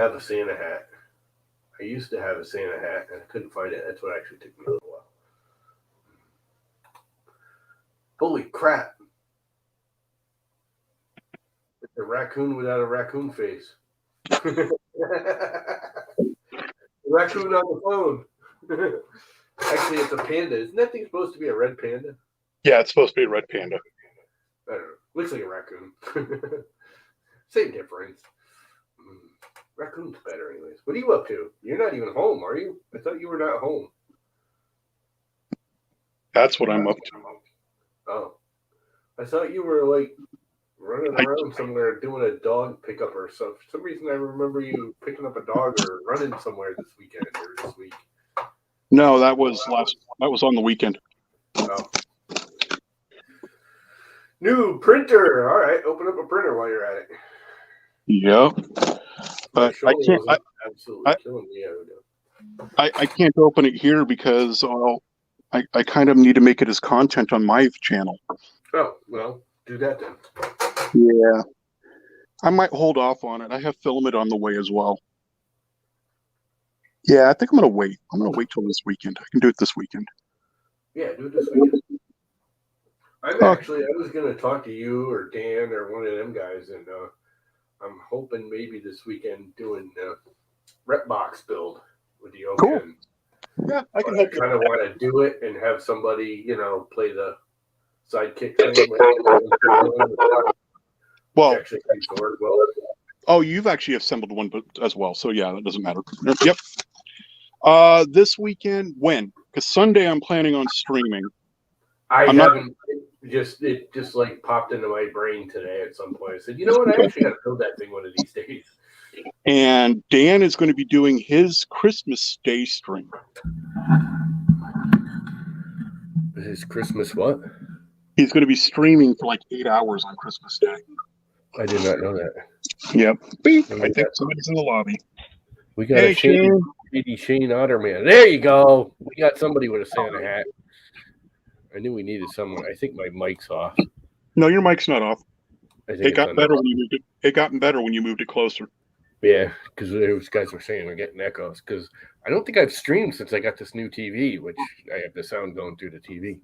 have a Santa hat. I used to have a Santa hat, and I couldn't find it. That's what actually took me a little while. Holy crap! It's a raccoon without a raccoon face. Raccoon on the phone. Actually, it's a panda. Isn't that thing supposed to be a red panda? Yeah, it's supposed to be a red panda. I don't know. Looks like a raccoon. Same difference. Raccoon's better, anyways. What are you up to? You're not even home, are you? I thought you were not home. That's what I'm up to. Oh. I thought you were, like, running around somewhere doing a dog pickup or something. For some reason, I remember you picking up a dog or running somewhere this weekend or this week. No, that was on the weekend. Oh. New printer. All right, open up a printer while you're at it. Yeah, but I can't. Absolutely killing me. I can't open it here because I kind of need to make it as content on my channel. Oh well, do that then. Yeah, I might hold off on it. I have filament on the way as well. Yeah, I think I'm gonna wait. I'm gonna wait till this weekend. I can do it this weekend. Yeah, do it this weekend. I was going to talk to you or Dan or one of them guys, and I'm hoping maybe this weekend doing rep box build with you. Cool. Yeah, I can help you. I kind of want to do it and have somebody, play the sidekick thing. Well, actually makes it work well. Oh, you've actually assembled one as well, so yeah, that doesn't matter. Yep. This weekend, when? Because Sunday I'm planning on streaming. It just like popped into my brain today at some point. I said, you know what? I actually got to build that thing one of these days. And Dan is going to be doing his Christmas Day stream. His Christmas what? He's going to be streaming for like 8 hours on Christmas Day. I did not know that. Yep. Beep. I think somebody's in the lobby. We got a Shane Otterman. There you go. We got somebody with a Santa hat. I knew we needed someone. I think my mic's off. No, your mic's not off. It got better when you moved it. It got better when you moved it closer. Yeah, because those guys were saying we're getting echoes. Because I don't think I've streamed since I got this new TV, which I have the sound going through the TV,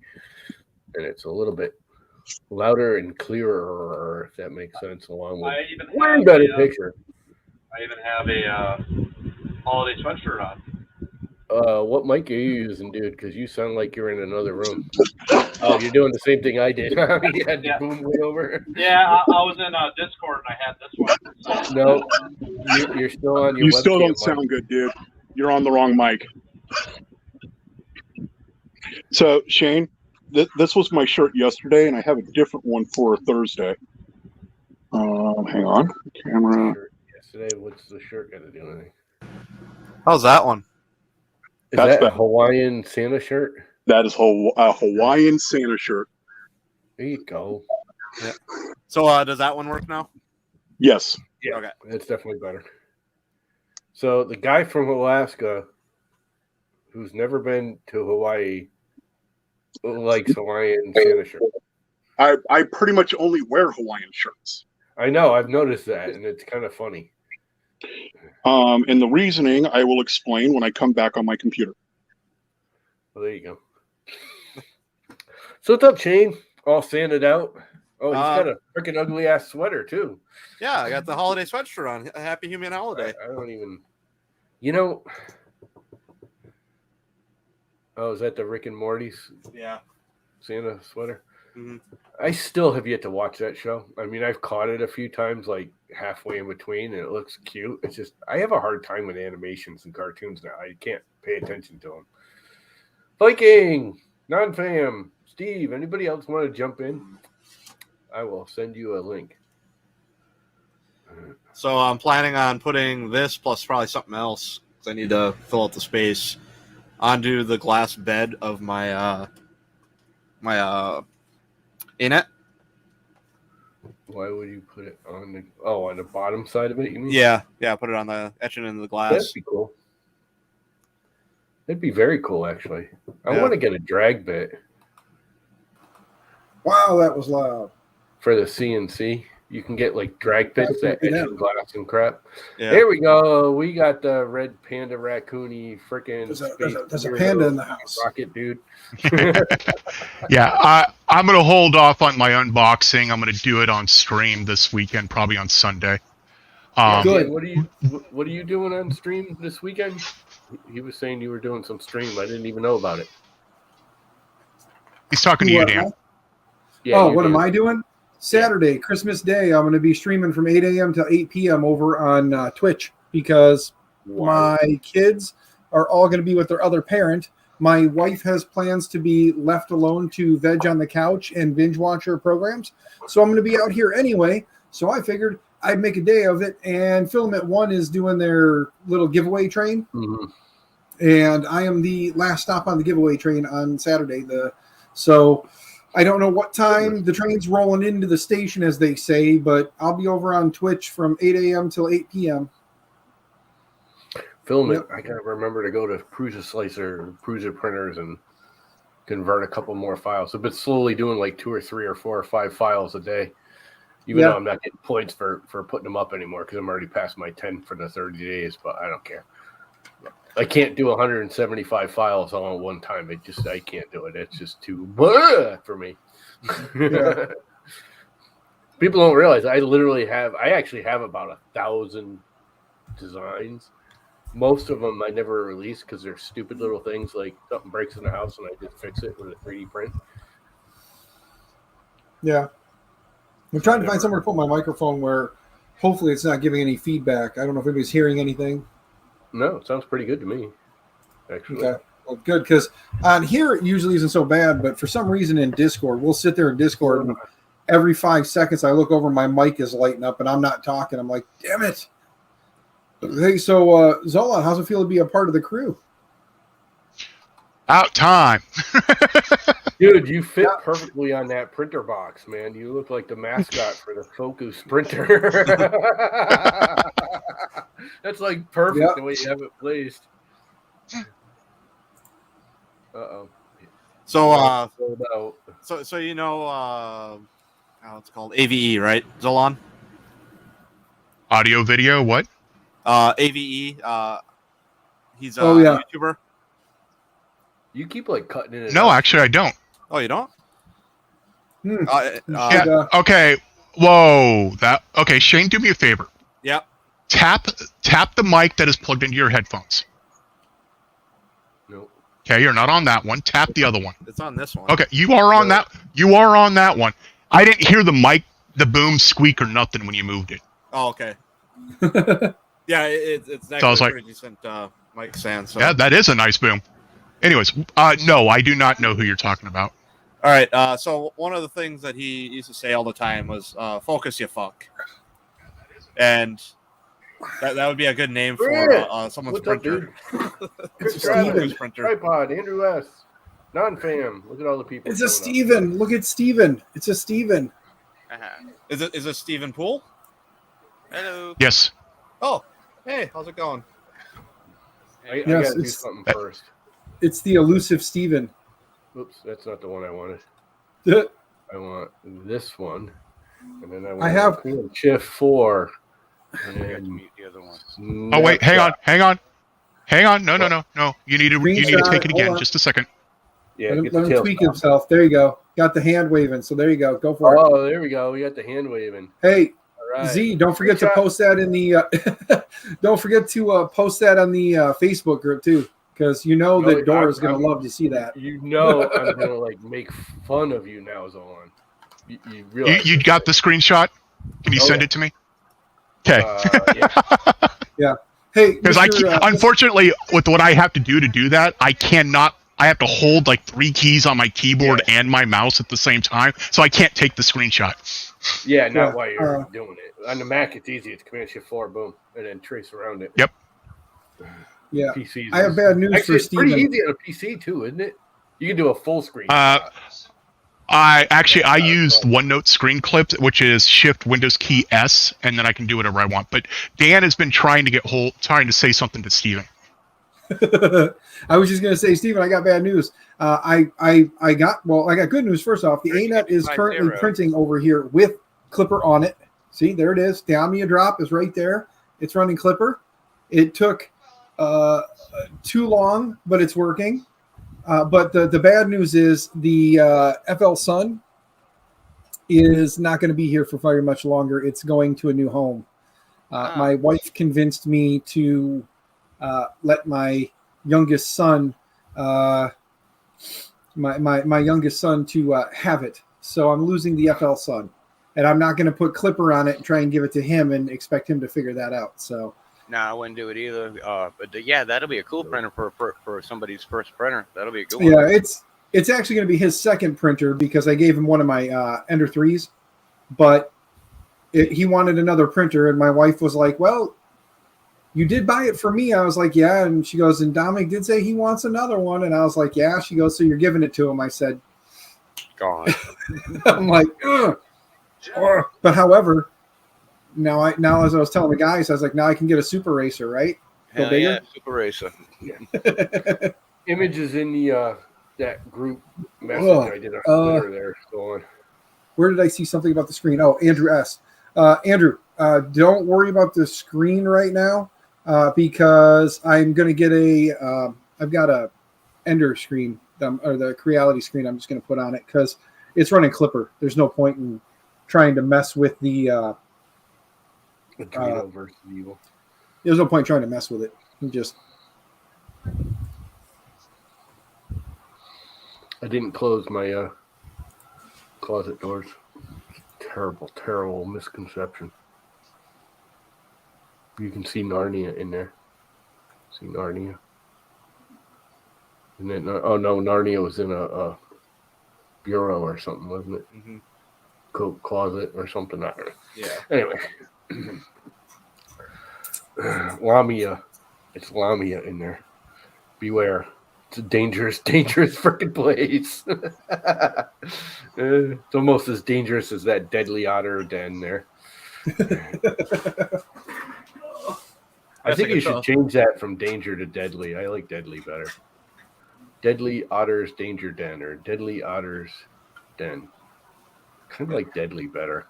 and it's a little bit louder and clearer, if that makes sense. Along with way better picture. I even have a holiday sweatshirt on. What mic are you using, dude? Because you sound like you're in another room. Oh, you're doing the same thing I did. You had the boom way over. Yeah, I was in Discord and I had this one. So. No, you're still on your. You still don't sound good, dude. You're on the wrong mic. So Shane, this was my shirt yesterday, and I have a different one for Thursday. Hang on, camera. Yesterday, what's the shirt got to do anything? How's that one? Is that a Hawaiian Santa shirt? That is a Hawaiian Santa shirt. There you go. Yeah. So does that one work now? Yes. Yeah, okay. It's definitely better. So the guy from Alaska who's never been to Hawaii likes Hawaiian Santa shirt. I pretty much only wear Hawaiian shirts. I know. I've noticed that, and it's kind of funny. And the reasoning I will explain when I come back on my computer. Well, there you go. So what's up, Shane? All sanded out. Oh, he's got a freaking ugly ass sweater too. Yeah, I got the holiday sweatshirt on. A happy human holiday. I don't even. Oh, is that the Rick and Morty's? Yeah. Santa sweater. Mm-hmm. I still have yet to watch that show. I mean, I've caught it a few times, like halfway in between, and it looks cute. It's just I have a hard time with animations and cartoons now. I can't pay attention to them. Viking, non-fam, Steve, anybody else want to jump in? I will send you a link. So I'm planning on putting this plus probably something else because I need to fill out the space onto the glass bed of my Innit. Why would you put it on the bottom side of it? You mean? Yeah. Put it on the etching into the glass. That'd be cool. That'd be very cool, actually. I want to get a drag bit. Wow, that was loud. For the CNC. You can get like drag pits that Yeah. etching glass and crap. Yeah. There we go. We got the red panda raccoony freaking There's a panda in the house. rocket dude. Yeah, I'm going to hold off on my unboxing. I'm going to do it on stream this weekend, probably on Sunday. Good. What are you doing on stream this weekend? He was saying you were doing some stream. I didn't even know about it. He's talking to you, Dan. Yeah, what am I doing? Saturday, Christmas Day, I'm going to be streaming from 8 a.m. to 8 p.m. over on Twitch because my kids are all going to be with their other parent. My wife has plans to be left alone to veg on the couch and binge watch her programs. So I'm going to be out here anyway. So I figured I'd make a day of it. And Filament One is doing their little giveaway train. Mm-hmm. And I am the last stop on the giveaway train on Saturday. So I don't know what time the train's rolling into the station, as they say, but I'll be over on Twitch from 8 a.m. till 8 p.m. Filament. Yep. I gotta remember to go to Prusa Slicer, Prusa printers, and convert a couple more files. I've been slowly doing like 2 or 3 or 4 or 5 files a day, even though I'm not getting points for putting them up anymore because I'm already past my 10 for the 30 days. But I don't care. I can't do 175 files all at one time. I can't do it. It's just too for me. Yeah. People don't realize I actually have about 1,000 designs. Most of them I never release because they're stupid little things like something breaks in the house and I just fix it with a 3D print. Yeah. I'm trying to find somewhere to put my microphone where hopefully it's not giving any feedback. I don't know if anybody's hearing anything. No, it sounds pretty good to me, actually. Okay, well, good, because on here it usually isn't so bad, but for some reason in Discord, we'll sit there in Discord, and every 5 seconds I look over, my mic is lighting up, and I'm not talking. I'm like, damn it. Hey, so Zola, how's it feel to be a part of the crew? Out time. Dude, you fit perfectly on that printer box, man. You look like the mascot for the Focus printer. That's like perfect the way you have it placed. Uh-oh. So you know how it's called AVE, right? Zolan? Audio, video, what? AVE. He's a YouTuber. You keep like cutting it. No, actually, I don't. Oh, you don't? Yeah. Okay. Whoa. Okay. Shane, do me a favor. Yep. Tap the mic that is plugged into your headphones. Nope. Okay, you're not on that one. Tap the other one. It's on this one. Okay, you are on that. You are on that one. I didn't hear the mic, the boom, squeak, or nothing when you moved it. Oh, okay. Yeah, it's actually so I was like, pretty decent mic stand. So. Yeah, that is a nice boom. Anyways, no, I do not know who you're talking about. All right. So one of the things that he used to say all the time was "focus, you fuck," and that would be a good name for someone's printer. It's a Steven. Tripod, Andrew S. Non-fam. Look at all the people. It's a Steven. Look at Steven. It's a Steven. Is it Steven Poole? Hello. Yes. Oh, hey, how's it going? I gotta do something first. It's the elusive Steven. Oops, that's not the one I wanted. I want this one, and then I have Shift 4. And then the other one. Oh wait, hang on. No. You need to take it again. Just a second. Yeah, let him tweak himself. There you go. Got the hand waving. So there you go. Go for it. Oh, there we go. We got the hand waving. Hey, right. Z, don't forget to post that in the. Don't forget to post that on the Facebook group too, because that Dora is going to love to see that. I'm going to make fun of you now, Zolan. You realize you got the screenshot? Can you send it to me? Okay. Yeah. Hey, because unfortunately, with what I have to do that, I cannot. I have to hold like 3 keys on my keyboard and my mouse at the same time, so I can't take the screenshot. Yeah, not while you're doing it. On the Mac, it's easy. It's Command Shift 4, boom, and then trace around it. Yep. Yeah. PCs. I have bad news for Steven. It's pretty easy on a PC too, isn't it? You can do a full screen. I used OneNote screen clips, which is Shift Windows key S, and then I can do whatever I want. But Dan has been trying to say something to Steven. I was just going to say, Steven, I got bad news. I got good news. First off, the ANET is currently printing over here with Clipper on it. See, there it is. The Omnia drop is right there. It's running Clipper. It took too long, but it's working. But the bad news is the FL Sun is not going to be here for very much longer. It's going to a new home. My wife convinced me to let my youngest son, my youngest son, to have it. So I'm losing the FL Sun, and I'm not going to put Clipper on it and try and give it to him and expect him to figure that out. So. No, I wouldn't do it either. But yeah, that'll be a cool printer for somebody's first printer. That'll be a good one. Yeah, it's actually going to be his second printer because I gave him one of my Ender 3s, but he wanted another printer, and my wife was like, well, you did buy it for me. I was like, yeah. And she goes, and Dominic did say he wants another one. And I was like, yeah. She goes, so you're giving it to him. I said, God. I'm like, ugh. But however, now as I was telling the guys, I was like, now I can get a Super Racer, right? Hell yeah, Super Racer. Yeah. Images in the that group message I did on Twitter there. So where did I see something about the screen? Oh, Andrew S. Andrew, don't worry about the screen right now because I'm going to get I've got a Ender screen, or the Creality screen I'm just going to put on it because it's running Clipper. There's no point in trying to mess with the versus evil. There's no point trying to mess with it. You just. I didn't close my closet doors. Terrible, terrible misconception. You can see Narnia in there. See Narnia. And then, oh no, Narnia was in a bureau or something, wasn't it? Mm-hmm. Coat closet or something. Yeah. Anyway. Lamia. It's Lamia in there. Beware. It's a dangerous, dangerous freaking place. It's almost as dangerous as that deadly otter den there. I think you should change that from danger to deadly. I like deadly better. Deadly Otters Danger Den or Deadly Otters Den. Kind of like deadly better.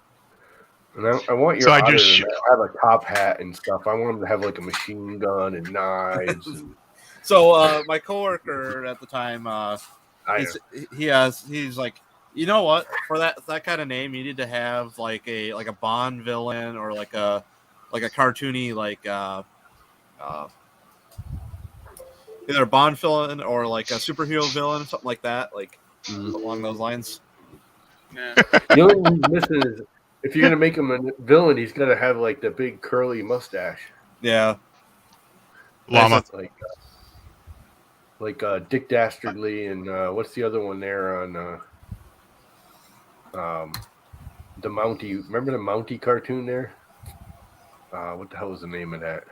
And I want your otter to have a top hat and stuff. I want him to have like a machine gun and knives. And... So my coworker at the time, he's like, you know what? For that kind of name, you need to have like a Bond villain or like a cartoony either a Bond villain or like a superhero villain, something like that, like along those lines. Yeah. The only thing he's missing is if you're gonna make him a villain, he's gotta have like the big curly mustache. Yeah. Llama. Like Dick Dastardly and what's the other one there on the Mountie? Remember the Mountie cartoon there? What the hell was the name of that?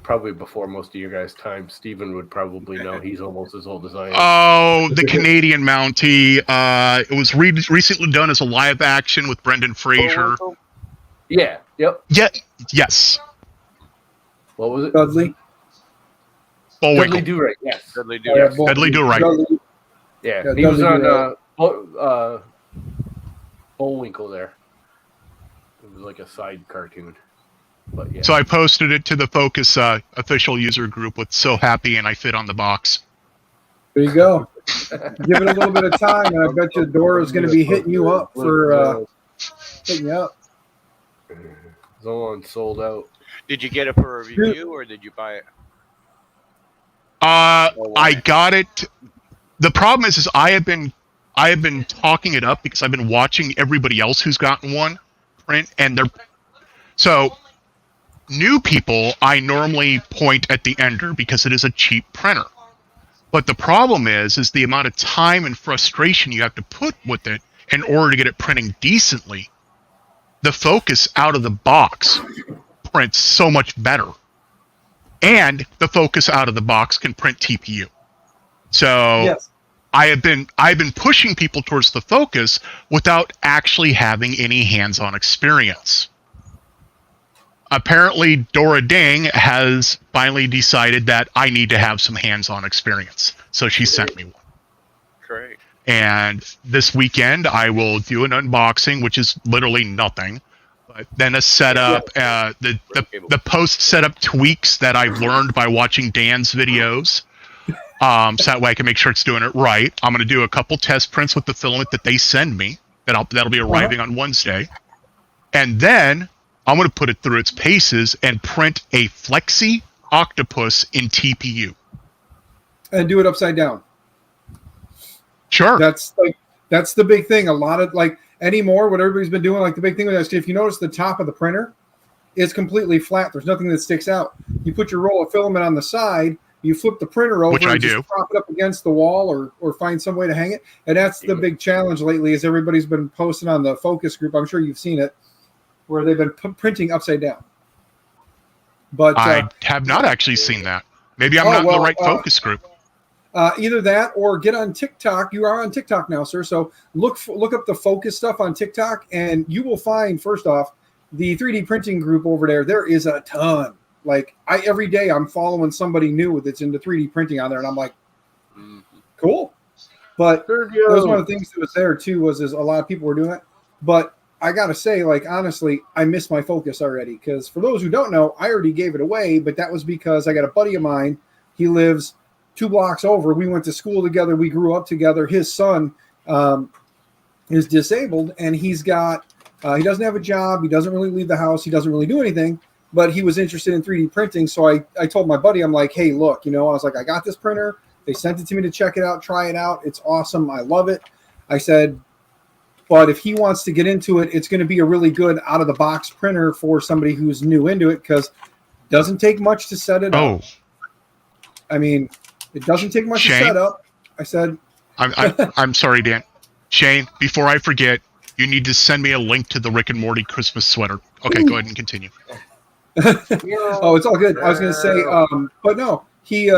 Probably before most of your guys' time. Steven would probably know. He's almost as old as I am. Oh, the Canadian Mountie. It was recently done as a live action with Brendan Fraser. Yeah. Yep. Yeah. Yes. What was it? Dudley. Dudley Do-Right. Yes. Dudley Do-Right. Dudley Do-Right. Yeah. He was on Bullwinkle there. It was like a side cartoon. But yeah. So I posted it to the Focus official user group with "So happy and I fit on the box." There you go. Give it a little bit of time, and I bet your door is going to be hitting you up for hitting you up. It's all on sold out. Did you get it for a review or did you buy it? I got it. The problem is I have been talking it up because I've been watching everybody else who's gotten one print, and they're so. New people, I normally point at the Ender because it is a cheap printer. But the problem is the amount of time and frustration you have to put with it in order to get it printing decently. The Focus out of the box prints so much better. And the Focus out of the box can print TPU. So yes. I have been pushing people towards the Focus without actually having any hands-on experience. Apparently, Dora Ding has finally decided that I need to have some hands-on experience. So she sent me one. Great. And this weekend, I will do an unboxing, which is literally nothing, but then a setup, the post setup tweaks that I've learned by watching Dan's videos. So that way I can make sure it's doing it right. I'm going to do a couple test prints with the filament that they send me. That'll be arriving on Wednesday. And then I'm going to put it through its paces and print a Flexi Octopus in TPU. And do it upside down. Sure. That's the big thing. A lot of anymore, what everybody's been doing, the big thing with that, if you notice the top of the printer is completely flat. There's nothing that sticks out. You put your roll of filament on the side, you flip the printer over, just prop it up against the wall or find some way to hang it. And that's the big challenge lately, is everybody's been posting on the focus group. I'm sure you've seen it, where they've been printing upside down. But I have not actually seen that. Maybe I'm not in the right focus group. Either that or get on TikTok. You are on TikTok now, sir. So look up the focus stuff on TikTok, and you will find, first off, the 3D printing group over there. There is a ton. Every day I'm following somebody new that's into 3D printing on there, and I'm like, cool. But that was one of the things that was there too, is a lot of people were doing it. But I gotta say, honestly, I miss my focus already, because for those who don't know, I already gave it away, but that was because I got a buddy of mine. He lives 2 blocks over. We went to school together. We grew up together. His son is disabled, and he's got he doesn't have a job. He doesn't really leave the house. He doesn't really do anything, but he was interested in 3D printing. So I told my buddy, I'm like, hey, look, I was like, I got this printer. They sent it to me to check it out, try it out. It's awesome. I love it. I said, but if he wants to get into it, it's going to be a really good out-of-the-box printer for somebody who's new into it, because it doesn't take much to set it up. I mean, it doesn't take much to set up. I said, I'm sorry, Dan. Shane, before I forget, you need to send me a link to the Rick and Morty Christmas sweater. Okay, go ahead and continue. Oh, it's all good. I was going to say, but no, he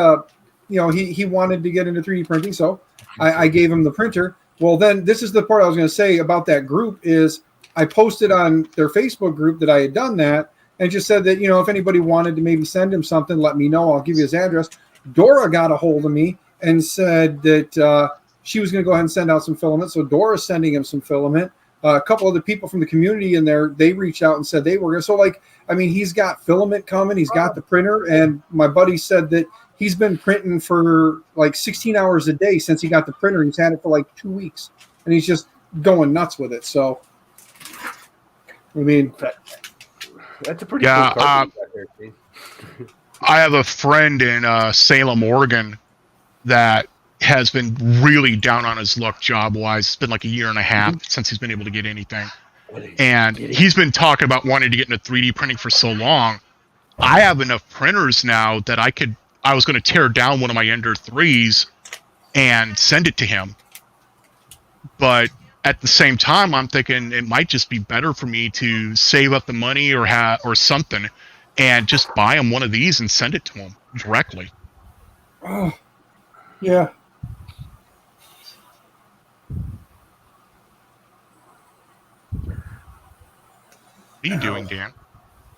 wanted to get into 3D printing, so I gave him the printer. Well, then this is the part I was going to say about that group is I posted on their Facebook group that I had done that, and just said that, if anybody wanted to maybe send him something, let me know. I'll give you his address. Dora got a hold of me and said that she was going to go ahead and send out some filament. So Dora's sending him some filament. A couple of the people from the community in there, they reached out and said they were going to. So, he's got filament coming. He's got the printer. And my buddy said that he's been printing for 16 hours a day since he got the printer. He's had it for 2 weeks. And he's just going nuts with it. So, that's a pretty cool card. I have a friend in Salem, Oregon, that has been really down on his luck job-wise. It's been a year and a half since he's been able to get anything. And he's been talking about wanting to get into 3D printing for so long. I have enough printers now that I was going to tear down one of my Ender 3s and send it to him. But at the same time, I'm thinking it might just be better for me to save up the money or something and just buy him one of these and send it to him directly. Oh, yeah. What are you doing, Dan?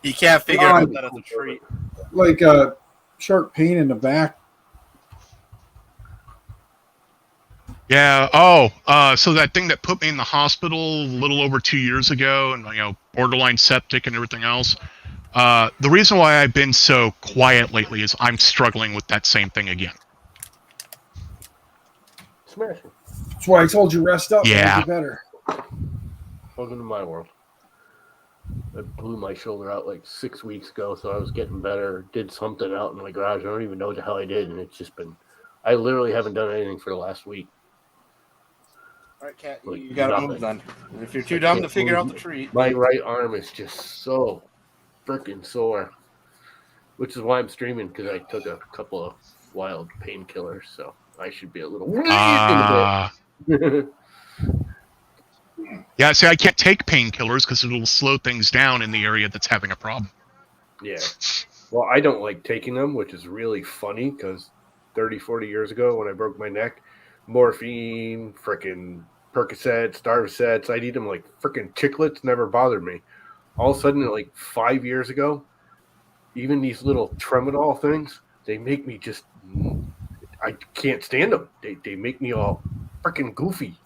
He can't figure out that it's a treat. Like a sharp pain in the back. Yeah. So that thing that put me in the hospital a little over 2 years ago, and borderline septic and everything else. The reason why I've been so quiet lately is I'm struggling with that same thing again. Smash it. That's why I told you rest up. Yeah. Make it better. Welcome to my world. I blew my shoulder out 6 weeks ago, so I was getting better. Did something out in my garage. I don't even know what the hell I did, and it's just been. I literally haven't done anything for the last week. All right, Cat, you got to move then. If you're too dumb to figure out the treat. My right arm is just so freaking sore, which is why I'm streaming, because I took a couple of wild painkillers, so I should be a little. Yeah, see, I can't take painkillers because it'll slow things down in the area that's having a problem. Yeah. Well, I don't like taking them, which is really funny because 30, 40 years ago when I broke my neck, morphine, frickin' Percocets, Darvocets, I'd eat them like frickin' chiclets, never bothered me. All of a sudden, 5 years ago, even these little Tramadol things, they make me just, I can't stand them. They make me all freaking goofy.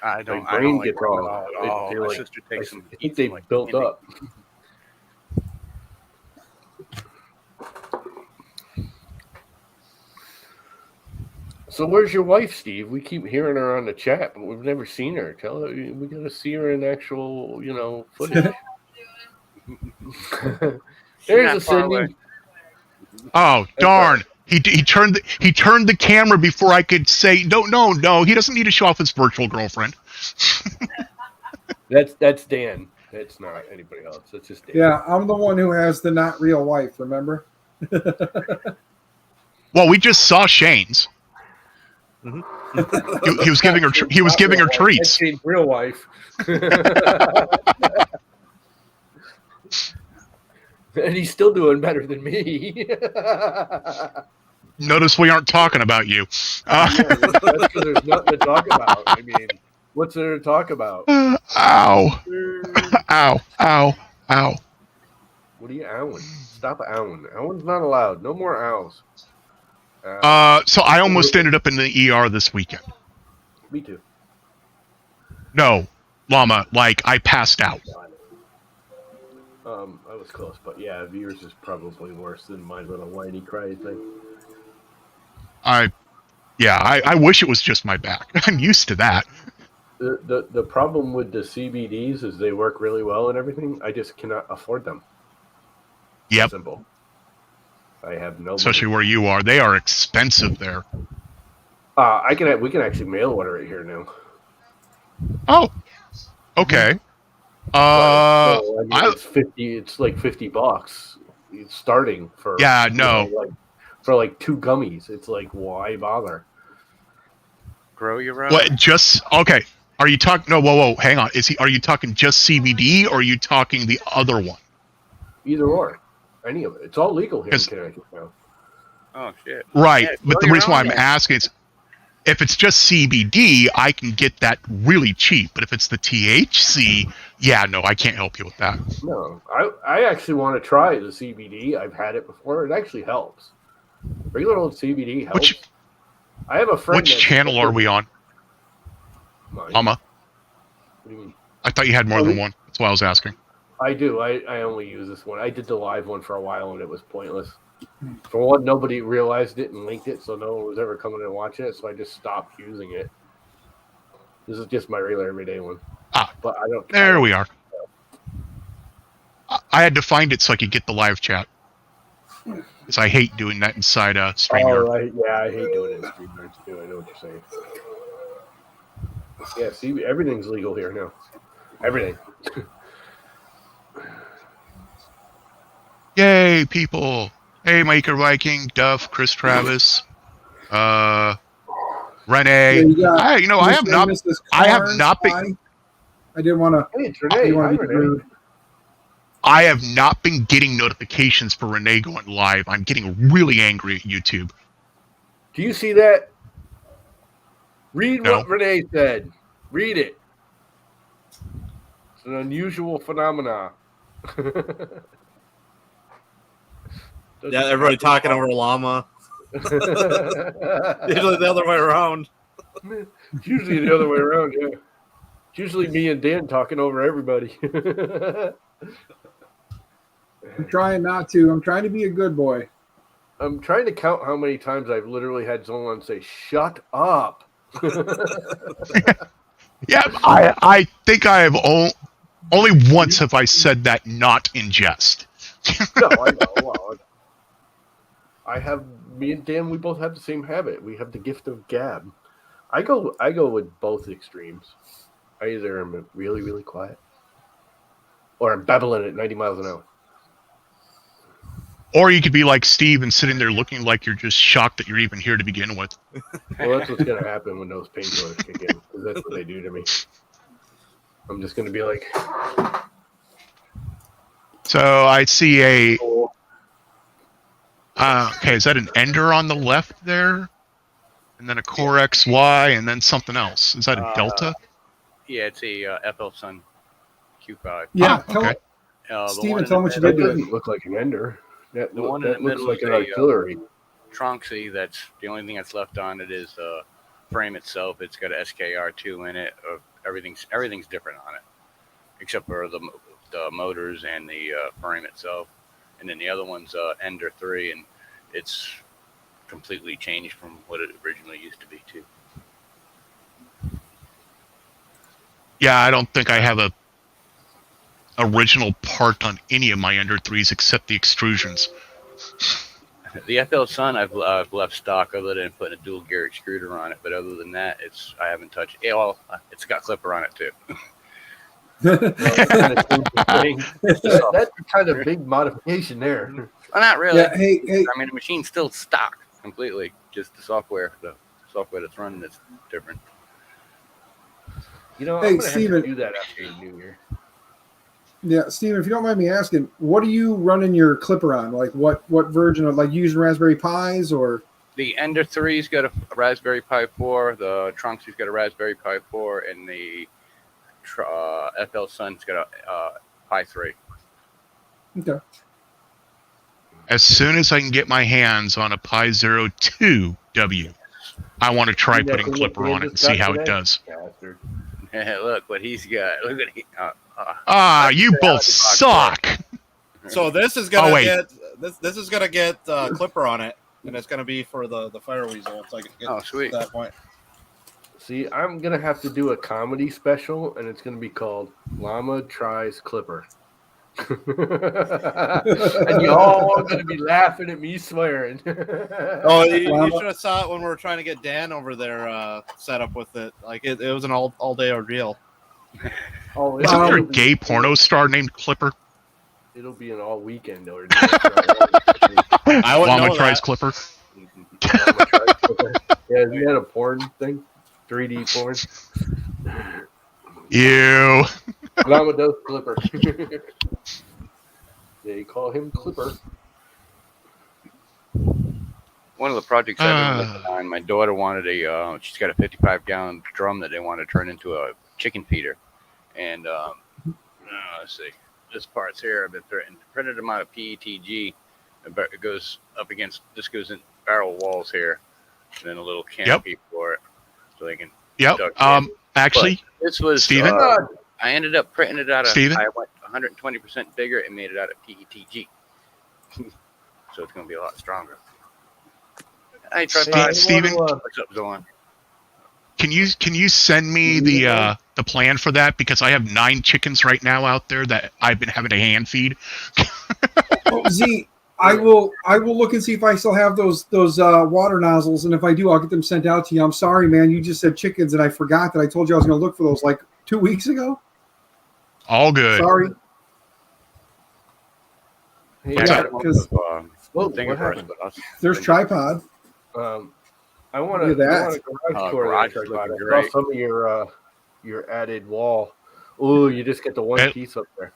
I don't. My I brain don't like gets working all. at all. They're My like, sister I takes some. think they like built candy. up. So where's your wife, Steve? We keep hearing her on the chat, but we've never seen her. Tell her we got to see her in actual, footage. There's a Cindy. Oh darn! He turned the camera before I could say no. He doesn't need to show off his virtual girlfriend. That's Dan. That's not anybody else. That's just Dan. Yeah, I'm the one who has the not real wife. Remember? Well, we just saw Shane's. He was giving her. He was giving her treats. That's Shane's real wife. And he's still doing better than me. Notice we aren't talking about you. Yeah, that's because there's nothing to talk about. I mean, what's there to talk about? Ow! Ow! Ow! Ow! What are you owling? Stop owling. Owling's not allowed. No more owls. So I almost ended up in the ER this weekend. Me too. No, Llama, like I passed out. I was close, but yeah, yours is probably worse than my little whiny cry thing. I wish it was just my back. I'm used to that. The problem with the CBDs is they work really well and everything. I just cannot afford them. Yep. Simple. I have no. Especially where you are, they are expensive there. We can actually mail order it here now. Oh, okay. It's 50. It's like $50. It's starting for for like 2 gummies. It's like, why bother? Grow your own. What? Just okay. Are you talking? No, whoa, hang on. Are you talking just CBD or are you talking the other one? Either or, any of it. It's all legal here in Connecticut now. Oh shit! Right, Yeah, but the reason why I'm asking is, if it's just CBD, I can get that really cheap. But if it's the THC, yeah, no, I can't help you with that. No, I actually want to try the CBD. I've had it before. It actually helps. Regular old CBD helps. I have a friend. Which channel are we on? Mama. What do you mean? I thought you had more than one. That's why I was asking. I do. I only use this one. I did the live one for a while and it was pointless. For one, nobody realized it and linked it, so no one was ever coming and watching it. So I just stopped using it. This is just my regular everyday one. But I don't. There we are. I had to find it so I could get the live chat. Because I hate doing that inside StreamYard. Oh, I hate doing it in StreamYard too. I know what you're saying. Yeah, see, everything's legal here now. Everything. Yay, people! Hey, Maker Viking, Duff, Chris Travis, Renee. I have not been. I didn't want to. Hey, it's Renee. I have not been getting notifications for Renee going live. I'm getting really angry at YouTube. Do you see that? Read what Renee said. Read it. It's an unusual phenomena. Yeah, everybody talking over Llama. Usually the other way around. It's usually the other way around, yeah. It's usually me and Dan talking over everybody. I'm trying not to. I'm trying to be a good boy. I'm trying to count how many times I've literally had someone say, "Shut up." Yeah, I think I have only once have I said that not in jest. No, I know. Well, me and Dan, we both have the same habit. We have the gift of gab. I go with both extremes. I either am really, really quiet or I'm babbling at 90 miles an hour. Or you could be like Steve and sitting there looking like you're just shocked that you're even here to begin with. Well, that's what's going to happen when those painkillers kick in, because that's what they do to me. I'm just going to be like... So I see a... okay, is that an Ender on the left there? And then a Core XY, and then something else. Is that a Delta? Yeah, it's a FL Sun Q5. Yeah, okay. Steven, tell him what you did to it. Doesn't look like an Ender. The one in the middle looks like is an artillery. Tronxy. That's the only thing that's left on it is frame itself, it's got a SKR2 in it. Everything's different on it, except for the motors and the frame itself. And then the other one's Ender 3, and it's completely changed from what it originally used to be too. Yeah, I don't think I have a original part on any of my Ender 3s except the extrusions. The FL Sun I've left stock other than putting a dual gear extruder on it, but other than that, I haven't touched it. Well, it's got clipper on it too. That's kind of big modification there. Well, not really. Yeah, hey. I mean, the machine's still stock completely. Just the software that's running that's different. You know, Hey, I'm gonna Steven. have to do that after the new year. Yeah, Steven, if you don't mind me asking, what are you running your clipper on? Like what version of, like, using Raspberry Pis or? The Ender 3's got a Raspberry Pi 4. The Trunksy's got a Raspberry Pi 4, and the FL Sun's got a Pi 3. Okay. As soon as I can get my hands on a Pi 02W, I want to try putting clipper on it and see how it does. Bastard. Look what he's got. Look at You both suck. So this is gonna wait. get this is gonna get clipper on it, and it's gonna be for the fire weasel. It's like it gets sweet. to that point. See, I'm gonna have to do a comedy special, and it's gonna be called "Llama Tries Clipper," and y'all are gonna be laughing at me swearing. Oh, you should have saw it when we were trying to get Dan over there set up with it. Like it was an all day ordeal. Oh, Isn't there a gay porno star named Clipper? It'll be an all weekend ordeal. I wouldn't Llama know tries that. Clipper. Yeah, isn't that a porn thing? 3D porn. Ew. Llama does Clipper. They call him Clipper. One of the projects I've been working on, my daughter wanted she's got a 55-gallon drum that they want to turn into a chicken feeder. And let's see, this part's here. I've been printed them out of PETG. It goes up against, this goes in barrel walls here, and then a little canopy for it, so they can. Yep. Actually, but this was Steven? I ended up printing it out of. Steven? I went 120% bigger and made it out of PETG. So it's going to be a lot stronger. I tried. Steven? What's up, Zolan? Can you send me the plan for that, because I have 9 chickens right now out there that I've been having to hand feed. Z, I will look and see if I still have those water nozzles, and if I do, I'll get them sent out to you. I'm sorry, man. You just said chickens, and I forgot that I told you I was going to look for those like 2 weeks ago. All good. Sorry. Hey, Yeah, because what happened? there's tripod. I want to garage tour that tripod. I saw some of your added wall. Ooh, you just get the one piece up there.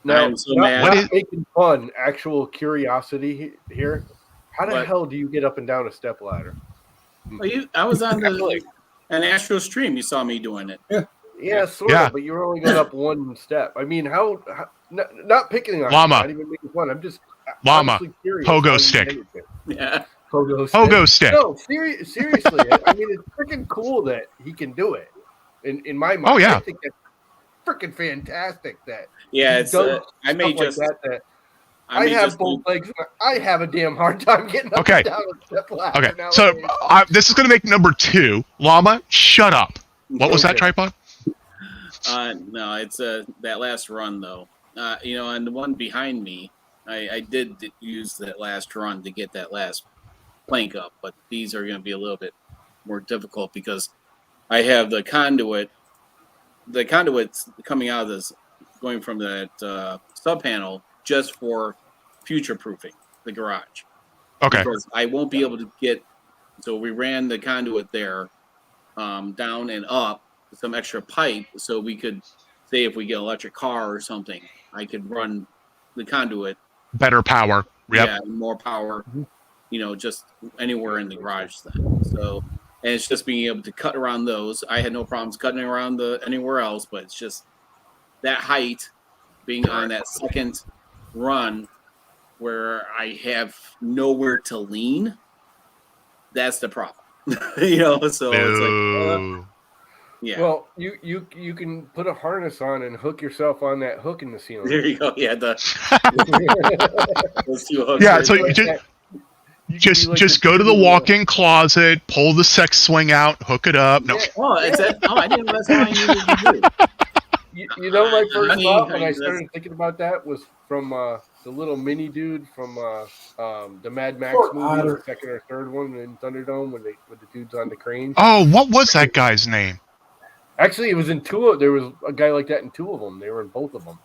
Now, not making fun. Actual curiosity here. How the hell do you get up and down a step ladder? Well, I was on an Astro stream. You saw me doing it. Yeah, sort of, but you're only going up one step. I mean, how not picking on Llama. You, not even making fun. I'm just Llama. Curious Pogo stick. Yeah. Pogo stick. No, seriously. I mean, it's freaking cool that he can do it. In my mind, oh yeah, I think that's freaking fantastic. That it's. I may just. Like that I have both legs. I have a damn hard time getting up and down a step ladder. Okay, nowadays. so this is going to make number 2. Llama, shut up. What was that tripod? No, it's that last run though. And the one behind me, I did use that last run to get that last plank up, but these are going to be a little bit more difficult because I have the conduit. The conduit's coming out of this, going from that sub panel just for future proofing the garage. Okay. Because I won't be able to get. So we ran the conduit there, down and up. Some extra pipe, so we could say if we get an electric car or something, I could run the conduit. Better power. Yep. Yeah, more power. Just anywhere in the garage then. So, and it's just being able to cut around those. I had no problems cutting around anywhere else, but it's just that height being on that second run where I have nowhere to lean. That's the problem. You know, so it's like, No. yeah. Well, you can put a harness on and hook yourself on that hook in the ceiling. There you go. Yeah, those two hooks. Yeah, right so there. you just go to the walk-in closet, pull the sex swing out, hook it up. No. Oh, it's that. Oh, I didn't know that's how I needed to do it. You know, my first Honey, thought when I that's- started thinking about that was from the little mini dude from the Mad Max Fort movie, Otter. the second or third one in Thunderdome, when the dude's on the crane. Oh, what was that guy's name? Actually, it was in there was a guy like that in two of them. They were in both of them.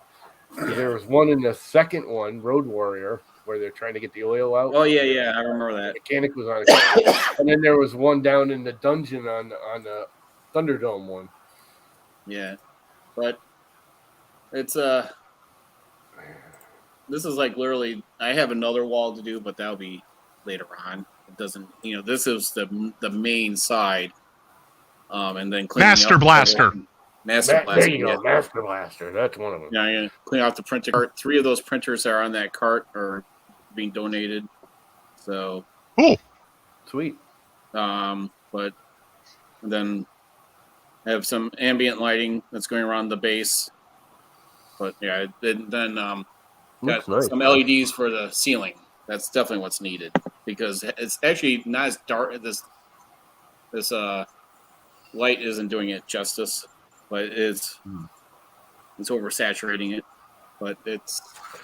There was one in the second one, Road Warrior, where they're trying to get the oil out. Oh yeah, I remember that. The mechanic was on it. And then there was one down in the dungeon on the Thunderdome one. Yeah, but it's this is like literally. I have another wall to do, but that'll be later on. It doesn't, you know. This is the main side, and then cleaning Master up Blaster. Master Blaster. There you go, Master Blaster. That's one of them. Yeah, I'm gonna clean off the printer cart. 3 of those printers that are on that cart are being donated. So, Cool. Sweet. but then I have some ambient lighting that's going around the base. But yeah, then got Looks nice. some LEDs for the ceiling. That's definitely what's needed because it's actually not as dark. This light isn't doing it justice, but it's oversaturating it. But it's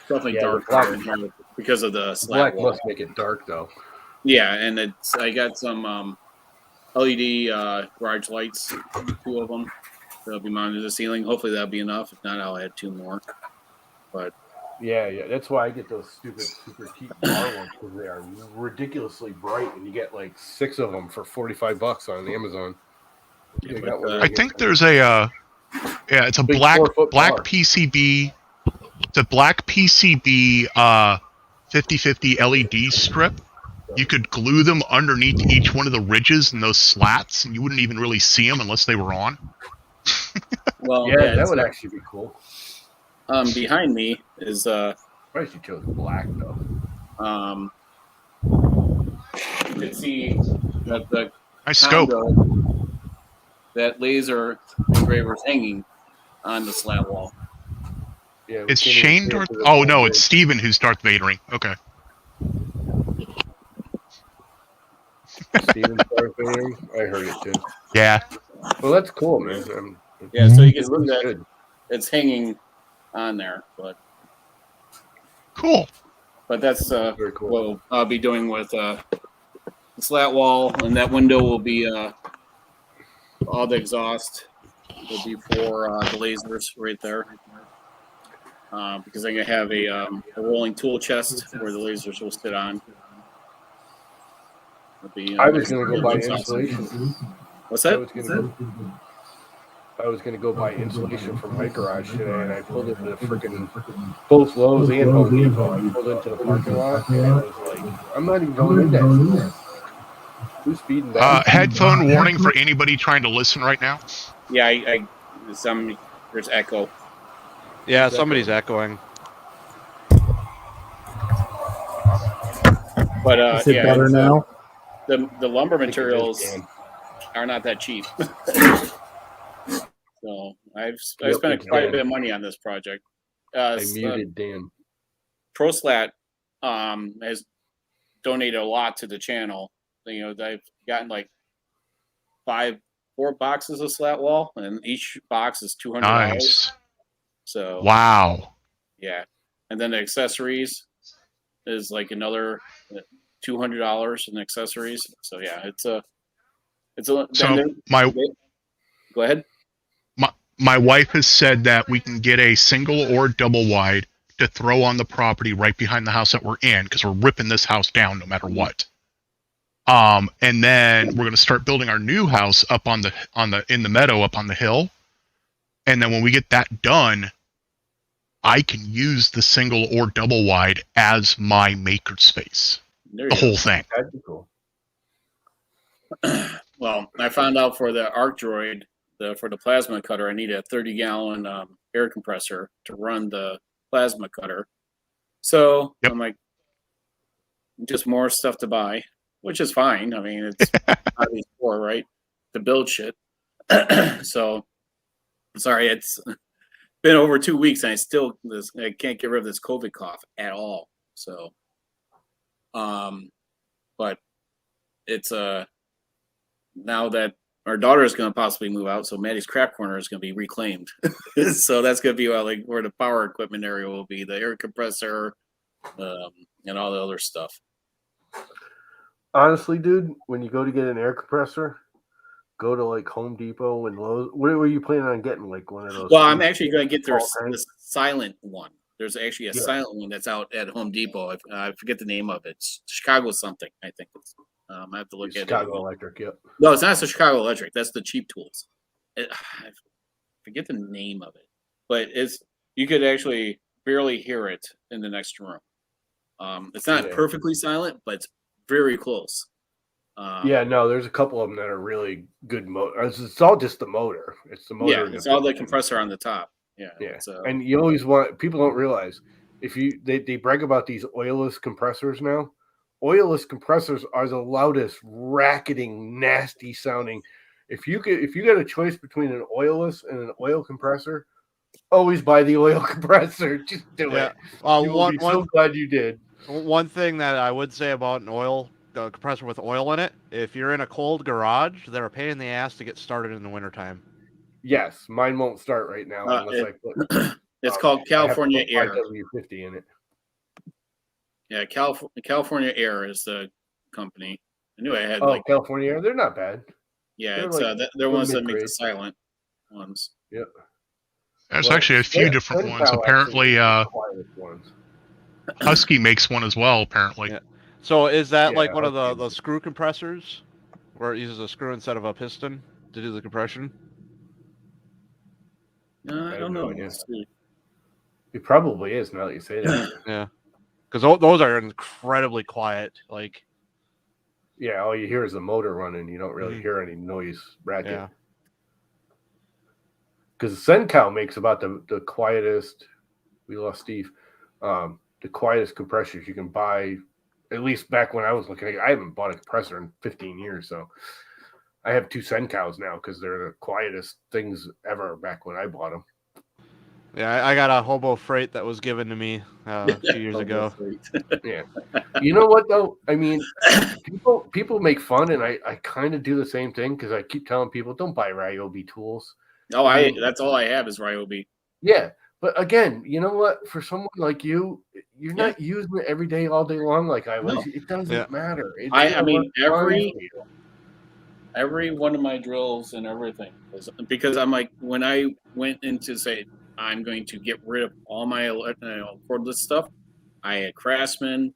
definitely dark black- in here because of the slab Black wall. must make it dark though. Yeah, and I got some LED garage lights, 2 of them. They'll be mounted to the ceiling. Hopefully that'll be enough. If not, I'll add 2 more. But Yeah. That's why I get those stupid super cheap bar ones because they are ridiculously bright, and you get like 6 of them for $45 on Amazon. Yeah, got but, one I think there's a it's a Big black 4-foot bar. PCB. It's a black PCB 50/50 LED strip. You could glue them underneath each one of the ridges and those slats, and you wouldn't even really see them unless they were on. well, Yeah, that it's, would actually be cool. behind me is Surprised you chose black though. you can see that the Nice scope. condo, that laser engraver's hanging on the slab wall. Yeah, It's Shane Darth. Oh no, it's Steven who's Darth Vadering. Okay. Steven Darth Vader. I heard it too. Yeah. Well, that's cool, man. Yeah, so you It can see looks that good. it's hanging on there, but Cool. that's Very cool. what I'll be doing with the slat wall, and that window will be all the exhaust will be for the lasers right there. Because I'm gonna have a rolling tool chest where the lasers will sit on. It'll be, I was going to go buy exhaust. insulation. What's I that? was going to go buy insulation from my garage today, and I pulled into the freaking both Lowe's and Home Depot. I pulled into the parking lot, and I was like, I'm not even going in there. Who's feeding that? Headphone warning for anybody trying to listen right now. Yeah, there's echo. Yeah, somebody's echoing. But Is it better now? The lumber I think it is, materials Dan. are not that cheap. So I've Yep, spent it's quite a Dan. bit of money on this project. I muted Dan. ProSlat has donated a lot to the channel. You know, they've gotten like 4 boxes of slat wall, and each box is $200. Nice. So Wow. yeah, and then the accessories is like another $200 in accessories. So yeah, it's a. So then my go ahead. my wife has said that we can get a single or double wide to throw on the property right behind the house that we're in because we're ripping this house down no matter what. And then we're going to start building our new house up in the meadow up on the hill. And then when we get that done, I can use the single or double wide as my maker space. There you The go. whole thing. That'd be cool. Well, I found out for the Arc Droid, for the plasma cutter, I need a 30-gallon air compressor to run the plasma cutter. So Yep. I'm like, just more stuff to buy. which is fine. I mean, it's out of these four, right? To build shit. So, sorry, it's been over 2 weeks and I can't get rid of this COVID cough at all. So, but it's now that our daughter is going to possibly move out, so Maddie's Crap Corner is going to be reclaimed. So that's going to be like where the power equipment area will be, the air compressor, and all the other stuff. Honestly, dude, when you go to get an air compressor, go to like Home Depot and Lowe's. Where were you planning on getting like one of those? Well, I'm actually going to get this silent one. There's actually a silent one that's out at Home Depot. I forget the name of it. It's Chicago something, I think. It's, I have to look at Chicago Electric, yep. No, it's not the Chicago Electric. That's the cheap tools. I forget the name of it, but you could actually barely hear it in the next room. It's not perfectly silent, but it's very close. There's a couple of them that are really good motor. It's all just the motor. It's the motor. Yeah, it's all the compressor on the top. Yeah. And you always want, people don't realize, if they brag about these oilless compressors now. Oilless compressors are the loudest, racketing, nasty sounding. If you get a choice between an oilless and an oil compressor, always buy the oil compressor. Just do it. You'll be so glad you did. One thing that I would say about an oil compressor with oil in it, if you're in a cold garage, they're a pain in the ass to get started in the wintertime. Yes, mine won't start right now unless I put. It's called California Air. W50 in it. Yeah, California Air is the company. I knew I had. California Air. They're not bad. Yeah, they're ones that make the silent ones. Yep. There's actually a few different ones. Apparently, Husky makes one as well. Apparently. Yeah. So is that like one of the screw compressors, where it uses a screw instead of a piston to do the compression? I don't know. It probably is now that you say that. Yeah. Because those are incredibly quiet. Like, yeah, all you hear is the motor running. You don't really hear any noise racket. Yeah. Because Sencow makes about the quietest. We lost Steve. The quietest compressors you can buy. At least back when I was looking, I haven't bought a compressor in 15 years, so I have 2 Sencows now because they're the quietest things ever. Back when I bought them. Yeah, I got a Hobo Freight that was given to me a few years ago. Yeah. You know what, though? I mean, people make fun, and I kind of do the same thing because I keep telling people, don't buy Ryobi tools. Oh, that's all I have is Ryobi. Yeah. But again, you know what? For someone like you're not using it every day, all day long like I was. No. It doesn't matter. I mean, every one of my drills and everything because I'm like, when I went into say, I'm going to get rid of all my cordless stuff. I had Craftsman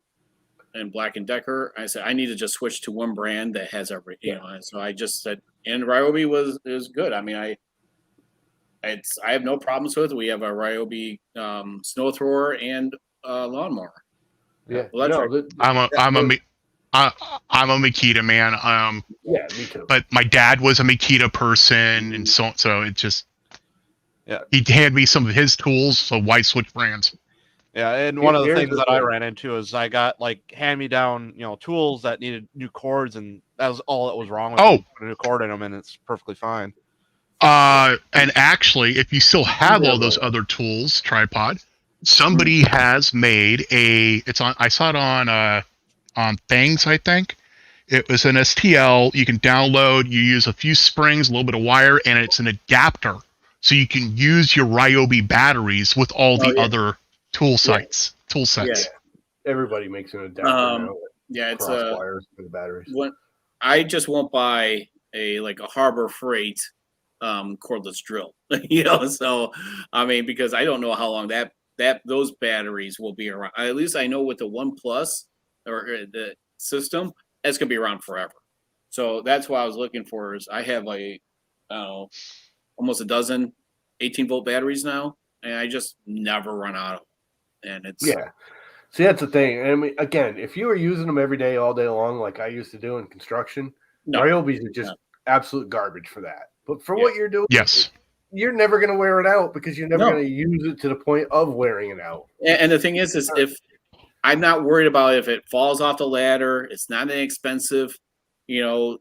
and Black & Decker. I said I need to just switch to one brand that has every, And so I just said, and Ryobi is good. I mean, I have no problems with it. We have a Ryobi snow thrower and lawnmower. Yeah, I'm a Makita man. Yeah, me too. But my dad was a Makita person, and so it just. Yeah, he handed me some of his tools, so why switch brands? Yeah, and one of the things that I ran into is I got like hand-me-down, tools that needed new cords, and that was all that was wrong with them. Put a new cord in them, and it's perfectly fine. And actually, if you still have all those other tools, tripod, somebody has made I saw it on Things, I think. It was an STL. You can download. You use a few springs, a little bit of wire, and it's an adapter. So you can use your Ryobi batteries with all the other tool sets. Yeah. Everybody makes an adapter now. Yeah, it's wires for the batteries. I just won't buy a Harbor Freight cordless drill. So I mean, because I don't know how long those batteries will be around. At least I know with the One Plus or the system, that's gonna be around forever. So that's what I was looking for. Is I have almost a dozen 18-volt batteries now, and I just never run out of them. And it's See, that's the thing. I mean, again, if you were using them every day, all day long, like I used to do in construction, Ryobis are just absolute garbage for that. But for what you're doing, you're never going to wear it out because you're never going to use it to the point of wearing it out. And the thing is if I'm not worried about if it falls off the ladder. It's not inexpensive, tool.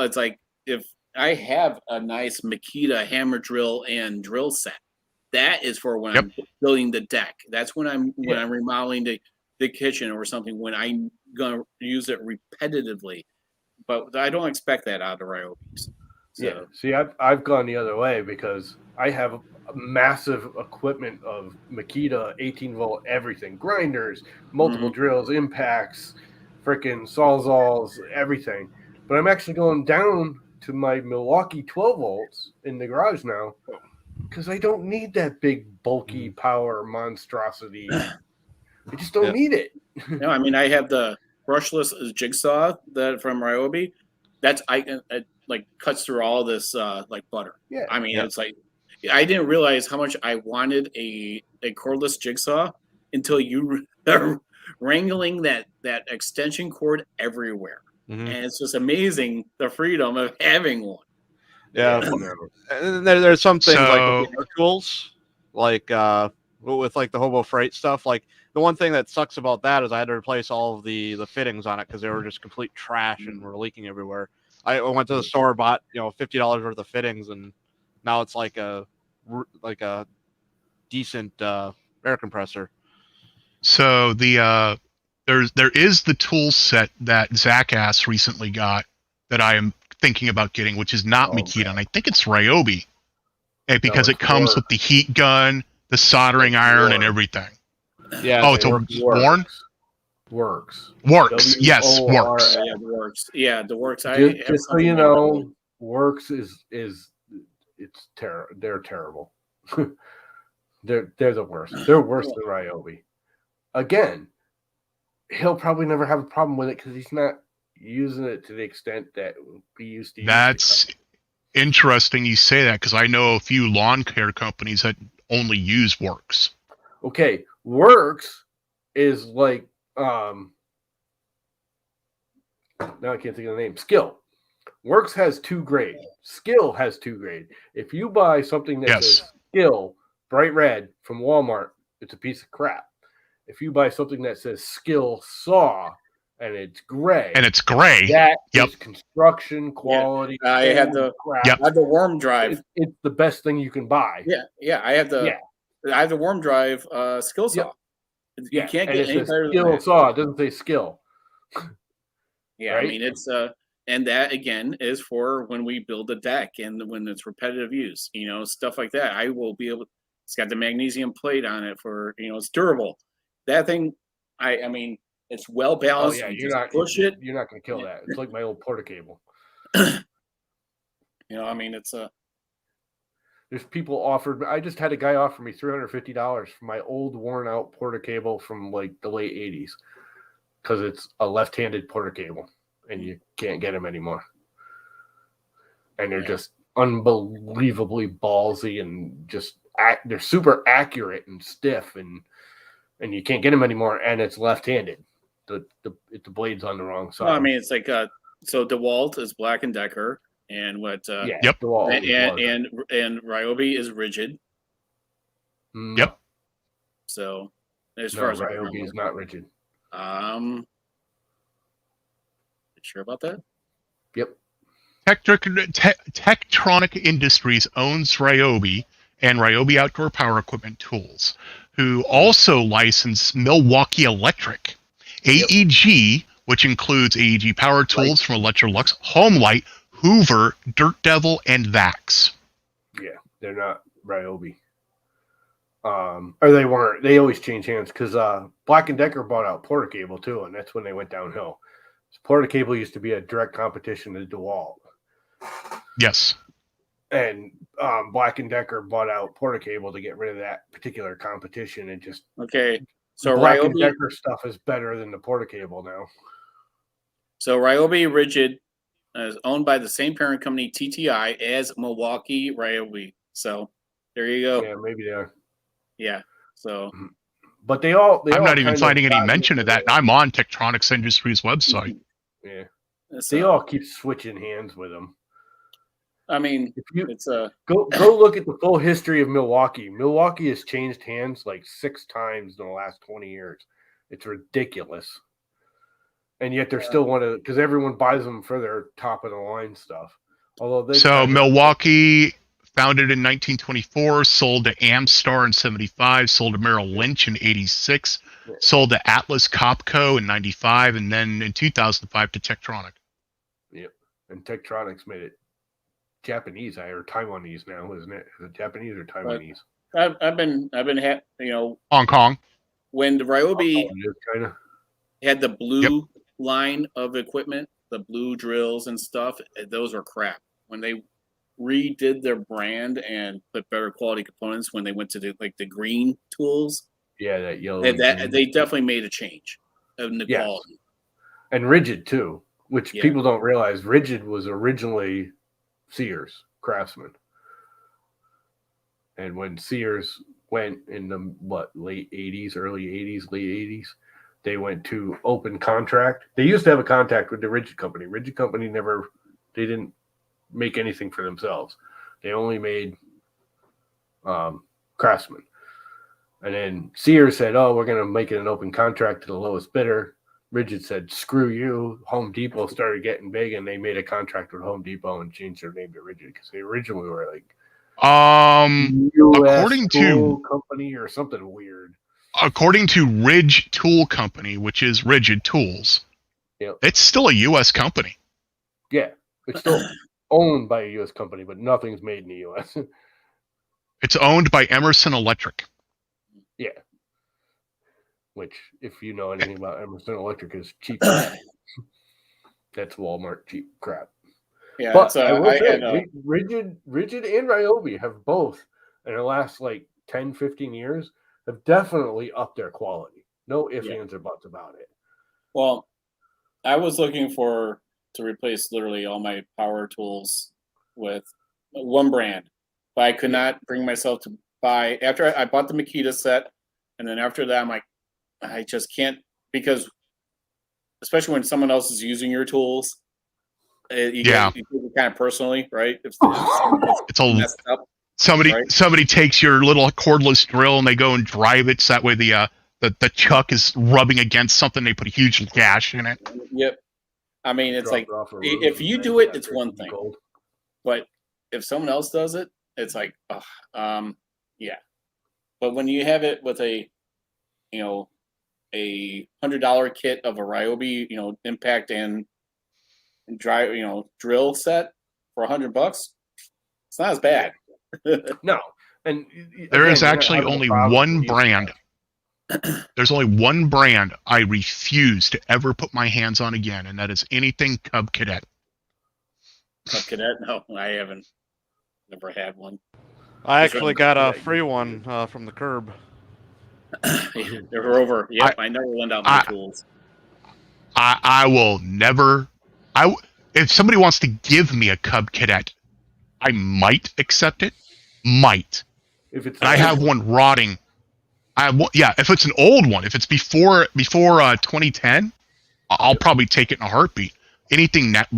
It's like if I have a nice Makita hammer drill and drill set, that is for when I'm building the deck. That's when I'm remodeling the kitchen or something, when I'm gonna use it repetitively. But I don't expect that out of Ryobis. So. Yeah. See, I've gone the other way because I have a massive equipment of Makita 18-volt everything, grinders, multiple drills, impacts, freaking sawzalls, everything. But I'm actually going down to my Milwaukee 12 volts in the garage now because I don't need that big, bulky power monstrosity. I just don't need it. No, I mean, I have the brushless jigsaw that from Ryobi. That's it like cuts through all this like butter. Yeah. I mean, it's like I didn't realize how much I wanted a cordless jigsaw until you wrangling that extension cord everywhere, and it's just amazing the freedom of having one. Yeah, and there's some things like tools, like with like the Hobo Freight stuff. Like the one thing that sucks about that is I had to replace all of the fittings on it because they were just complete trash and were leaking everywhere. I went to the store, bought $50 worth of fittings, and now it's like a decent air compressor. So there is the tool set that Zach Ass recently got that I am thinking about getting, which is not Makita, and I think it's Ryobi, because it comes with the heat gun, the soldering iron, and everything. Yeah. Oh, it's a Warn? Works. Yes, Works. Yeah, the Works. Yeah, the Works. Just so you know, Works is it's terrible. They're terrible. they're the worst. They're worse than Ryobi. Again, he'll probably never have a problem with it because he's not using it to the extent that we used to. That's interesting you say that because I know a few lawn care companies that only use Works. Okay, Works is like now I can't think of the name. Skill. Works has 2 grade. Skill has 2 grade. If you buy something that says Skill bright red from Walmart, it's a piece of crap. If you buy something that says Skill Saw and it's gray, that is construction quality. I had the worm drive. It's the best thing you can buy. Yeah. I have the worm drive skill saw. You can't get any better than Skill that. Saw. It doesn't say skill. Yeah, right? I mean it's and that again is for when we build a deck and when it's repetitive use, stuff like that. I will be able. It's got the magnesium plate on it for it's durable. That thing, I mean, it's well balanced. Oh, yeah, you're not push it. You're not going to kill that. It's like my old porta cable. I mean, it's a. There's people offered. I just had a guy offer me $350 for my old worn out porta cable from like the late '80s because it's a left-handed porta cable and you can't get them anymore. And they're just unbelievably ballsy and just they're super accurate and stiff and you can't get them anymore. And it's left-handed. The blade's on the wrong side. Well, I mean, it's like so DeWalt is Black and Decker. And what? DeWalt and Ryobi is rigid. Yep. So, as far as Ryobi is not rigid. Sure about that? Yep. Tektronic Industries owns Ryobi and Ryobi Outdoor Power Equipment Tools, who also license Milwaukee Electric, AEG, which includes AEG Power Tools from Electrolux, Homelight, Hoover, Dirt Devil, and Vax. Yeah, they're not Ryobi. Or they weren't. They always change hands because Black & Decker bought out Porter Cable too, and that's when they went downhill. So Porter Cable used to be a direct competition to DeWalt. Yes. And Black & Decker bought out Porter Cable to get rid of that particular competition and just So Black Ryobi, & Decker stuff is better than the Porter Cable now. So Ryobi Rigid is owned by the same parent company TTI as Milwaukee Ryobi. So there you go. Yeah, maybe they are. Yeah. So, but I'm not even finding any mention of that. I'm on Tektronics Industries website. Yeah, they all keep switching hands with them. I mean, it's go look at the full history of Milwaukee. Milwaukee has changed hands like 6 times in the last 20 years. It's ridiculous. And yet they're still one of, because everyone buys them for their top of the line stuff. Although they Milwaukee, founded in 1924, sold to Amstar in 75, sold to Merrill Lynch in 86, sold to Atlas Copco in 95, and then in 2005 to Tektronix. Yep. And Tektronix made it Japanese or Taiwanese now, isn't it? Is it Japanese or Taiwanese? I've been Hong Kong. When the Ryobi China had the blue line of equipment, the blue drills and stuff, those were crap. When they redid their brand and put better quality components, when they went to the green tools, that yellow, they definitely made a change in the quality. And Rigid too, which people don't realize. Rigid was originally Sears Craftsman, and when Sears went in the late 80s, early 80s, late 80s, they went to open contract. They used to have a contract with the Rigid Company. Rigid Company they didn't make anything for themselves. They only made Craftsman. And then Sears said, "Oh, we're going to make it an open contract to the lowest bidder." Rigid said, "Screw you." Home Depot started getting big, and they made a contract with Home Depot and changed their name to Rigid because they originally were like according to company or something weird. According to Ridge Tool Company, which is Rigid Tools, it's still a U.S. company. Yeah, it's still owned by a U.S. company, but nothing's made in the U.S. It's owned by Emerson Electric. Yeah. Which, if you know anything about Emerson Electric, is cheap crap. That's Walmart cheap crap. Yeah, but I will say, Rigid and Ryobi have both, in the last 10, 15 years, have definitely upped their quality. No ifs, ands, or buts about it. Well, I was looking to replace literally all my power tools with one brand, but I could not bring myself to buy. After I bought the Makita set, and then after that, I'm like, I just can't, because especially when someone else is using your tools, you take it kind of personally, right? If it's all messed up. Somebody takes your little cordless drill and they go and drive it, so that way the chuck is rubbing against something. They put a huge gash in it. Yep. I mean, it's like, if you do it, it's one thing. But if someone else does it, it's like, yeah. But when you have it with a $100 kit of a Ryobi, impact and drill set for $100, it's not as bad. No. And there is actually only one brand. There's only one brand I refuse to ever put my hands on again, and that is anything Cub Cadet. Cub Cadet? No, I haven't. Never had one. I actually got a free one from the curb. They were over. Yep, I never lend out my tools. I will never. If somebody wants to give me a Cub Cadet, I might accept it. Might. If it's, I have one rotting. If it's an old one, if it's before 2010, I'll probably take it in a heartbeat. Anything that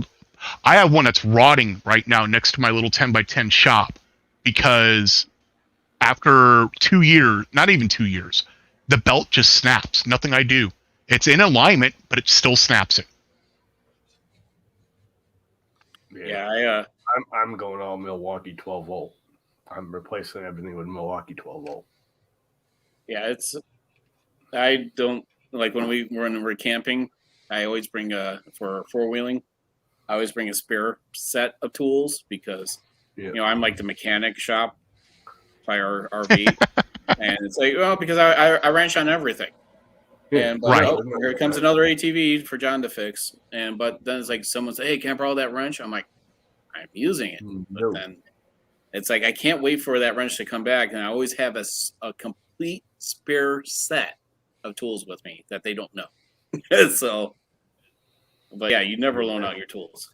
I have one that's rotting right now next to my little 10x10 shop, because after 2 years, not even 2 years, the belt just snaps. Nothing I do. It's in alignment, but it still snaps it. Yeah, I'm going all Milwaukee 12 volt. I'm replacing everything with Milwaukee 12 volt. Yeah, I don't like when we're camping. I always bring for four-wheeling. I always bring a spare set of tools because I'm like the mechanic shop by our RV, and it's like, well, because I wrench on everything. And here comes another ATV for John to fix. But then it's like someone say, "Hey, can I borrow that wrench?" I'm like, I'm using it, but then it's like I can't wait for that wrench to come back, and I always have a complete spare set of tools with me that they don't know. So, but yeah, you never loan out your tools,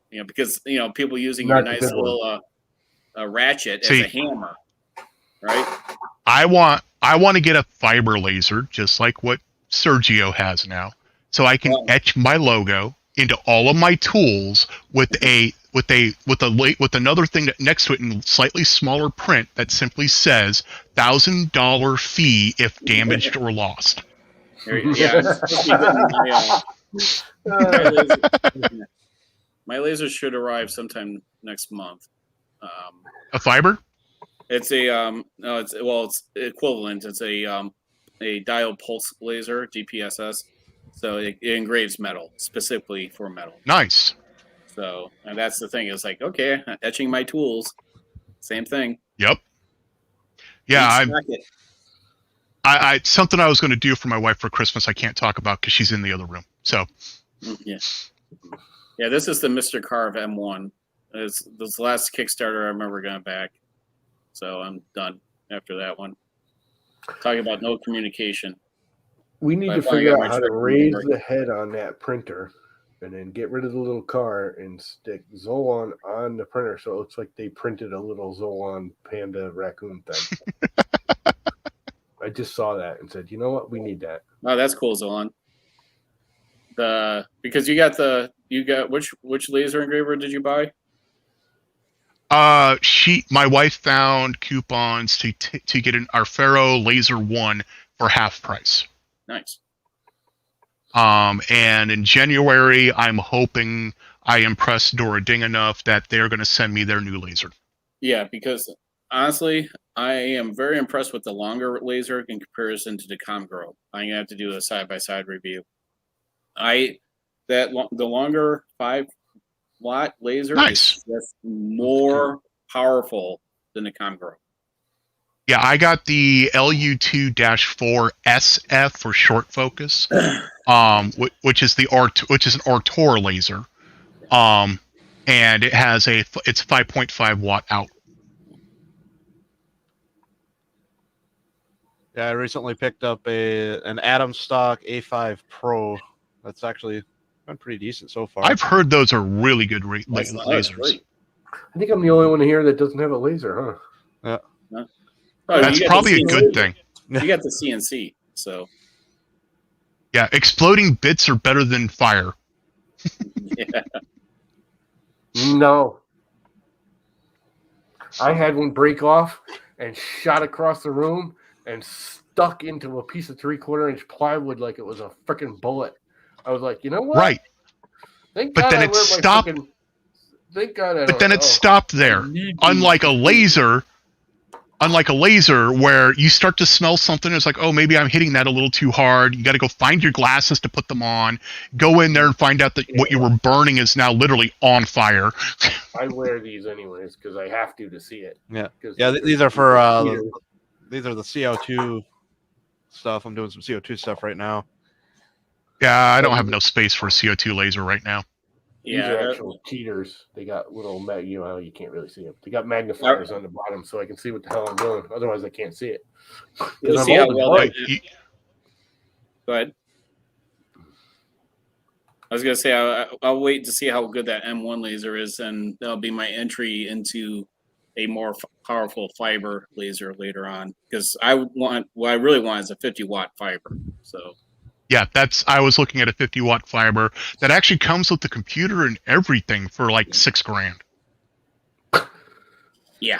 because people using your nice little ratchet as a hammer, right? I want to get a fiber laser, just like what Sergio has now, so I can etch my logo into all of my tools with another thing next to it in slightly smaller print that simply says $1,000 fee if damaged or lost. Yeah, I'm supposed to be getting my laser should arrive sometime next month. A fiber? It's a no, it's equivalent. It's a dial pulse laser (DPSS), so it engraves metal specifically for metal. Nice. So, and that's the thing. It's like, okay, etching my tools, same thing. Yep. Yeah, It. I something I was going to do for my wife for Christmas. I can't talk about because she's in the other room. So. Yeah. Yeah, this is the Mr. Carve M1. It's this last Kickstarter I remember going back. So I'm done after that one. Talking about no communication. We need to figure out how to raise the head on that printer and then get rid of the little car and stick Zolan on the printer so it looks like they printed a little Zolan panda raccoon thing. I just saw that and said, you know what? We need that. Oh, that's cool, Zolan. Because you got which laser engraver did you buy? My wife found coupons to get an Arfero Laser 1 for half price. Nice. And in January, I'm hoping I impress Dora Ding enough that they're going to send me their new laser. Yeah, because honestly, I am very impressed with the longer laser in comparison to the Comgrow. I'm going to have to do a side-by-side review. The longer 5-watt laser is just more powerful than the Comgrow. Yeah, I got the LU2-4 SF for short focus, which is an Artor laser, and it's 5.5 watt out. Yeah, I recently picked up an Atom Stock A5 Pro. That's actually been pretty decent so far. I've heard those are really good lasers. I think I'm the only one here that doesn't have a laser, huh? Yeah. Oh, that's probably a good thing. You got the CNC, so. Yeah, exploding bits are better than fire. Yeah. No. I had one break off and shot across the room and stuck into a piece of 3/4-inch plywood like it was a freaking bullet. I was like, you know what? Right. Thank but God then I it wear my stopped. freaking... Thank God I but then it stopped there. Unlike a laser where you start to smell something, it's like, oh, maybe I'm hitting that a little too hard. You got to go find your glasses to put them on. Go in there and find out that what you were burning is now literally on fire. I wear these anyways because I have to see it. Yeah. Yeah, these are for these are the CO2 stuff. I'm doing some CO2 stuff right now. Yeah, I don't have no space for a CO2 laser right now. These are actual cheaters. They got little, you can't really see them. They got magnifiers on the bottom so I can see what the hell I'm doing. Otherwise, I can't see it. You'll see how well Go ahead. I was going to say, I'll wait to see how good that M1 laser is, and that'll be my entry into a more powerful fiber laser later on. Because what I really want is a 50-watt fiber. So. Yeah, I was looking at a 50-watt fiber that actually comes with the computer and everything for like $6,000. Yeah.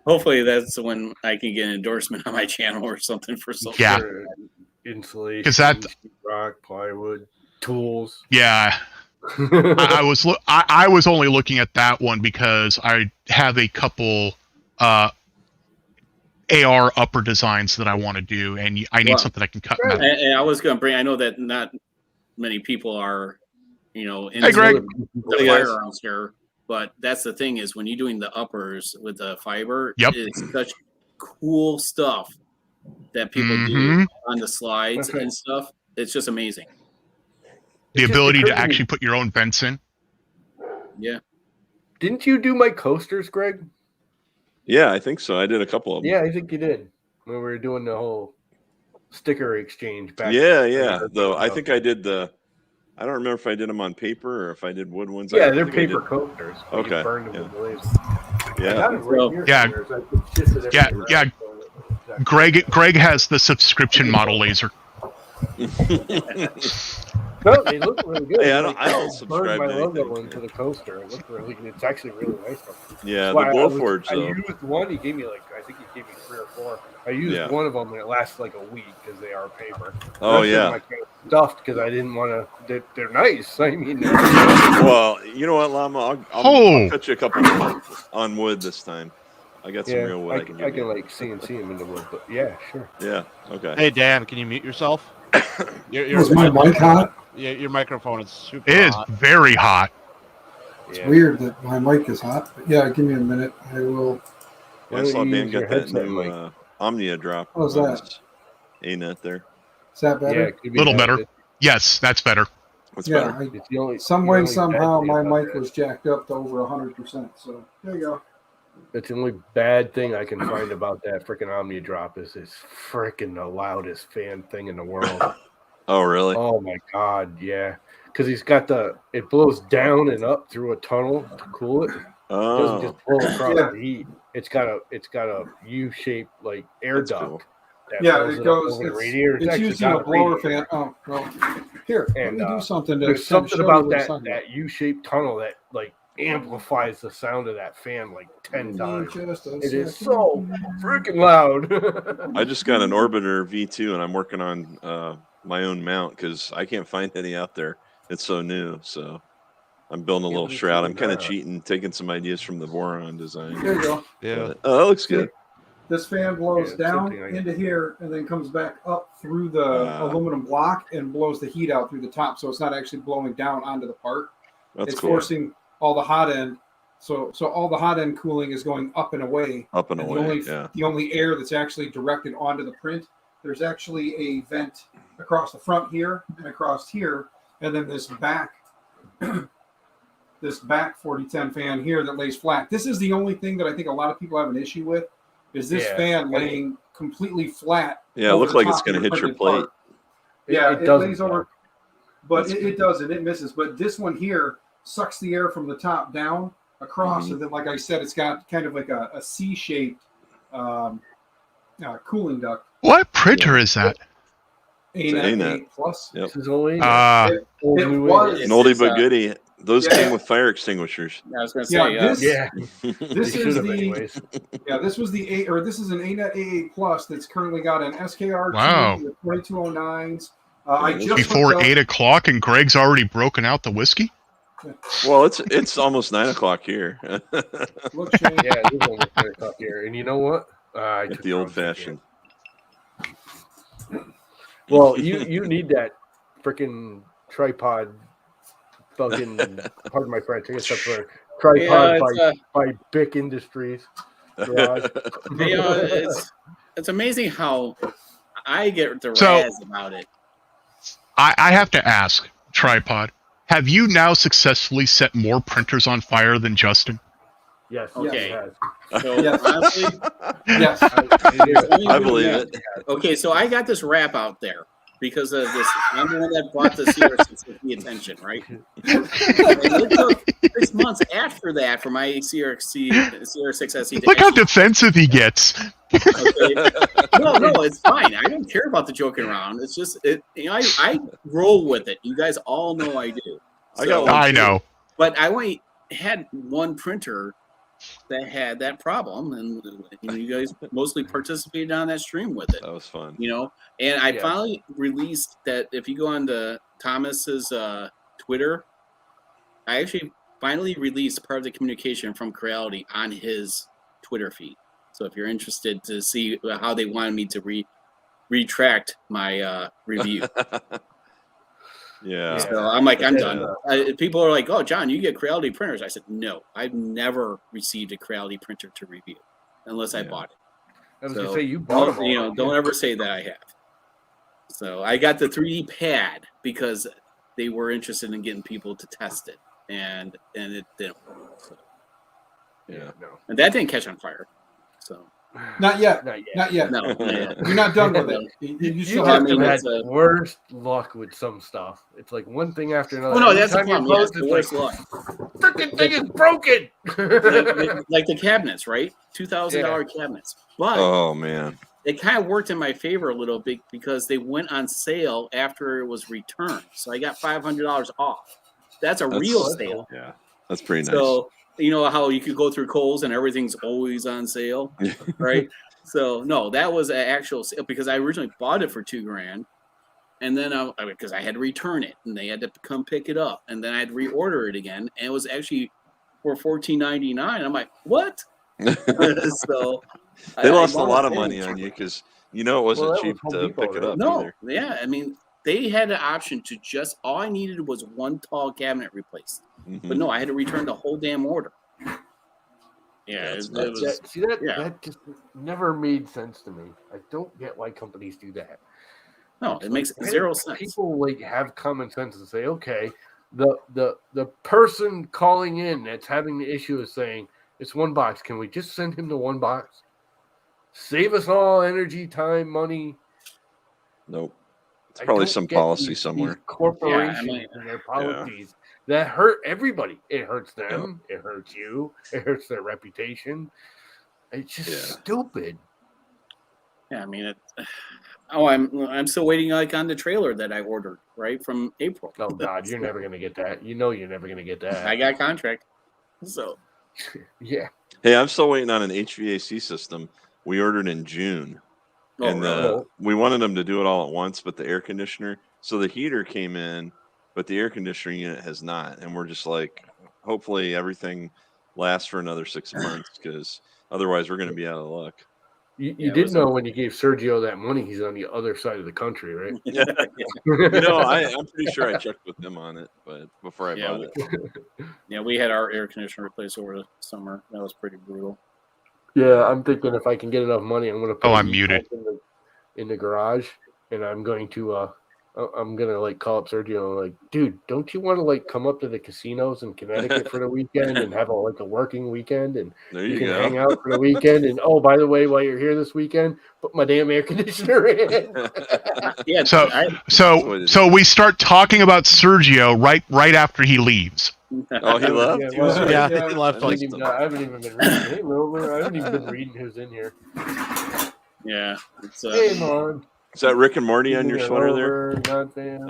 Hopefully that's when I can get an endorsement on my channel or something for something. Yeah. Insulation, because that rock, plywood, tools. Yeah. I was only looking at that one because I have a couple AR upper designs that I want to do, and I need something I can cut. And I was going to bring. I know that not many people are, into the firearms here, but that's the thing is when you're doing the uppers with the fiber, it's such cool stuff that people do on the slides and stuff. It's just amazing. The ability to actually put your own vents in. Yeah. Didn't you do my coasters, Greg? Yeah, I think so. I did a couple of them. Yeah, I think you did. When we were doing the whole sticker exchange back. Yeah. Though I think I did I don't remember if I did them on paper or if I did wood ones. Yeah, they're paper coasters. Okay. You burned them with glaze. Yeah. Greg has the subscription model laser. No, they look really good. Hey, I don't subscribe to anything. My logo into the coaster. It looked it's actually really nice. Yeah, the Blowforge though. I used one. He gave me I think he gave me 3 or 4. I used one of them and it lasts like a week because they are paper. Oh yeah. I kind of stuffed because I didn't want to. They're nice. I mean, well, you know what, Llama? I'll cut you a couple on wood this time. I got some real wood. I can like CNC them in the wood, but yeah, sure. Yeah. Okay. Hey Dan, can you mute yourself? Was my mic hot? Yeah, your microphone is super It hot. is very hot. It's weird that my mic is hot. But yeah, give me a minute. I will. I saw Dan got that new Omnia drop. What was that? A-net there. Is that better? A little better. Yes, that's better. What's better? Some way, somehow, my mic was jacked up to over 100%. So there you go. That's the only bad thing I can find about that freaking Omnia drop is it's freaking the loudest fan thing in the world. Oh, really? Oh my God, yeah. Because he's got it blows down and up through a tunnel to cool it. Oh. It doesn't just blow across the heat. It's got a U-shaped like air duct. Cool. Yeah, it goes. Over the radiator. It's using a blower fan. Oh, well, here, and let me do something. There's something about that U-shaped tunnel that like amplifies the sound of that fan like 10 times. It is so freaking loud. I just got an Orbiter V2 and I'm working on my own mount because I can't find any out there. It's so new, so I'm building a little shroud. I'm kind of cheating, taking some ideas from the Boron design. There you go. Yeah. Oh, that looks good. This fan blows down into here and then comes back up through the aluminum block and blows the heat out through the top. So it's not actually blowing down onto the part. That's it's cool. Forcing all the hot end. So all the hot end cooling is going up and away. Up and away. The only air that's actually directed onto the print. There's actually a vent across the front here and across here, and then this back 4010 fan here that lays flat. This is the only thing that I think a lot of people have an issue with. Is this fan laying completely flat? Yeah, it looks like it's going to hit your plate. Yeah, it lays over, but it doesn't. It misses. But this one here sucks the air from the top down across, and then, like I said, it's got kind of like a C-shaped cooling duct. What printer is that? A-net Plus. Yep. This is only it was an oldie but goodie. Those came with fire extinguishers. I was going to say, this is this was this is an A-net A8 Plus that's currently got an SKR 2209s. I just before 8 o'clock, and Greg's already broken out the whiskey. Well, it's almost 9 o'clock here. It is almost 9 o'clock here, and you know what? Get the old fashioned. Well, you need that freaking tripod. Fucking, pardon my French. I guess that's for tripod by Bic Industries. It's amazing how I get the razz about it. I have to ask, Tripod, have you now successfully set more printers on fire than Justin? Yes. Okay. Yes, so honestly, yes, I believe it. Okay, so I got this wrap out there because of this. I'm the one that brought the CR650 attention, right? And it took 6 months after that for my CR6SE. Look how defensive he gets. Okay. No, it's fine. I don't care about the joking around. It's just I roll with it. You guys all know I do. I know. But I only had one printer that had that problem, and you guys mostly participated on that stream with it. That was fun. And I finally released that. If you go on to Thomas's Twitter, I actually finally released part of the communication from Creality on his Twitter feed. So if you're interested to see how they wanted me to retract my review. Yeah. So I'm like, I'm done. People are like, oh, John, you get Creality printers. I said, no, I've never received a Creality printer to review unless I bought it. I was going to say, you bought them. Don't ever say that I have. So I got the 3D pad because they were interested in getting people to test it, and it didn't work. So. Yeah. No. And that didn't catch on fire. So. Not yet. No, you're not done with it. You still have the worst luck with some stuff. It's like one thing after another. Oh no, that's the problem. That's the worst luck. Freaking thing is broken. like the cabinets, right? $2,000 cabinets. But oh man, it kind of worked in my favor a little bit because they went on sale after it was returned. So I got $500 off. That's real sale. Yeah, that's pretty nice. So you know how you could go through Kohl's and everything's always on sale, right? So no, that was an actual because I originally bought it for $2,000, and then because I had to return it, and they had to come pick it up, and then I had to reorder it again, and it was actually for $14.99. I'm like, what? So They lost a lot of money on you because it wasn't cheap to pick it up either. Yeah, I mean they had an option to just all I needed was one tall cabinet replaced, but no, I had to return the whole damn order. Yeah, that just never made sense to me. I don't get why companies do that. No, it makes zero sense. People have common sense and say, okay, the person calling in that's having the issue is saying it's one box. Can we just send him the one box? Save us all energy, time, money. Nope. It's probably some policy somewhere. Corporations and their policies that hurt everybody. It hurts them. It hurts you. It hurts their reputation. It's just stupid. Yeah, I mean, I'm still waiting on the trailer that I ordered from April. Oh God, you're never gonna get that. You're never gonna get that. I got a contract, so yeah. Hey, I'm still waiting on an HVAC system. We ordered in June. And we wanted them to do it all at once, but the air conditioner. So the heater came in, but the air conditioning unit has not. And we're just like, hopefully everything lasts for another 6 months because otherwise we're going to be out of luck. You did know when you gave Sergio that money, he's on the other side of the country, right? I'm pretty sure I checked with him on it, but before I bought it. Yeah, we had our air conditioner replaced over the summer. That was pretty brutal. Yeah, I'm thinking if I can get enough money, I'm going to put I'm muted in the garage, and I'm going to call up Sergio and dude, don't you want to come up to the casinos in Connecticut for the weekend and have a working weekend and you can hang out for the weekend, and oh, by the way, while you're here this weekend, put my damn air conditioner in. Yeah. So we start talking about Sergio right after he leaves. Oh, he left? He left. I haven't even been reading. Hey, Rover, I haven't even been reading who's in here. Yeah. Hey, Mon. Is that Rick and Morty on your sweater there?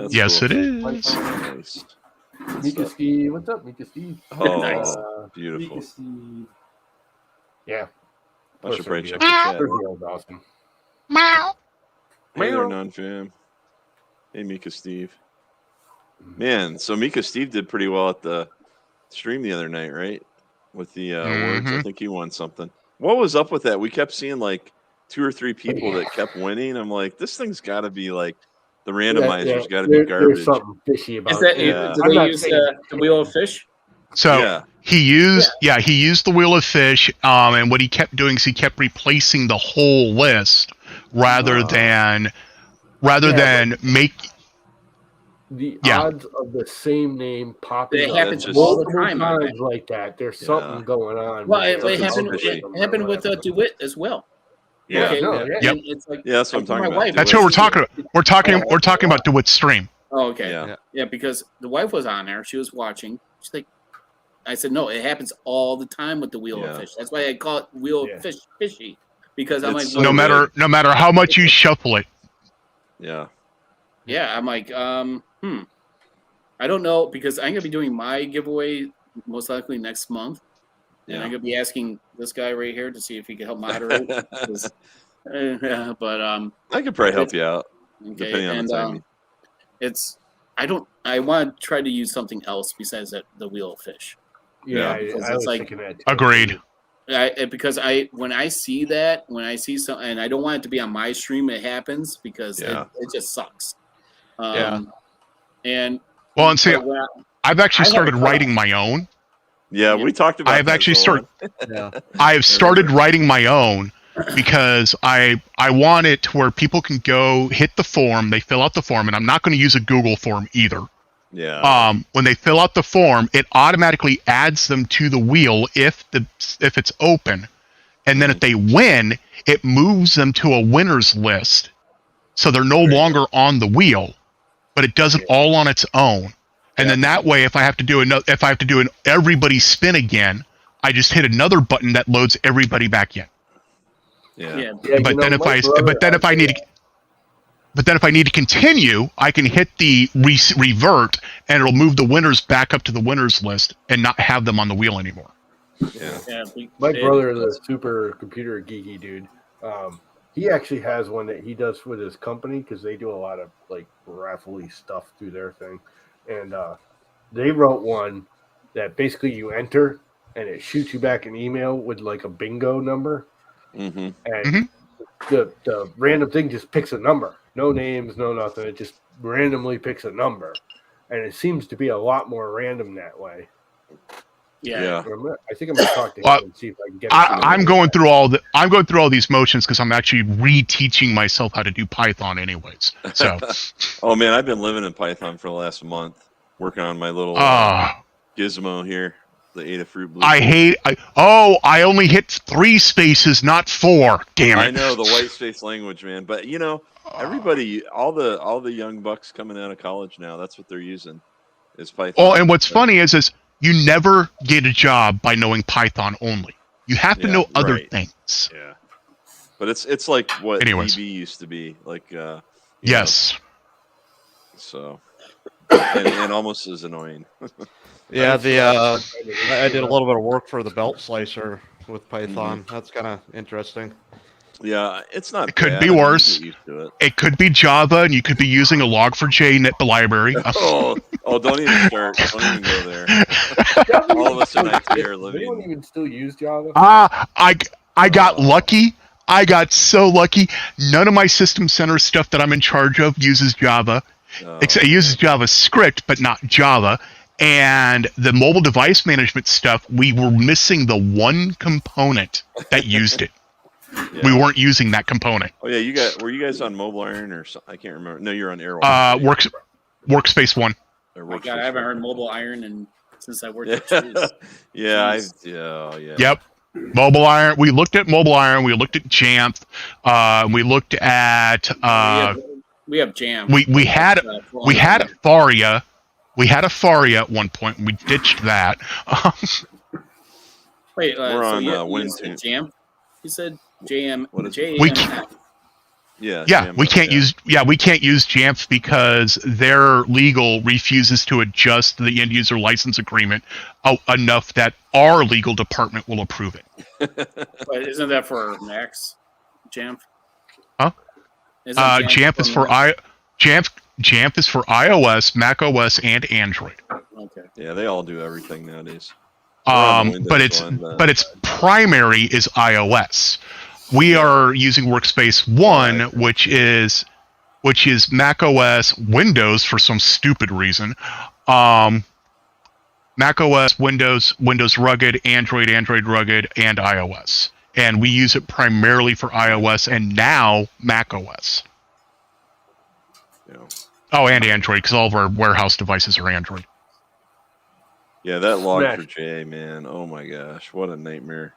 Yes, cool. It is. Nice. Mika Steve. What's up, Mika Steve? Oh, nice. Beautiful. Mika Steve. Yeah. I should probably check the chat. Sergio's awesome. Meow. Hey there, non-fam. Hey, Mika Steve. Man, so Mika Steve did pretty well at the stream the other night, right? With the awards. I think he won something. What was up with that? We kept seeing 2 or 3 people that kept winning. I'm like, this thing's got to be the randomizer's got to be garbage. There's something fishy about it. Did they use the wheel of fish? So he used the wheel of fish, and what he kept doing is he kept replacing the whole list rather than make the odds of the same name popping up happens multiple times like that. There's something going on. Well, it happened with DeWitt as well. Yeah, okay. Yep. It's that's what I'm talking about. That's what we're talking about. We're talking about DeWitt's stream. Oh, okay. Yeah, because the wife was on there. She was watching. She's like, I said, no, it happens all the time with the wheel of fish. That's why I call it wheel of fish fishy. Because I'm it's like, no matter how much you shuffle it. Yeah. Yeah, I'm like, I don't know, because I'm gonna be doing my giveaway most likely next month. And I'm gonna be asking this guy right here to see if he can help moderate. But I could probably help you out. Okay, depending on the timing. I want to try to use something else besides the wheel of fish. Yeah, I was thinking that too. Agreed. Because when I see something, and I don't want it to be on my stream, it happens because it just sucks. And see, I've actually started writing my own. Yeah, we talked about. I've actually started. I have started writing my own because I want it to where people can go hit the form, they fill out the form, and I'm not going to use a Google form either. Yeah. When they fill out the form, it automatically adds them to the wheel if it's open, and then if they win, it moves them to a winners list, so they're no longer on the wheel, but it does it all on its own. And then that way, if I have to do an everybody spin again, I just hit another button that loads everybody back in. But then if I need to continue, I can hit the revert, and it'll move the winners back up to the winners list and not have them on the wheel anymore. My brother is a super computer geeky dude. He actually has one that he does with his company because they do a lot of like raffly stuff through their thing, and they wrote one that basically you enter and it shoots you back an email with like a bingo number, Mm-hmm. and the random thing just picks a number, no names, no nothing. It just randomly picks a number, and it seems to be a lot more random that way. Yeah. I think I'm gonna talk to him and see if I can get. I'm going through all these motions because I'm actually reteaching myself how to do Python, anyways. So, Oh man, I've been living in Python for the last month, working on my little gizmo here, the Adafruit Blue. I only hit 3 spaces, not 4. Damn it! I know the white space language, man. But you know, everybody, all the young bucks coming out of college now, that's what they're using, is Python. Oh, and what's funny is you never get a job by knowing Python only. You have to know other things. Yeah. But it's like what Anyways. VB used to be, like yes. know, so and almost as annoying. Yeah, I did a little bit of work for the belt slicer with Python. That's kind of interesting. Yeah, it's not. It could be worse. It could be Java, and you could be using a Log4j net the library. oh, don't even start. Don't even go there. All of us in IT are living. They don't even still use Java. I got lucky. I got so lucky. None of my System Center stuff that I'm in charge of uses Java. Except it uses JavaScript, but not Java. And the mobile device management stuff, we were missing the one component that used it. Yeah. We weren't using that component. Oh yeah, were you guys on Mobile Iron or something? I can't remember. No, you're on Airwalk. Workspace 1. Oh my God, I haven't heard Mobile Iron since I worked at Chit. Yeah. Yep. Mobile Iron. We looked at Mobile Iron. We looked at Jamf. We looked at. We have Jamf. We had Faria. We had a Faria at one point. And we ditched that. Wait, we're on WinTune. Jamf. You said JM. We can't use Jamf because their legal refuses to adjust the end user license agreement enough that our legal department will approve it. But isn't that for Macs? Jamf? Huh? Jamf is for Jamf is for iOS, Mac OS, and Android. Okay. Yeah, they all do everything nowadays. But its primary is iOS. We are using Workspace 1, which is Mac OS, Windows for some stupid reason. Mac OS, Windows Rugged, Android Rugged, and iOS. And we use it primarily for iOS and now Mac OS. Yeah. Oh, and Android, because all of our warehouse devices are Android. Yeah, that Log4j, man. Oh my gosh, what a nightmare.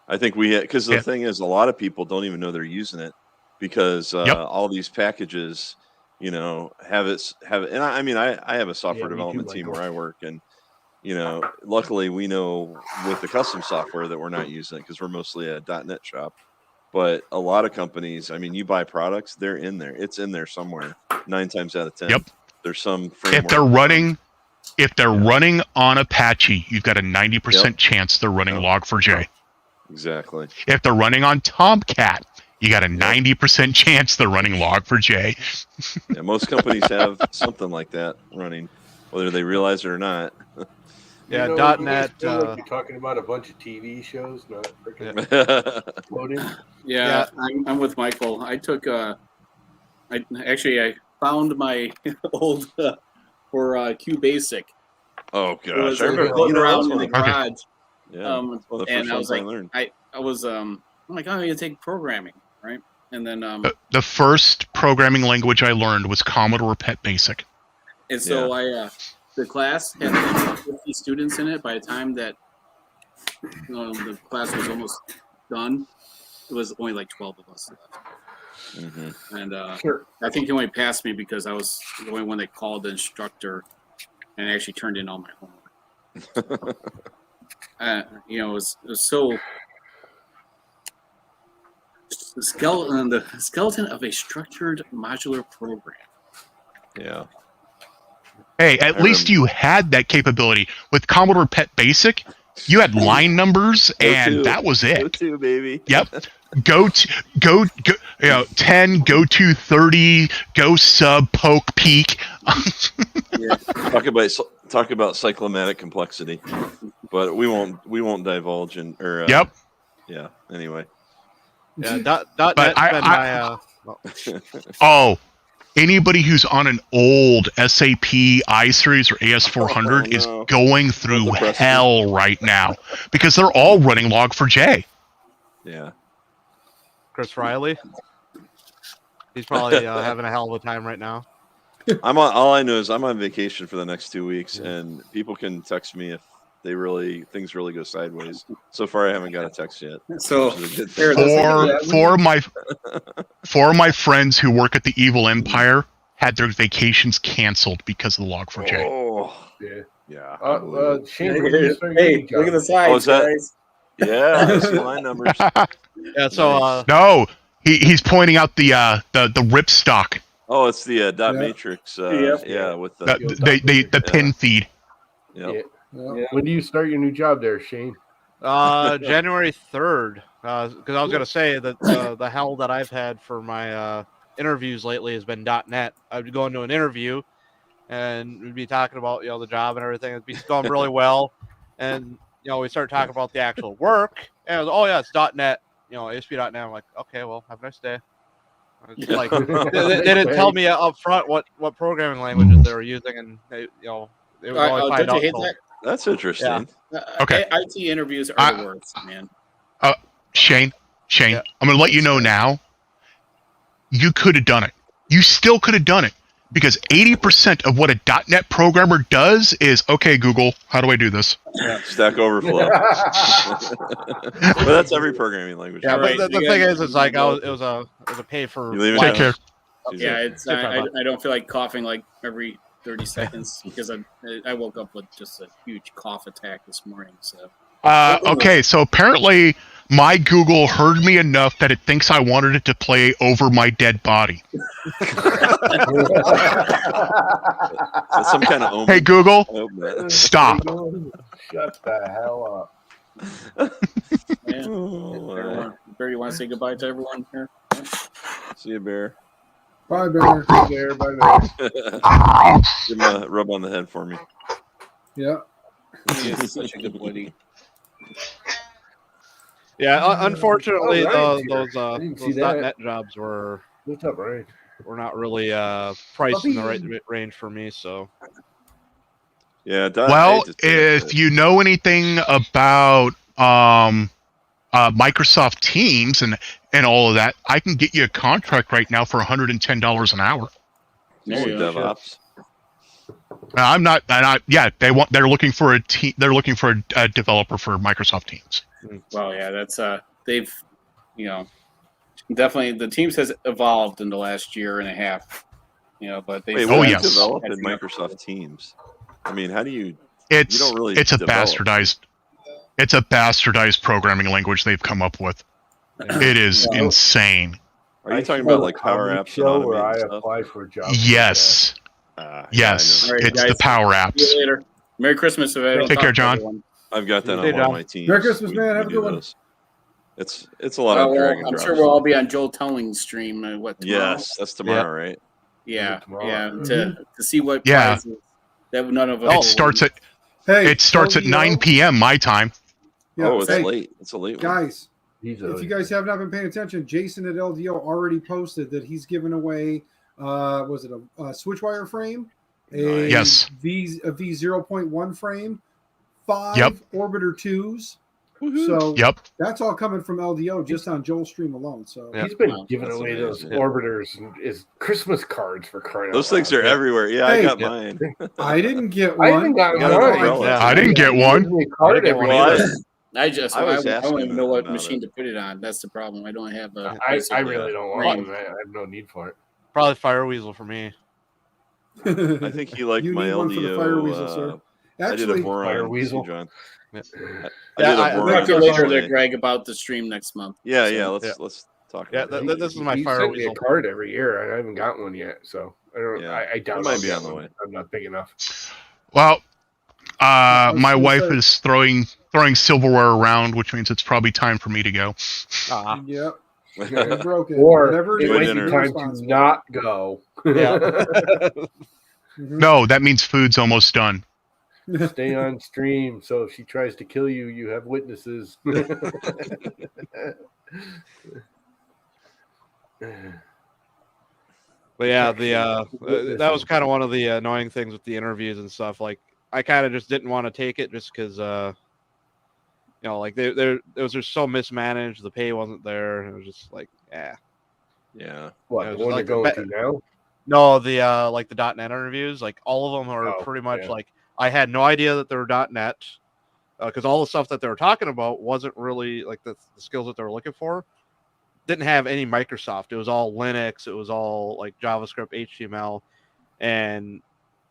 I think because the thing is, a lot of people don't even know they're using it because all these packages, have it. And I have a software development team where I work, and luckily we know with the custom software that we're not using it because we're mostly a .NET shop. But a lot of companies, you buy products, they're in there. It's in there somewhere. 9 times out of 10. Yep. There's some framework. If they're running on Apache, you've got a 90% chance they're running Log4j. Exactly. If they're running on Tomcat, you got a 90% chance they're running Log4j. Yeah, most companies have something like that running, whether they realize it or not. Yeah, .NET. You're talking about a bunch of TV shows, not freaking coding. Yeah, I'm with Michael. I took I found my old for QBasic. Oh gosh, I remember going around in the garage. Yeah, and I was like, I was I'm like, I'm gonna take programming, right? And then the first programming language I learned was Commodore PET Basic. And so the class had 50 students in it. By the time that the class was almost done, it was only like 12 of us left. Mm-hmm. And I think he only passed me because I was the only one that called the instructor and actually turned in all my homework. It was so the skeleton of a structured modular program. Yeah. Hey, at least you had that capability. With Commodore PET Basic, you had line numbers, and that was it. Go to, baby. Yep. go, 10, go to 30, go sub, poke, peak. Yeah. Talk about cyclomatic complexity, but we won't divulge in or Yep. Yeah. Anyway. Yeah. Dot But net's been my. Oh, anybody who's on an old SAP iSeries or AS400 is going through hell right now because they're all running Log4j. Yeah. Chris Riley. He's probably having a hell of a time right now. All I know is I'm on vacation for the next 2 weeks, and people can text me if things really go sideways. So far, I haven't got a text yet. So for my friends who work at the Evil Empire had their vacations canceled because of the Log4j. Oh, yeah. Shane, hey, look at the size, guys. Yeah, I see line numbers. Yeah, so no, he's pointing out the ripstock. Oh, it's the dot matrix. Yeah, with the pin feed. Yep. Yeah. When do you start your new job there, Shane? January 3rd. Because I was gonna say that the hell that I've had for my interviews lately has been .net. I'd go into an interview, and we'd be talking about the job and everything. It'd be going really well, and we start talking about the actual work, and it was, oh yeah, it's .net. ASP.net. I'm like, okay, well, have a nice day. It's like they didn't tell me up front what programming languages they were using, and they was only find out. That's interesting. Yeah. Okay. IT interviews are the worst, man. Shane, I'm going to let you know now. You could have done it. You still could have done it because 80% of what a .NET programmer does is, okay, Google, how do I do this? Stack Overflow. But that's every programming language. Yeah, but the thing is, it's like it was a pay for. Take care. Yeah, it's I don't feel like coughing like every 30 seconds because I woke up with just a huge cough attack this morning. So okay, so apparently my Google heard me enough that it thinks I wanted it to play Over My Dead Body. That's some kind of omen. Hey Google, stop. Shut the hell up. Bear, you want to say goodbye to everyone here? See you, Bear. Bye, Bear. Bear, bye, Bear. Give him a rub on the head for me. Yeah. He is such a good buddy. Yeah, unfortunately, Ryan's those .NET jobs were not really priced in the right range for me. So, yeah. Well, if you know anything about Microsoft Teams and all of that, I can get you a contract right now for $110 an hour. DevOps. They're looking for a team. They're looking for a developer for Microsoft Teams. Well, yeah, that's they've, definitely the Teams has evolved in the last year and a half. But they developed in Microsoft Teams. I mean, how do you? It's you don't really it's a bastardized. It's a bastardized programming language they've come up with. It is insane. Are you talking about like Power Apps? Show where I apply for jobs. Yes. Yes, Right, it's guys, the Power Apps. See you later. Merry Christmas. If I don't Take talk care, to John. everyone. I've got that Hey, on one of John. my teams. Merry Christmas, man. Have a good one. Those. It's a lot of drag and I'm drop sure we'll all be on Joel Telling's stream. Tomorrow? Yes, that's tomorrow, right? Yeah, Tomorrow. yeah. To see what Yeah. prizes that none of us. It starts at Hey, it starts at 9 p.m. my time. Yeah, Oh, it's hey, late. It's a late one. guys. If If you guys have not been paying attention, Jason at LDO already posted that he's giving away. Was it a Switchwire frame? A Yes. V0.1 frame, 5 Yep. Orbiter 2s. So Yep. that's all coming from LDO just on Joel's stream alone. So Yeah. He's been Wow, giving that's away those amazing. orbiters and his Christmas cards for crying out Those things are loud. everywhere. Yeah, Hey. I got mine. I didn't get I one. haven't gotten Yeah, mine. umbrella. I didn't get one. Give me a card I didn't get every one year. either. I was don't asking even know what about machine it. to put it on. That's the problem. I don't have a. I really don't want Right. one. I have no need for it. probably Fire Weasel for me. I think he liked You my need one for the LDO. Fire Weasel, sir. I did a Actually, Voron. Fire Weasel. John. Yeah. I did a I- Voron Talk to you later, display. there, Greg, about the stream next month. Yeah, So- yeah. Yeah. Let's talk. Yeah, about it. this is my He Fire sent me Weasel. a card every year. I haven't got one yet, so I don't. Yeah. I doubt It might I'll be get on the one. way. I'm not big enough. Well, was My gonna wife say- is throwing silverware around, which means it's probably time for me to go. Yep. I broke it. Or Whatever it it might is, be you're time to responsible. not go. Yeah. Mhm. No, that means food's almost done. Stay on stream, so if she tries to kill you, you have witnesses. But yeah, Protection. that was kind of one of the annoying things with the interviews and stuff. Like, I kind of just didn't want to take it just because, like it was just so mismanaged. The pay wasn't there. It was just like, yeah. Yeah. What, It the was one like they're going to now? No, the like the .NET interviews, like all of them are Oh, pretty much yeah. like I had no idea that they were .NET because all the stuff that they were talking about wasn't really like the skills that they were looking for. Didn't have any Microsoft. It was all Linux. It was all like JavaScript, HTML, and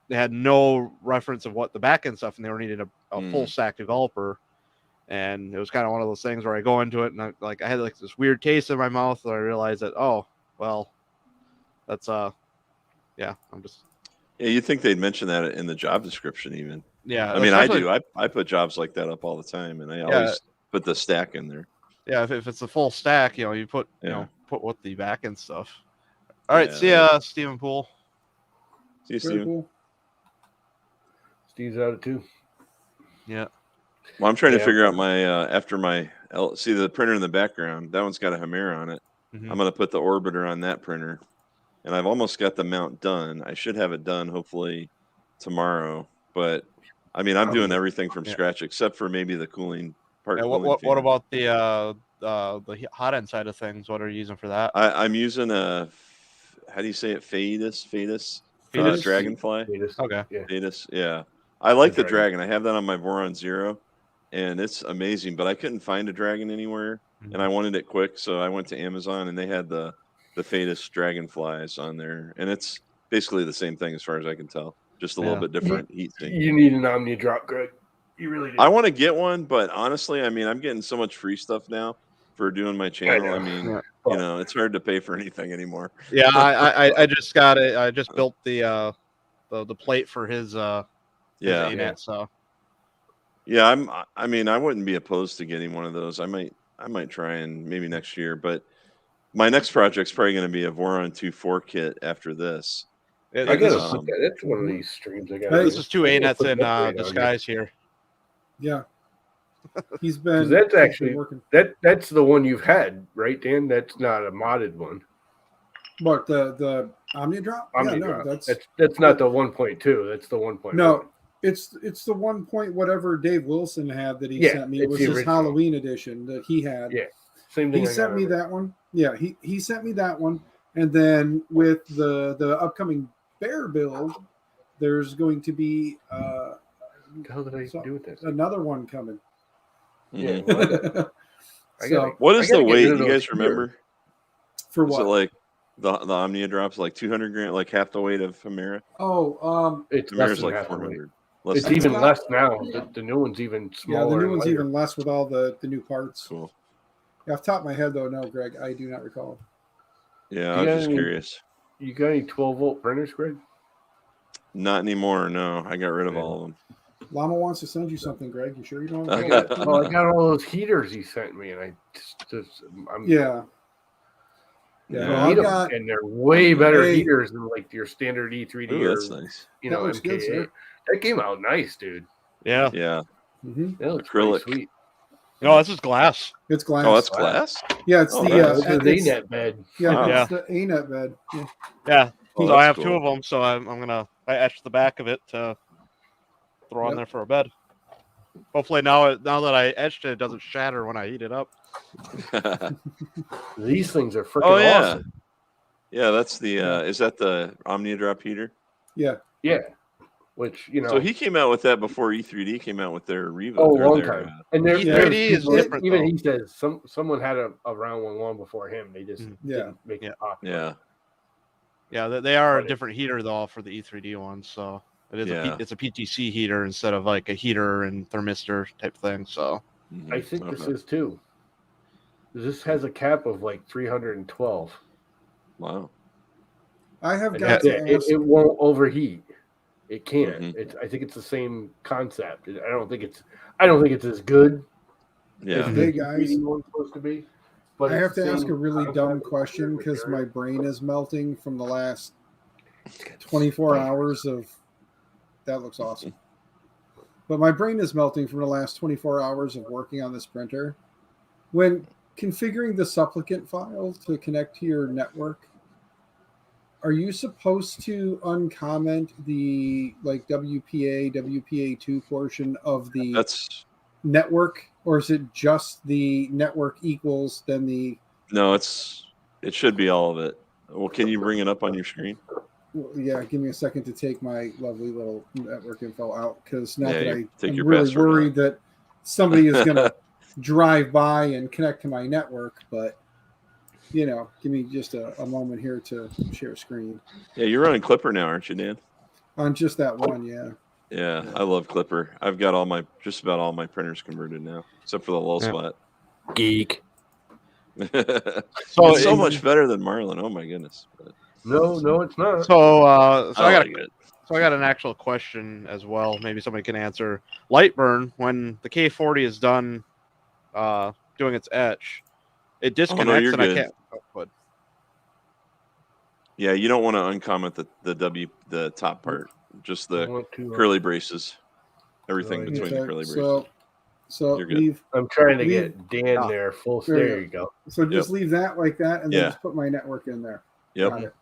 they had no reference of what the backend stuff, and they were needing a full stack developer. And it was kind of one of those things where I go into it and I had like this weird taste in my mouth, and I realized that that's yeah, I'm just. Yeah, you'd think they'd mention that in the job description, even. Yeah, I mean, I do. I put jobs like that up all the time, and I always put the stack in there. Yeah, if it's a full stack, you put put what the back end stuff. All right, Yeah. see ya, Stephen Poole. See you, Very Steven. cool. Steve's out of too. Yeah. Well, I'm trying to figure out my after my see the printer in the background. That one's got a Hammer on it. Mhm. I'm going to put the orbiter on that printer, and I've almost got the mount done. I should have it done hopefully tomorrow. But I mean, I'm doing everything from scratch except for maybe the cooling part. Yeah, what about the hot end side of things? What are you using for that? I'm using a how do you say it? Fetus. Dragonfly. Fetus. Okay. Yeah. Fetus. Yeah. I like the dragon. dragon. I have that on my Voron Zero, and it's amazing. But I couldn't find a dragon anywhere, and I wanted it quick, so I went to Amazon, and they had the Fetus dragonflies on there, and it's basically the same thing as far as I can tell, just a little bit different heat sink. You need an Omni drop, Greg. You really do. I want to get one, but honestly, I mean, I'm getting so much free stuff now for doing my channel. I mean, you know, it's hard to pay for anything anymore. Yeah, I just got it. I just built the plate for his ANET, so. Yeah, I mean, I wouldn't be opposed to getting one of those. I might try and maybe next year, but my next project's probably going to be a Voron 2.4 kit after this. I gotta that's one of these streams. I got. This is two ANETs in disguise here. Yeah, he's been. That's actually working. That's the one you've had, right, Dan? That's not a modded one. What the Omni drop? Omni yeah, drop. No, that's not the 1.2. That's the 1.1. No, it's the 1 point whatever Dave Wilson had that he sent me. It was his original Halloween edition that he had. Yeah, same thing. He sent me that one. Yeah, he sent me that one, and then with the upcoming bear build, there's going to be what the hell did I do with this? Another one coming. Yeah. What is the weight? You guys remember? For what? what? Is it like the Omnia drops like 200 grams, like half the weight of Hamera? Oh, it's Hamera's like 400. It's even less now. The new one's even smaller. Yeah, the new one's lighter. even less with all the new parts. Cool. Yeah, off the top of my head, though, no, Greg, I do not recall. Yeah, I was just curious. You got any 12-volt printers, Greg? Not anymore. No, I got rid of all of them. Llama wants to send you something, Greg. You sure you don't? I got all those heaters he sent me, and I'm yeah. And they're way better heaters than like your standard E3D. Ooh, that's nice. You know, looks good, sir. That came out nice, dude. Yeah. Yeah. Mm-hmm. That looks Acrylic. pretty sweet. No, this is glass. It's glass. Oh, it's glass. Yeah, it's the ANET bed. Yeah, it's the ANET bed. Yeah. Oh, so I have cool. two of them, so I etched the back of it to throw on there for a bed. Hopefully now that I etched it, it doesn't shatter when I heat it up. These things are freaking awesome. Yeah, that's the is that the Omnia drop heater? Yeah. Yeah. Which, you know. So he came out with that before E3D came out with their Revo. Oh, long time. And E3D is different. Even he says someone had a round one long before him. They just didn't make it popular. Yeah. Yeah, they are a different heater though for the E3D ones, so it is it's a PTC heater instead of like a heater and thermistor type thing. So I think this is too. This has a cap of like 312. Wow. I have got it won't overheat. It can't. Mhm. I think it's the same concept. I don't think it's as good Yeah. as Hey the guys, 3D one's supposed to be. But I it's have the to ask same a really concept dumb and question because my material. brain is melting from the last 24 hours of. That looks awesome. But my brain is melting from the last 24 hours of working on this printer. When configuring the supplicant file to connect to your network, are you supposed to uncomment the like WPA, WPA2 portion of the That's network, or is it just the network equals then the? no, it should be all of it. Well, can you bring it up on your screen? Yeah, give me a second to take my lovely little network info out because not Yeah, that take I'm your really password worried that somebody is going to drive by and connect to my network, but give me just a moment here to share screen Yeah, you're running Clipper now, aren't you, Dan? on just that one. Yeah. Yeah, I love Clipper. I've got just about all my printers converted now, except for the low spot. Geek. It's so much better than Marlin. Oh my goodness. But No, it's not. So I like it. got an actual question as well. Maybe somebody can answer. Lightburn, when the K40 is done doing its etch, it disconnects you're and good. I can't. Oh, but Yeah, you don't want to uncomment the top part, just the curly braces, everything between the curly braces. So You're good. leave. I'm trying to get Dan there full. There you go. So just leave that like that, and then Yeah. just put my network in there. Yep. Got it.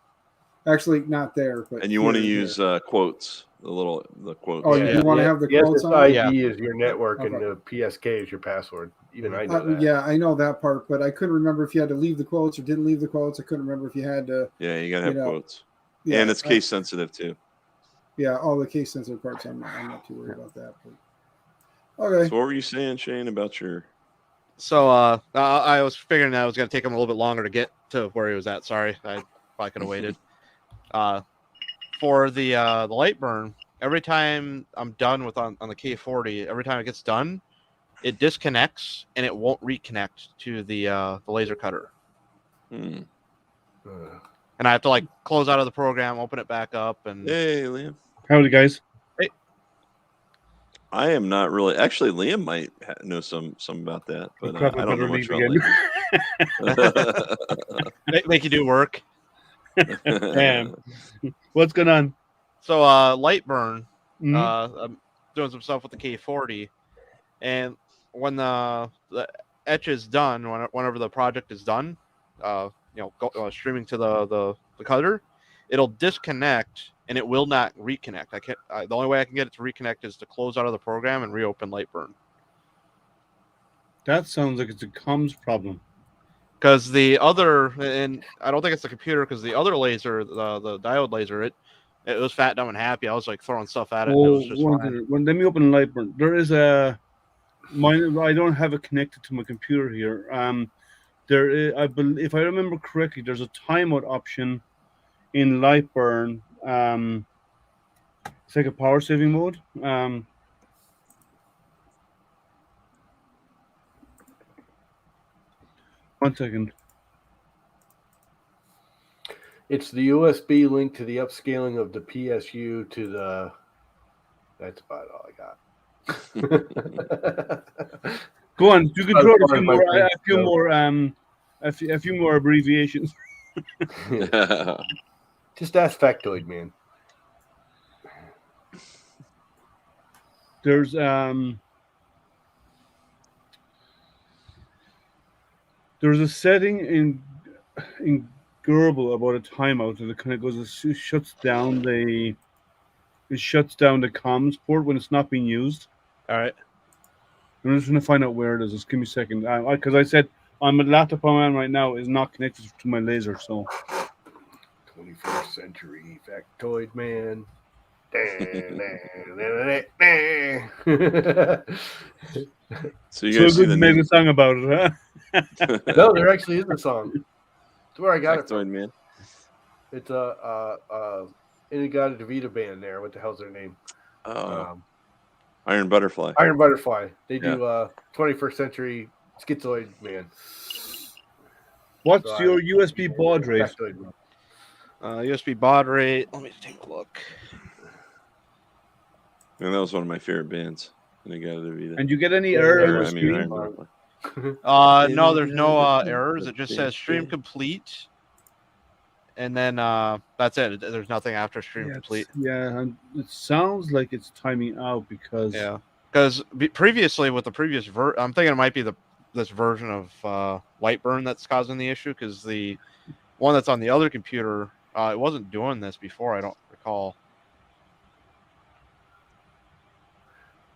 Actually, not there, but And you want to use quotes, the quotes. Oh, you want to have the quotes on it? SSID is your network, and the PSK is your password. Even I know that. Yeah, I know that part, but I couldn't remember if you had to leave the quotes or didn't leave the quotes. I couldn't remember if you had to. Yeah, you gotta have quotes. Yeah, and it's case sensitive too. Yeah, all the case sensitive parts. I'm not too worried about that. But... Okay. So what were you saying, Shane, about your? So I was figuring that it was going to take him a little bit longer to get to where he was at. Sorry, I probably could have waited. For the Lightburn, every time I'm done with on the K40, every time it gets done, it disconnects and it won't reconnect to the laser cutter. Hmm. And I have to close out of the program, open it back up, and Hey, Liam. Howdy, guys. Hey. I am not really. Actually, Liam might know some about that, but I don't know much about it. Make you do work. Damn. What's going on? So Lightburn, I'm doing some stuff with the K40, and when the etch is done, whenever the project is done, streaming to the cutter, it'll disconnect and it will not reconnect. I can't. The only way I can get it to reconnect is to close out of the program and reopen Lightburn. That sounds like it's a comms problem. Because the other, and I don't think it's the computer, because the other laser, the diode laser, it was fat, dumb, and happy. I was throwing stuff at it. And it was just fine. Let me open Lightburn. There is I don't have it connected to my computer here. There is, if I remember correctly, there's a timeout option in Lightburn. It's like a power saving mode. 1 second. It's the USB link to the upscaling of the PSU to the. That's about all I got. Go on. You can throw a few more abbreviations. Just ask Factoid, man. There's a setting in Gerbil about a timeout, and it kind of goes. It shuts down the comms port when it's not being used. All right. I'm just going to find out where it is. Just give me a second, because I said on my laptop I'm on right now is not connected to my laser. So 21st century Factoid, man. So you guys see good to make a song about it, huh? No, there actually is a song. That's where I got it from. Man. It's Inagata DeVita band there. What the hell's their name? Iron Butterfly. Iron Butterfly. They do 21st century schizoid man. What's your USB baud rate? USB baud rate. Let me take a look. And that was one of my favorite bands. And I got it. And you get any error on Or, the I mean, screen? Iron Maiden. No, there's no errors. It just says stream complete, and then that's it. There's nothing after stream complete. Yeah, and it sounds like it's timing out because previously with the previous I'm thinking it might be this version of Lightburn that's causing the issue, because the one that's on the other computer it wasn't doing this before. I don't recall.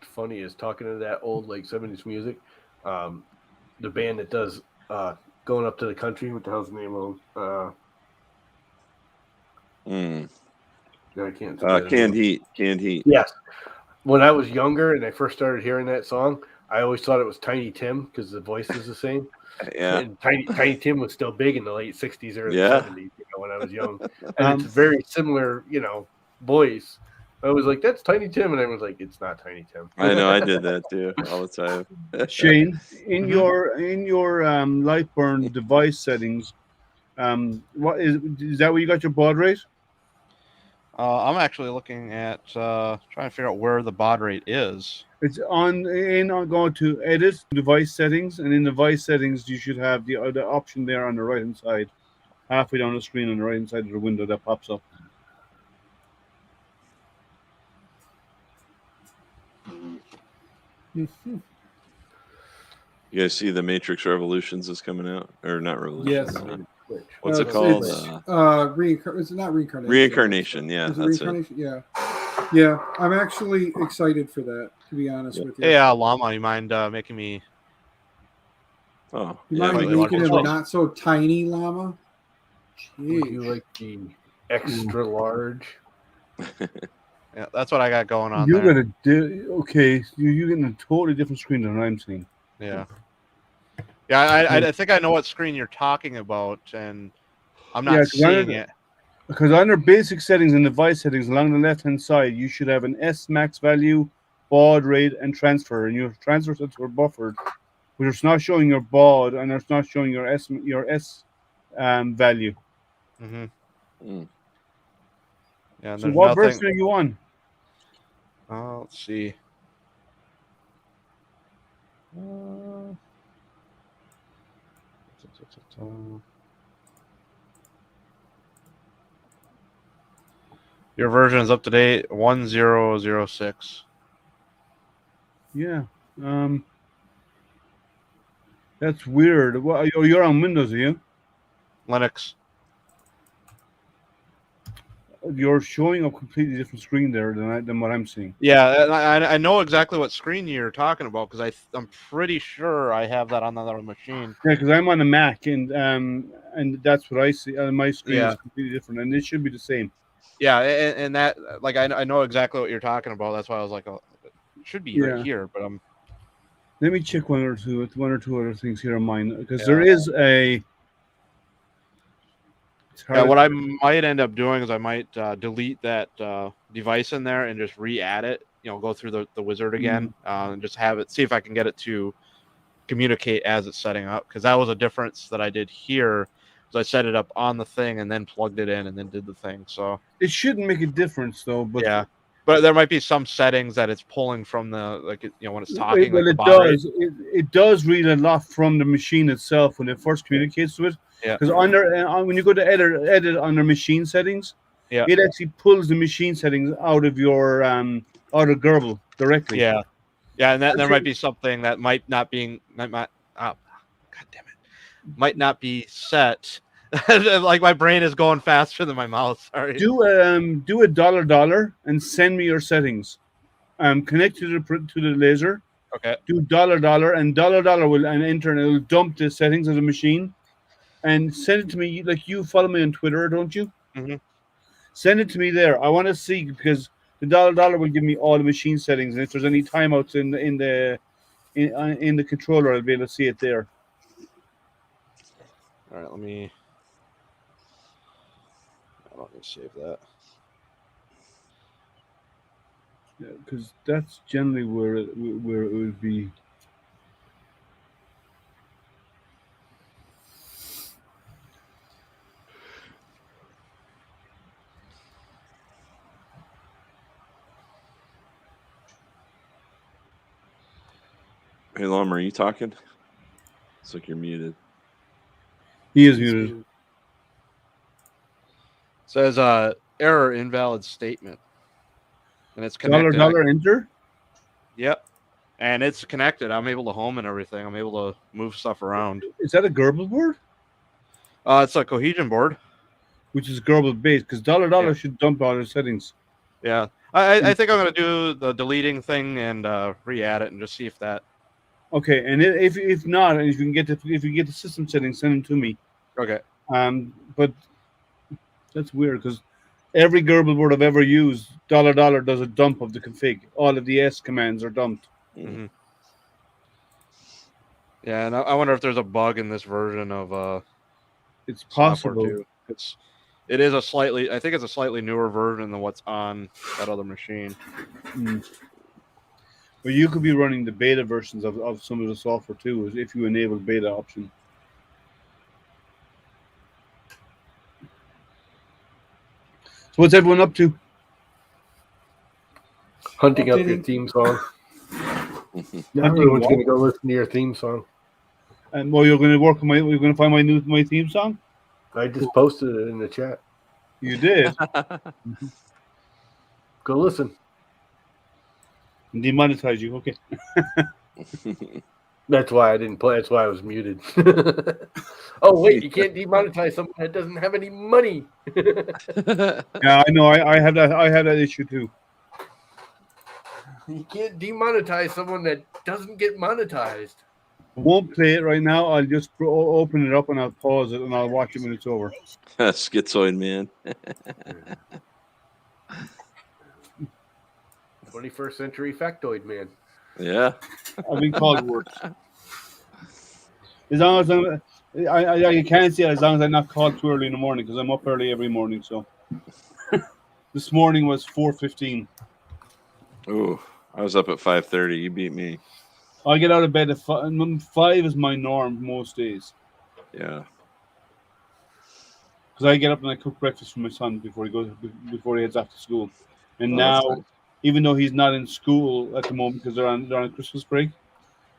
Funny is talking to that old like 70s music, the band that does Going Up to the Country, what the hell's the name of them? I can't Canned Heat. Yes. When I was younger and I first started hearing that song, I always thought it was Tiny Tim because the voice is the same. Yeah. And Tiny Tim was still big in the late 60s, early 70s, when I was young. And it's very similar, voice. I was like, that's Tiny Tim. And I was like, it's not Tiny Tim. I know, I did that too all the time. Shane, in your Lightburn device settings, what is that where you got your baud rate? I'm actually looking at trying to figure out where the baud rate is. It's on going to edit device settings, and in device settings you should have the option there on the right hand side, halfway down the screen on the right hand side of the window that pops up. You guys see the Matrix Revolutions is coming out, or not Revolutions? Yes. What's it called? It's not Reincarnation. Reincarnation. Yeah, Is it that's Reincarnation? It. Yeah. I'm actually excited for that. To be honest with you. Yeah, Llama, you mind making me? Oh, you mind making him not so tiny, Llama? Would you like the extra large? Yeah, that's what I got going on. You're there. gonna do okay. You're getting a totally different screen than I'm seeing. Yeah. Yeah, I think I know what screen you're talking about, and I'm not seeing it. Because under basic settings and device settings, along the left-hand side, you should have an S max value, baud rate, and transfer. And your transfer sets were buffered, but it's not showing your baud, and it's not showing your S value. Mm-hmm. Yeah. So what version are you on? Let's see. Your version is up to date 1006. Yeah. That's weird. Well, you're on Windows, are you? Linux. You're showing a completely different screen there than what I'm seeing. Yeah, I know exactly what screen you're talking about because I'm pretty sure I have that on the other machine. Yeah, because I'm on a Mac and that's what I see. My screen is Yeah. completely different, and it should be the same. Yeah, and that like I know exactly what you're talking about. That's why I was like, oh, it should be right here, but I'm. Let me check one or two other things here on mine because there is a. Yeah, what I might end up doing is I might delete that device in there and just re-add it. Go through the wizard again and just have it. See if I can get it to communicate as it's setting up, because that was a difference that I did here. So I set it up on the thing and then plugged it in and then did the thing. So it shouldn't make a difference though. But yeah, but there might be some settings that it's pulling from the when it's talking. Well, like it does. It does read a lot from the machine itself when it first communicates to it. Yeah. Because when you go to edit under machine settings, it actually pulls the machine settings out of your out of Gerbil directly. Yeah. Yeah, and there might be something that might not be set. Like my brain is going faster than my mouth. Sorry. Do a $$ and send me your settings. Connect to the laser. Okay. Do $$ and $$ will enter and it will dump the settings of the machine, and send it to me. Like, you follow me on Twitter, don't you? Mm-hmm. Send it to me there. I want to see, because the $$ will give me all the machine settings, and if there's any timeouts in the controller, I'll be able to see it there. All right, let me save that. Yeah, because that's generally where it would be. Hey, Lum, are you talking? It's like you're muted. He is muted. Says error, invalid statement, and it's connected. $, enter. Yep, and it's connected. I'm able to home and everything. I'm able to move stuff around. Is that a Gerbil board? It's a cohesion board, which is Gerbil based, because $, should dump all their settings. Yeah, I think I'm gonna do the deleting thing and re-add it and just see if that. Okay, and if not, and if you get the system settings, send them to me. Okay. But that's weird because every Gerbil board I've ever used, $, does a dump of the config. All of the S commands are dumped. Mm-hmm. Yeah, and I wonder if there's a bug in this version of It's possible. too. It is a slightly. I think it's a slightly newer version than what's on that other machine. But you could be running the beta versions of some of the software too, if you enable beta option. So what's everyone up to? Hunting up your theme song. Everyone's going to go listen to your theme song. And well, you're going to work on you're going to find my theme song? I just posted it in the chat. You did? Go listen. Demonetize you, okay. That's why I didn't play. That's why I was muted. Oh, wait, you can't demonetize someone that doesn't have any money. Yeah, I know. I have that issue too. You can't demonetize someone that doesn't get monetized. I won't play it right now. I'll just open it up and I'll pause it and I'll watch it when it's over. Schizoid man. 21st century factoid man. Yeah. I've been called worse. As long as I can't see it as long as I'm not called too early in the morning because I'm up early every morning. So this morning was 4:15. Ooh, I was up at 5:30. You beat me. I get out of bed at 5 is my norm most days. Yeah. Because I get up and I cook breakfast for my son before he heads off to school. And now, even though he's not in school at the moment because they're on Christmas break,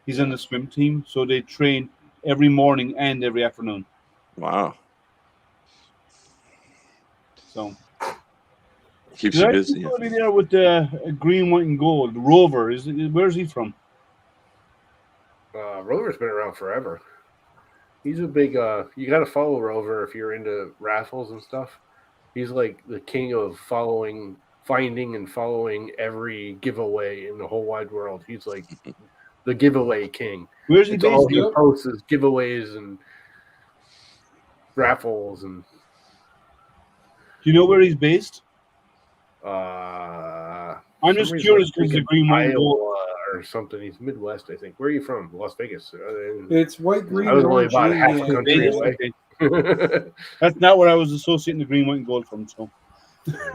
he's in the swim team, so they train every morning and every afternoon. Wow. So keeps you busy. There with the green, white, and gold. Rover where's he from? Rover's been around forever. He's a big. You got to follow Rover if you're into raffles and stuff. He's like the king of finding and following every giveaway in the whole wide world. He's like the giveaway king. Where's he based? All he posts is giveaways and raffles and. Do you know where he's based? I'm just curious because the green, white, and gold or something. He's Midwest, I think. Where are you from? Las Vegas. It's white, green. I was only about half a country away. That's not what I was associating the green, white, and gold from. So,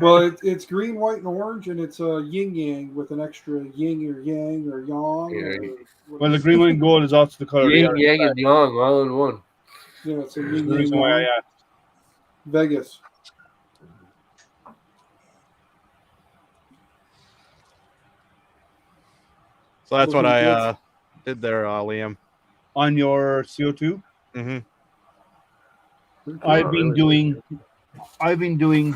well, it's green, white, and orange, and it's a yin yang with an extra yin or yang or yang. Well, the green, white, and gold is also the color. Yin, yang, and yang all in one. Yeah, it's a yin yang. Vegas. So that's what I did there, Liam. On your CO2? Mm-hmm. I've been doing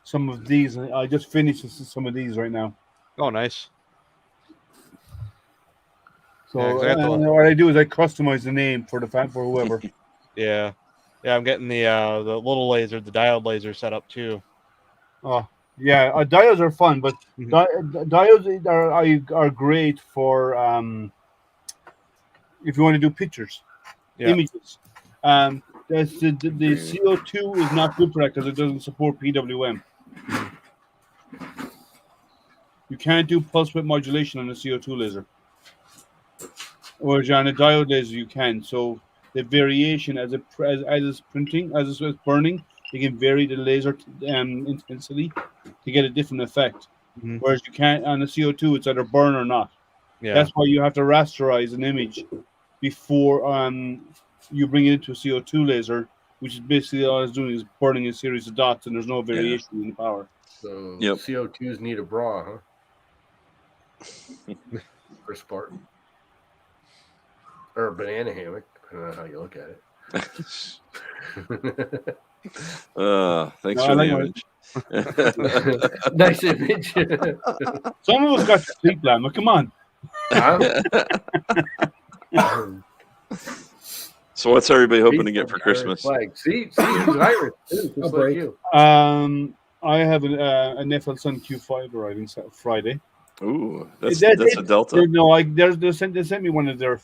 some of these. I just finished some of these right now. Oh, nice. So what I do is I customize the name for whoever. Yeah, I'm getting the little laser, the diode laser set up too. Oh. Yeah, diodes are fun, but diodes are great for if you want to do pictures, images. The CO2 is not good for that because it doesn't support PWM. You can't do pulse width modulation on a CO2 laser, whereas on a diode laser you can. So the variation as it's burning, you can vary the laser intensity to get a different effect. Mm-hmm. Whereas you can't on the CO2, it's either burn or not. Yeah. That's why you have to rasterize an image before you bring it into a CO2 laser, which is basically all it's doing is burning a series of dots, and there's no variation in the power. So CO2s need a bra, huh? For Spartan. or a banana hammock, depending on how you look at it. Thanks No, for I the like image. Nice image. Some of us got to sleep, Llama. Come on. So what's everybody hoping to get for Irish Christmas? flag. See, he's Irish too, just like you. I have an FL-Sun Q5 arriving Friday. Ooh, that's a Delta. No, they sent me one of their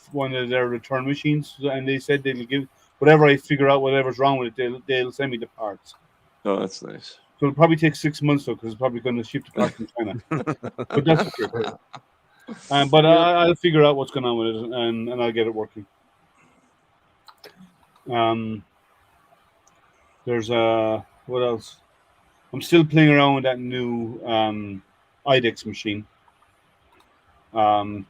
return machines, and they said they'll give whatever I figure out whatever's wrong with it. They'll send me the parts. Oh, that's nice. So it'll probably take 6 months though, because it's probably going to ship the parts from China. But that's okay. But I'll figure out what's going on with it, and I'll get it working. There's what else? I'm still playing around with that new IDEX machine. I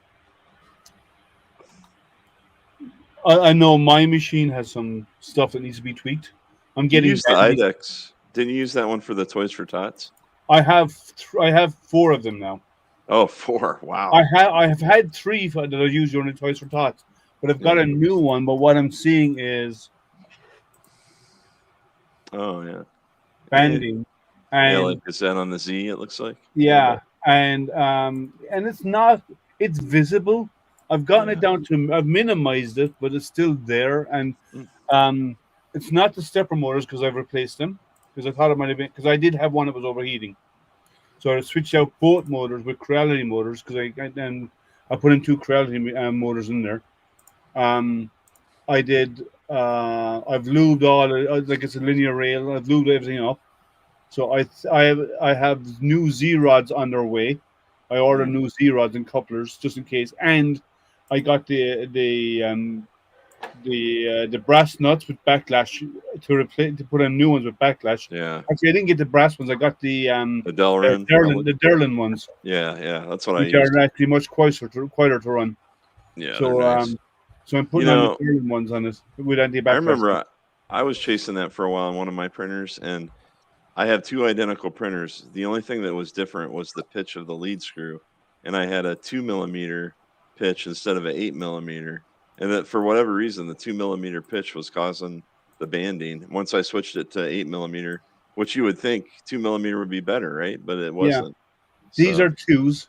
know my machine has some stuff that needs to be tweaked. I'm getting use the IDEX. Didn't you use that one for the Toys for Tots? I have 4 of them now. Oh, 4! Wow. I have had 3 that I use during the Toys for Tots, but I've got a new one. But what I'm seeing is, oh yeah, banding, and like is that on the Z? It looks like. Yeah, and it's visible. I've gotten it down to, I've minimized it, but it's still there, and it's not the stepper motors because I've replaced them, because I thought it might have been, because I did have one that was overheating, so I switched out both motors with Creality motors, because I put in 2 Creality motors in there. I did. I've lubed all, like it's a linear rail. I've lubed everything up. So I have new Z rods on their way. I ordered new Z rods and couplers just in case, and I got the brass nuts with backlash to put in new ones with backlash. Yeah. Actually, I didn't get the brass ones. I got the Derlin ones. Yeah, that's what which I used. are actually much quieter to run. Yeah. So nice. so I'm putting on the Derlin ones on this with anti-backlash. I remember I was chasing that for a while on one of my printers, and I have 2 identical printers. The only thing that was different was the pitch of the lead screw, and I had a 2mm pitch instead of an 8mm. And that for whatever reason, the 2mm pitch was causing the banding. Once I switched it to 8mm, which you would think 2mm would be better, right? But it wasn't. These are 2s.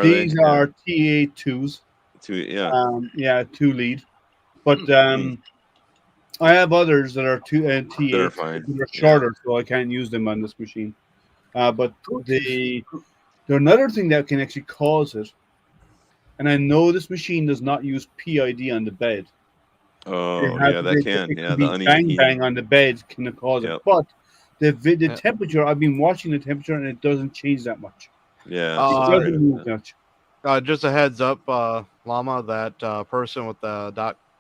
These are TA 2s. 2 lead. But I have others that are 2 and TA. They're fine. They're shorter, so I can't use them on this machine. But there's another thing that can actually cause it, and I know this machine does not use PID on the bed. Oh, yeah, that can. Yeah, the uneven bang on the bed can cause it. But the temperature, I've been watching the temperature, and it doesn't change that much. Yeah, it doesn't move much. Just a heads up, Llama, that person with the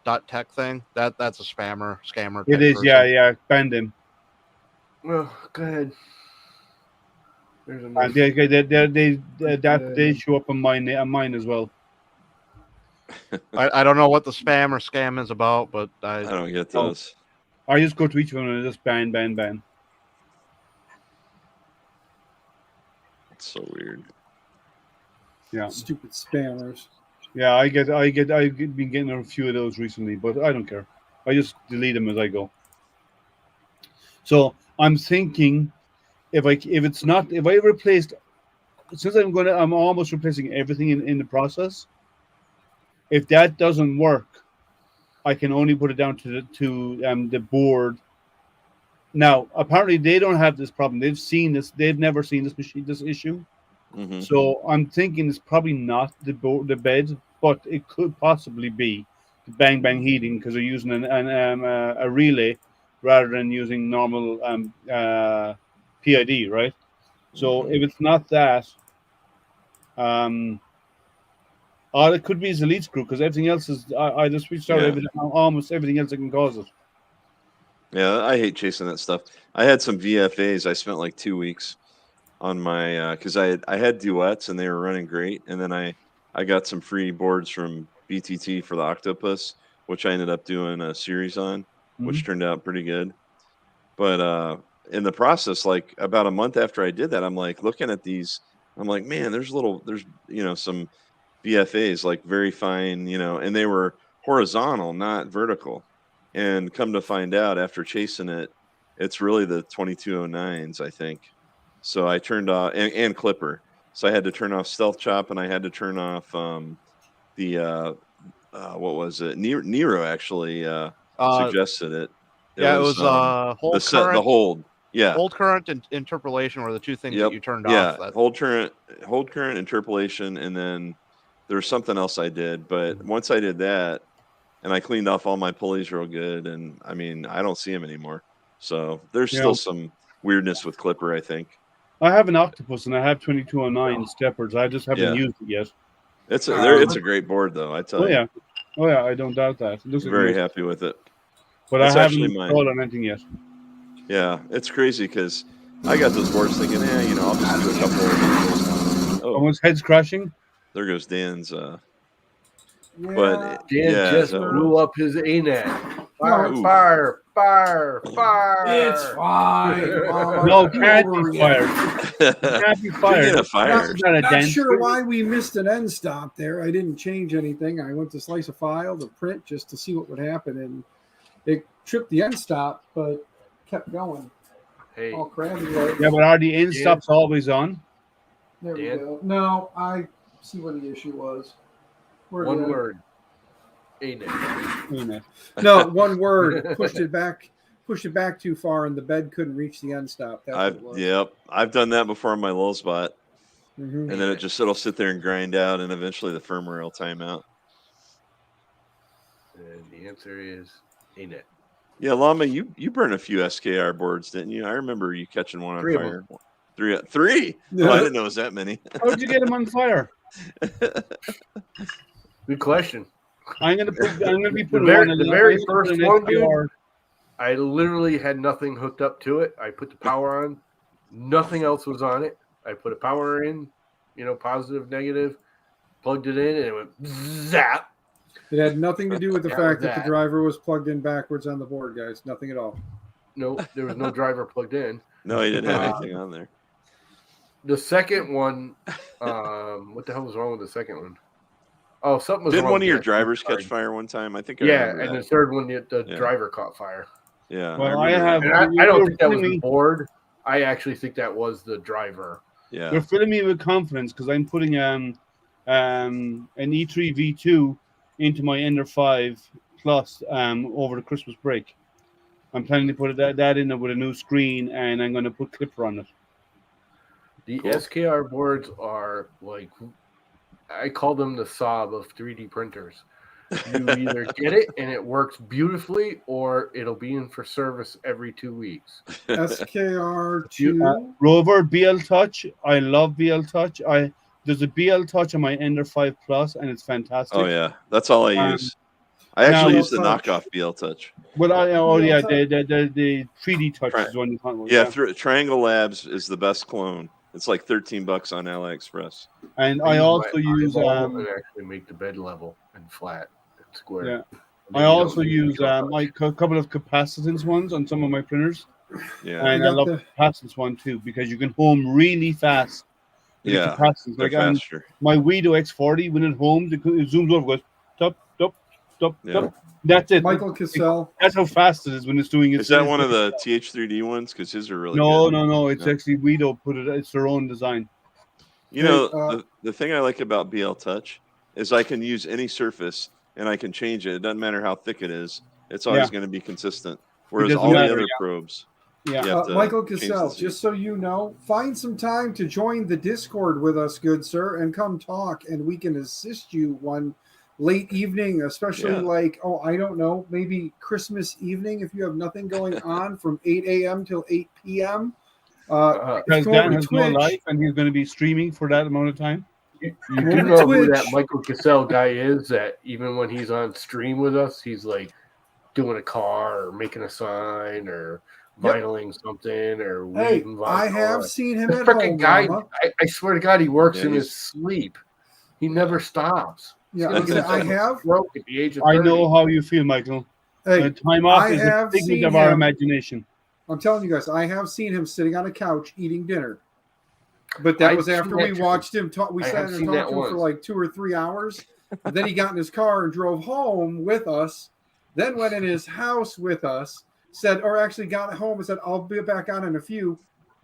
dot tech thing, that's a scammer. It is, person. Banned him. Well, go ahead. They show up on mine as well. I don't know what the spam or scam is about, but I don't get those. I just go to each one and just ban. It's so weird. Yeah, stupid spammers. Yeah, I've been getting a few of those recently, but I don't care. I just delete them as I go. So I'm thinking, if I replaced, since I'm almost replacing everything in the process. If that doesn't work, I can only put it down to the board. Now, apparently, they don't have this problem. They've seen this. They've never seen this issue. Mm-hmm. So I'm thinking it's probably not the bed, but it could possibly be the bang heating, because they're using a relay rather than using normal PID, right? So if it's not that, it could be his lead screw, because everything else is. I just switched out almost everything else that can cause it. Yeah, I hate chasing that stuff. I had some VFAs. I spent like 2 weeks on my because I had duets and they were running great, and then I got some free boards from BTT for the Octopus, which I ended up doing a series on, which turned out pretty good. But in the process, like about a month after I did that, I'm like looking at these. I'm like, man, there's some VFAs, like very fine, and they were horizontal, not vertical. And come to find out, after chasing it, it's really the 2209s, I think. So I turned off and Clipper. So I had to turn off Stealth Chop, and I had to turn off the what was it? Nero actually suggested it. It was hold current. The hold. Yeah. Hold current and interpolation were the two things that you turned off. Yeah. Hold current, interpolation, and then there's something else I did. But once I did that, and I cleaned off all my pulleys real good, and I mean, I don't see them anymore. So there's still some weirdness with Clipper, I think. I have an Octopus, and I have 2209 steppers. I just haven't used it yet. It's a great board, though. I tell you. Oh yeah, I don't doubt that. I'm very happy with it. But I haven't installed on anything yet. Yeah, it's crazy because I got those boards thinking, I'll just do a couple of those. Oh, someone's head's crashing. There goes Dan's. But Dan just blew up his ANET. Fire! It's fine. No, can't be fired. Can't be fired. Not sure why we missed an end stop there. I didn't change anything. I went to slice a file to print just to see what would happen, and it tripped the end stop, but kept going. Hey. All crabby. Yeah, but are the end stops always on? There we go. No, I see what the issue was. One word. ANET. No, one word. Pushed it back too far, and the bed couldn't reach the end stop. I've done that before on my low spot, and then it'll sit there and grind out, and eventually the firmware will time out. And the answer is ANET. Yeah, Llama, you burned a few SKR boards, didn't you? I remember you catching one on fire. Three. Yeah. Oh, I didn't know it was that many. How did you get them on fire? Good question. I'm gonna be putting the very first one, dude. I literally had nothing hooked up to it. I put the power on. Nothing else was on it. I put a power in, positive, negative, plugged it in, and it went zap. It had nothing to do with the fact that the driver was plugged in backwards on the board, guys. Nothing at all. No, there was no driver plugged in. No, he didn't have anything on there. The second one, what the hell was wrong with the second one? Oh, something was wrong. Didn't one of your drivers catch fire one time? I think. And the third one, the driver caught fire. Yeah. Well, I don't think that was the board. I actually think that was the driver. Yeah. You're filling me with confidence because I'm putting an E3 V2 into my Ender 5 Plus over the Christmas break. I'm planning to put that in there with a new screen, and I'm going to put Clipper on it. The SKR boards are like, I call them the Saab of 3D printers. You either get it and it works beautifully, or it'll be in for service every 2 weeks. SKR2. Rover BL Touch. I love BL Touch. There's a BL Touch on my Ender 5 Plus, and it's fantastic. Oh yeah, that's all I use. I actually use the knockoff BL Touch. Well, the 3D Touch is one you can't. Yeah, Triangle Labs is the best clone. It's like $13 on AliExpress. And I also use and actually make the bed level and flat and square. Yeah. I also use like a couple of capacitance ones on some of my printers. Yeah. And I love the capacitance one too because you can home really fast. Yeah. Like my Wido X40 when it homes, it zooms over, goes top. That's it. Michael Cassell. That's how fast it is when it's doing it. Is that one of the TH3D ones? Because his are really good. No. No. It's actually Wido put it. It's their own design. The thing I like about BL Touch is I can use any surface and I can change it. It doesn't matter how thick it is. It's always going to be consistent. Whereas all the other probes. Yeah. Michael Cassell, just so you know, find some time to join the Discord with us, good sir, and come talk, and we can assist you one late evening, especially I don't know, maybe Christmas evening if you have nothing going on from 8 a.m. till 8 p.m. Because Dan has no life and he's going to be streaming for that amount of time. You do know who that Michael Cassell guy is, that even when he's on stream with us, he's like doing a car or making a sign or vinyling something or weeding vinyl. I have seen him at freaking home, guy. Mama. I swear to God, he works in his sleep. He never stops. Yeah, I have. At the age of 30. I know how you feel, Michael. Hey, time off is a figment of our imagination. I'm telling you guys, I have seen him sitting on a couch eating dinner. But that was after we watched him talk. We sat and talked to him for like 2 or 3 hours. And then he got in his car and drove home with us, then went in his house with us, got home and said, I'll be back on in a few.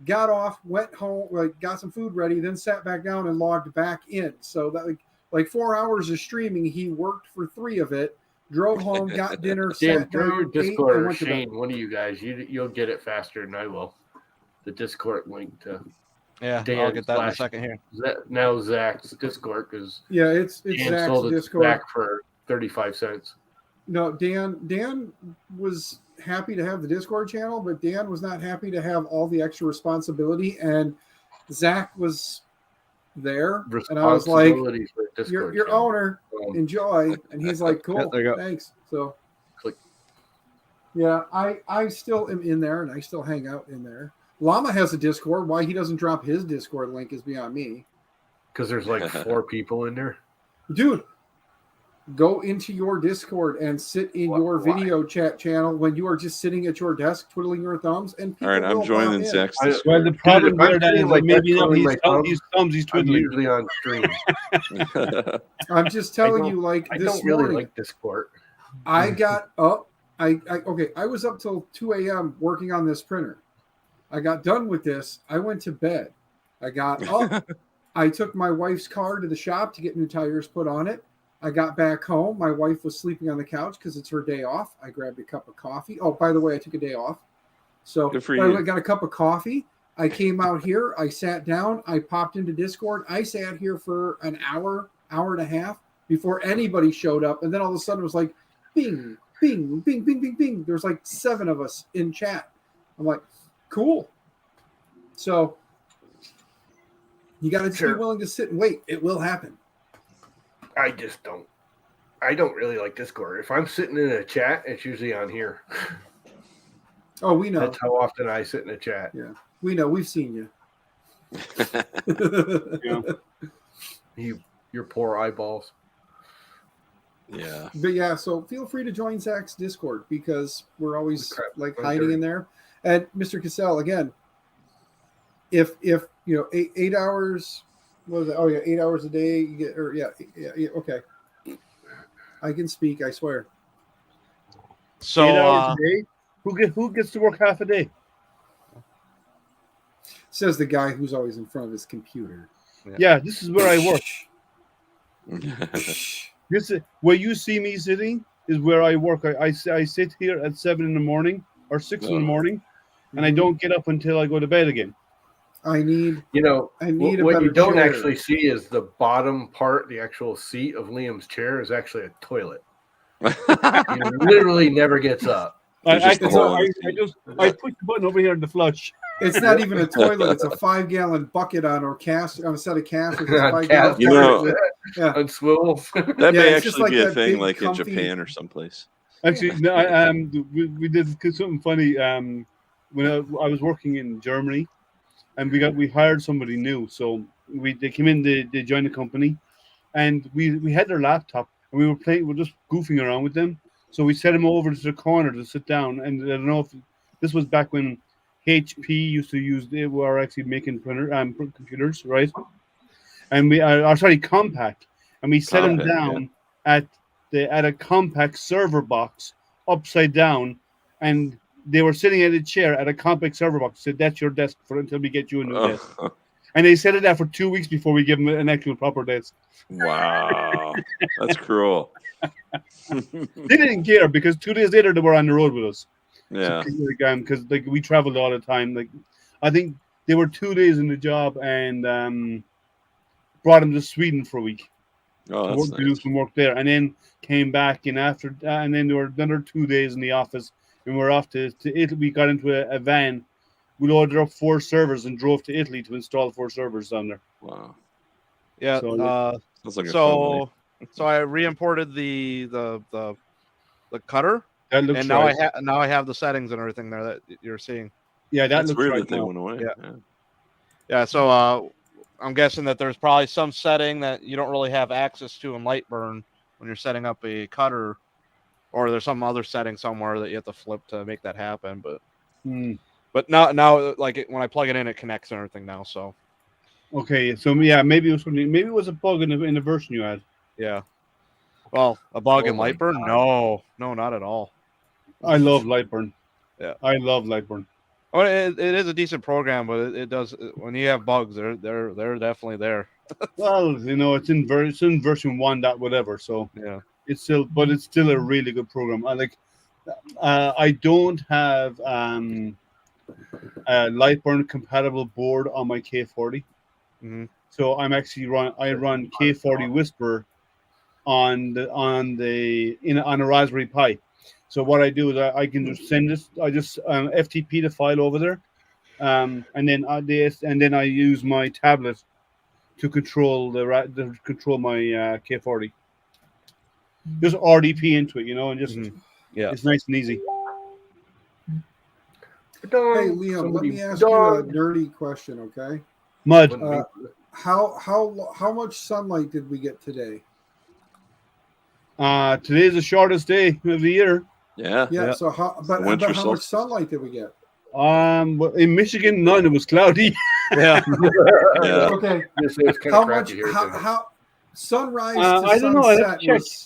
Got off, went home, got some food ready, then sat back down and logged back in. So that like 4 hours of streaming, he worked for 3 of it, drove home, got dinner, Dan, sat through down, ate, Discord and or went to bed. Shane, one of you guys, you'll get it faster than I will. The Discord link to Yeah, Dan I'll get that in a second here. Now Zach's Discord because it's Dan Zach's sold it Discord. back for 35 cents. No, Dan was happy to have the Discord channel, but Dan was not happy to have all the extra responsibility. And Zach was there, and I was like, "Your owner, enjoy." And he's like, "Cool, there you go. Thanks." So, click. Yeah, I still am in there, and I still hang out in there. Llama has a Discord. Why he doesn't drop his Discord link is beyond me. Because there's like 4 people in there. Dude, go into your Discord and sit in your video chat channel when you are just sitting at your desk twiddling your thumbs. And all right, I'm joining Zach's Discord. Well, the problem Dude, here that is like maybe not twiddling he's I'm twiddling. usually on stream. I'm just telling you, like I this don't really morning, like Discord. I got up. I was up till 2 a.m. working on this printer. I got done with this. I went to bed. I got up. I took my wife's car to the shop to get new tires put on it. I got back home. My wife was sleeping on the couch because it's her day off. I grabbed a cup of coffee. Oh, by the way, I took a day off. So I got a cup of coffee. I came out here. I sat down. I popped into Discord. I sat here for an hour and a half before anybody showed up. And then all of a sudden it was like, bing, bing, bing, bing, bing, bing. There's like 7 of us in chat. I'm like, cool. So you got to be willing to sit and wait. It will happen. I just don't. I don't really like Discord. If I'm sitting in a chat, it's usually on here. Oh, we know. That's how often I sit in a chat. Yeah, we know. We've seen you. Your poor eyeballs. Yeah. But yeah, so feel free to join Zach's Discord because we're always hiding in there. And Mr. Cassell, again, if 8 hours, what is it? Oh yeah, 8 hours a day. You get, okay. I can speak. I swear. So 8 hours a day. Who gets to work half a day? Says the guy who's always in front of his computer. Yeah, this is where I work. This is where you see me sitting is where I work. I sit here at 7 in the morning or 6 in the morning, and I don't get up until I go to bed again. I need what you don't actually see is the bottom part, the actual seat of Liam's chair is actually a toilet. He literally never gets up. I push the button over here in the flush. It's not even a toilet. It's a 5-gallon bucket on a set of casters. On swivels. That may actually be a thing like in Japan or someplace. Actually, no, we did something funny. When I was working in Germany, and we hired somebody new, so they came in, they joined the company, and we had their laptop, and we were just goofing around with them. So we set them over to the corner to sit down, and I don't know if this was back when HP used to use, they were actually making computers, right? And Compaq, and we set them down at a Compaq server box upside down, and they were sitting at a chair at a Compaq server box. Said that's your desk until we get you a new desk. And they set it there for 2 weeks before we give them an actual proper desk. Wow, that's cruel. They didn't care because 2 days later they were on the road with us. Yeah, because we traveled all the time. Like, I think they were 2 days in the job and brought them to Sweden for a week. Oh, that's nice. Do some work there, and then came back in after, and then there were another 2 days in the office, and we were off to Italy. We got into a van. We loaded up 4 servers and drove to Italy to install 4 servers down there. Wow. Yeah. So I re-imported the cutter, and now I have the settings and everything there that you're seeing. Yeah, that's looks weird right that they went away. Yeah. So I'm guessing that there's probably some setting that you don't really have access to in Lightburn when you're setting up a cutter, or there's some other setting somewhere that you have to flip to make that happen. But now when I plug it in, it connects and everything now. So okay, so yeah, maybe it was a bug in the version you had. Yeah. Well, a bug in my Lightburn? God. No, not at all. I love Lightburn. Yeah. I love Lightburn. Well, it is a decent program, but it does when you have bugs, they're definitely there. Well, it's in version 1 dot whatever, so Yeah. it's still a really good program. I don't have a Lightburn compatible board on my K40, so I'm actually run K40 Whisper on a Raspberry Pi. So what I do is I can just send this. I just FTP the file over there, and then I use my tablet to control control my K40. Just RDP into it, and just it's nice and easy. Hey Liam, let me ask you a nerdy question, okay? Mud. How much sunlight did we get today? Today's the shortest day of the year. Yeah. Yeah. So how much sunlight did we get? In Michigan, none. It was cloudy. Yeah. Okay. How much? How sunrise to I don't know. sunset?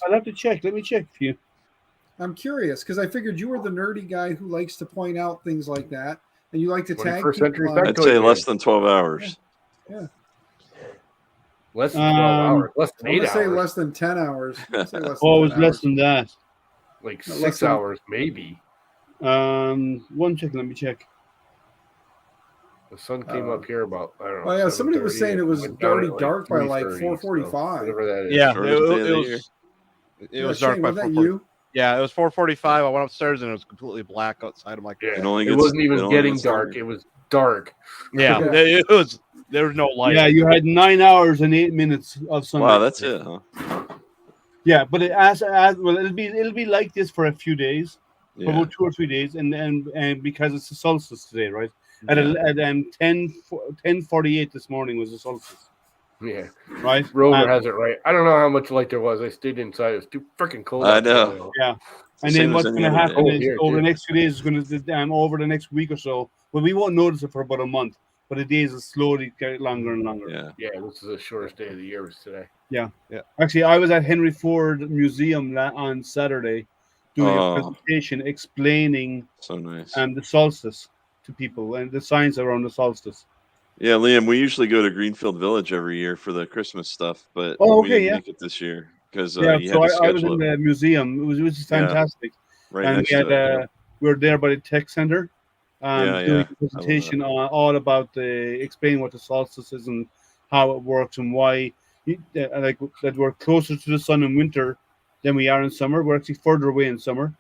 I'll have to check. Let me check for you. I'm curious because I figured you were the nerdy guy who likes to point out things like that, and you like to tag. I'd say less than 12 hours. Yeah. Less than 12 hours. Less than 8 hours. Say less than 10 hours. It was less than that. Like 6 hours, maybe. 1 second. Let me check. The sun came up here about, I don't know. Oh yeah, somebody was saying it was already dark by like 4:45. Whatever that is. Yeah, it was dark by 4:40. Yeah, it was 4:45. I went upstairs and it was completely black outside. I'm like, it wasn't even getting dark. It was dark. Yeah, it was. There was no light. Yeah, you had 9 hours and 8 minutes of sunlight. Wow, that's it, huh? Yeah, but it'll be like this for a few days, for about 2 or 3 days, and because it's the solstice today, right? At 10:48 this morning was the solstice. Yeah. Right. Rover has it right. I don't know how much light there was. I stayed inside. It was too freaking cold. I know. Yeah. And then what's going to happen is over the next few days is going to over the next week or so. Well, we won't notice it for about a month, but the days will slowly get longer and longer. Yeah. This is the shortest day of the year was today. Yeah. Actually, I was at Henry Ford Museum on Saturday doing a presentation explaining the solstice to people and the science around the solstice. Yeah, Liam, we usually go to Greenfield Village every year for the Christmas stuff, but we didn't make it this year because I was in the museum. It was fantastic. Right and next to it. We were there by the tech center doing a presentation all about explaining what the solstice is and how it works and why that we're closer to the sun in winter than we are in summer. We're actually further away in summer,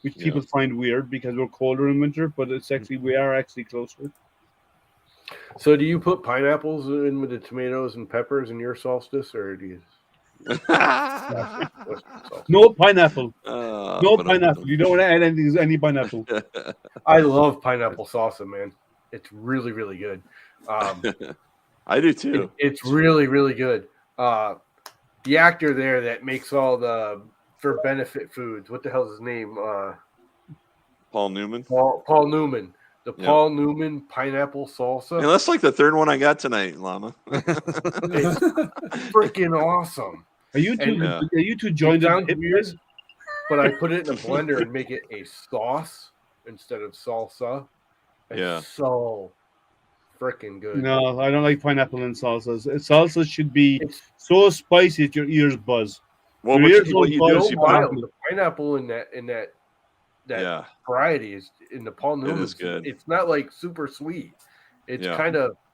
which people find weird because we're colder in winter, but it's actually we are actually closer. So do you put pineapples in with the tomatoes and peppers in your solstice, or do you? No pineapple. No pineapple. You don't want to add any pineapple. I love pineapple salsa, man. It's really, really good. I do too. It's really, really good. The actor there that makes all the for benefit foods. What the hell's his name? Paul Newman. Paul Newman. The Paul Newman pineapple salsa. Yeah, that's like the third one I got tonight, Llama. It's freaking awesome. Are you two joined up? Weird, but I put it in a blender and make it a sauce instead of salsa. It's so freaking good. No, I don't like pineapple in salsas. Salsas should be so spicy that your ears buzz. Well, what you do is you put the pineapple in that variety is in the Paul Newman. It is good. It's not like super sweet. It's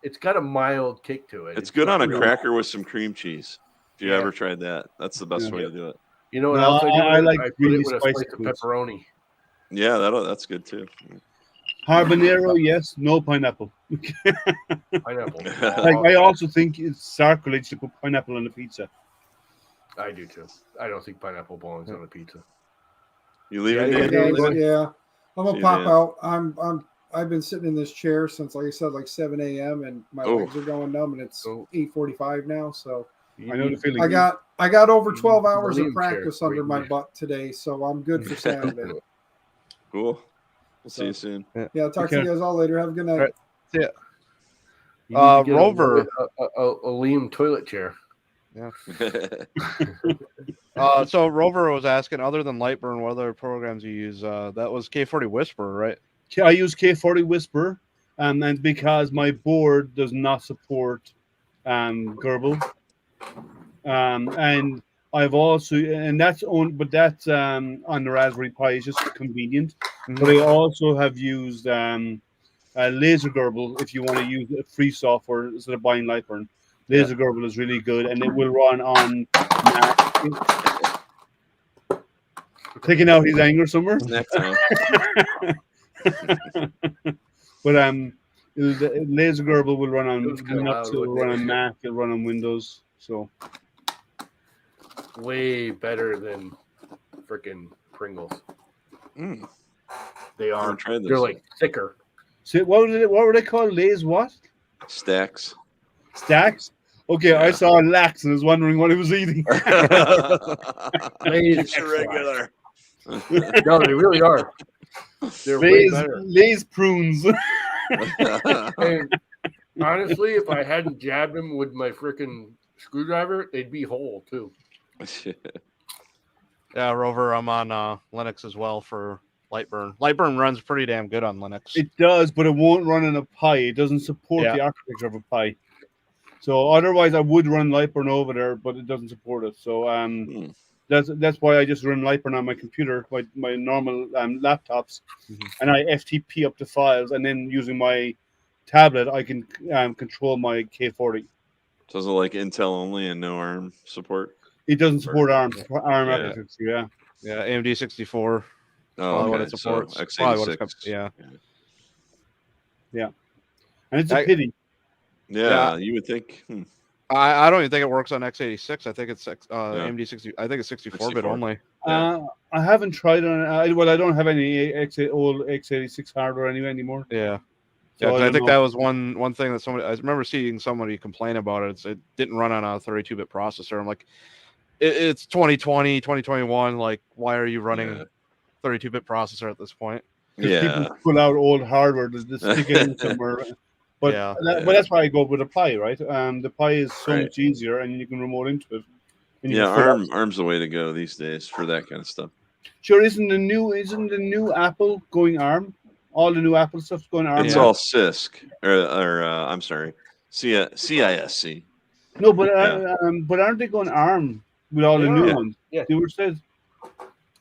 it's got a mild kick to it. It's good on a cracker with some cream cheese. If you ever tried that, that's the best way to do it. You know what else I do? I like I put really it with a slice of foods. pepperoni. Yeah, that's good too. Habanero, yes. No pineapple. Pineapple. I also think it's sacrilege to put pineapple on a pizza. I do too. I don't think pineapple belongs on a pizza. You leaving? Yeah. I'm gonna pop out. I've been sitting in this chair since, like I said, like 7 a.m. and my legs are going numb, and it's 8:45 now. So I know the feeling. I got over 12 hours of practice under my butt today, so I'm good for Saturday. Cool. We'll see you soon. Yeah, talk to you guys all later. Have a good night. Right. Yeah. Rover, a Liam toilet chair. Yeah. So Rover was asking, other than Lightburn, what other programs you use? That was K40 Whisper, right? I use K40 Whisper, and because my board does not support Gerbil, and I've also, and that's on the Raspberry Pi. It's just convenient. But I also have used Laser Gerbil if you want to use free software instead of buying Lightburn. Laser Gerbil is really good, and it will run on Mac. Taking out his anger somewhere. But Laser Gerbil will run on Linux, it will run on Mac, it'll run on Windows. So way better than freaking Pringles. They are. They're like thicker. So what were they called? Lay's what? Stacks. Stacks? Okay, I saw Lax and was wondering what he was eating. Lay's regular. No, they really are. They're way better. Lay's prunes. And honestly, if I hadn't jabbed them with my freaking screwdriver, they'd be whole too. Yeah, Rover, I'm on Linux as well for Lightburn. Lightburn runs pretty damn good on Linux. It does, but it won't run on a Pi. It doesn't support the architecture of a Pi. So otherwise, I would run Lightburn over there, but it doesn't support it. So that's why I just run Lightburn on my computer, my normal laptops, and I FTP up the files, and then using my tablet, I can control my K40. So is it like Intel only and no ARM support? It doesn't support ARM architecture. Yeah. Yeah, AMD 64. Oh, what okay. it supports. So x86. Yeah. And it's a pity. Yeah, you would think. I don't even think it works on x86. I think it's AMD 60. I think it's 64-bit only. I haven't tried it on. I don't have any old x86 hardware anymore. Yeah. So I think that was one thing that somebody. I remember seeing somebody complain about it. It didn't run on a 32-bit processor. I'm like, it's 2020, 2021. Like, why are you running 32-bit processor at this point? People pull out old hardware to stick it in somewhere. But but that's why I go with a Pi, right? The Pi is so much easier, and you can remote into it. ARM's the way to go these days for that kind of stuff. Sure, isn't the new Apple going ARM? All the new Apple stuff's going ARM. It's all CISC or I'm sorry, CISC. No, but aren't they going ARM with all the new ones? Yeah, they were said.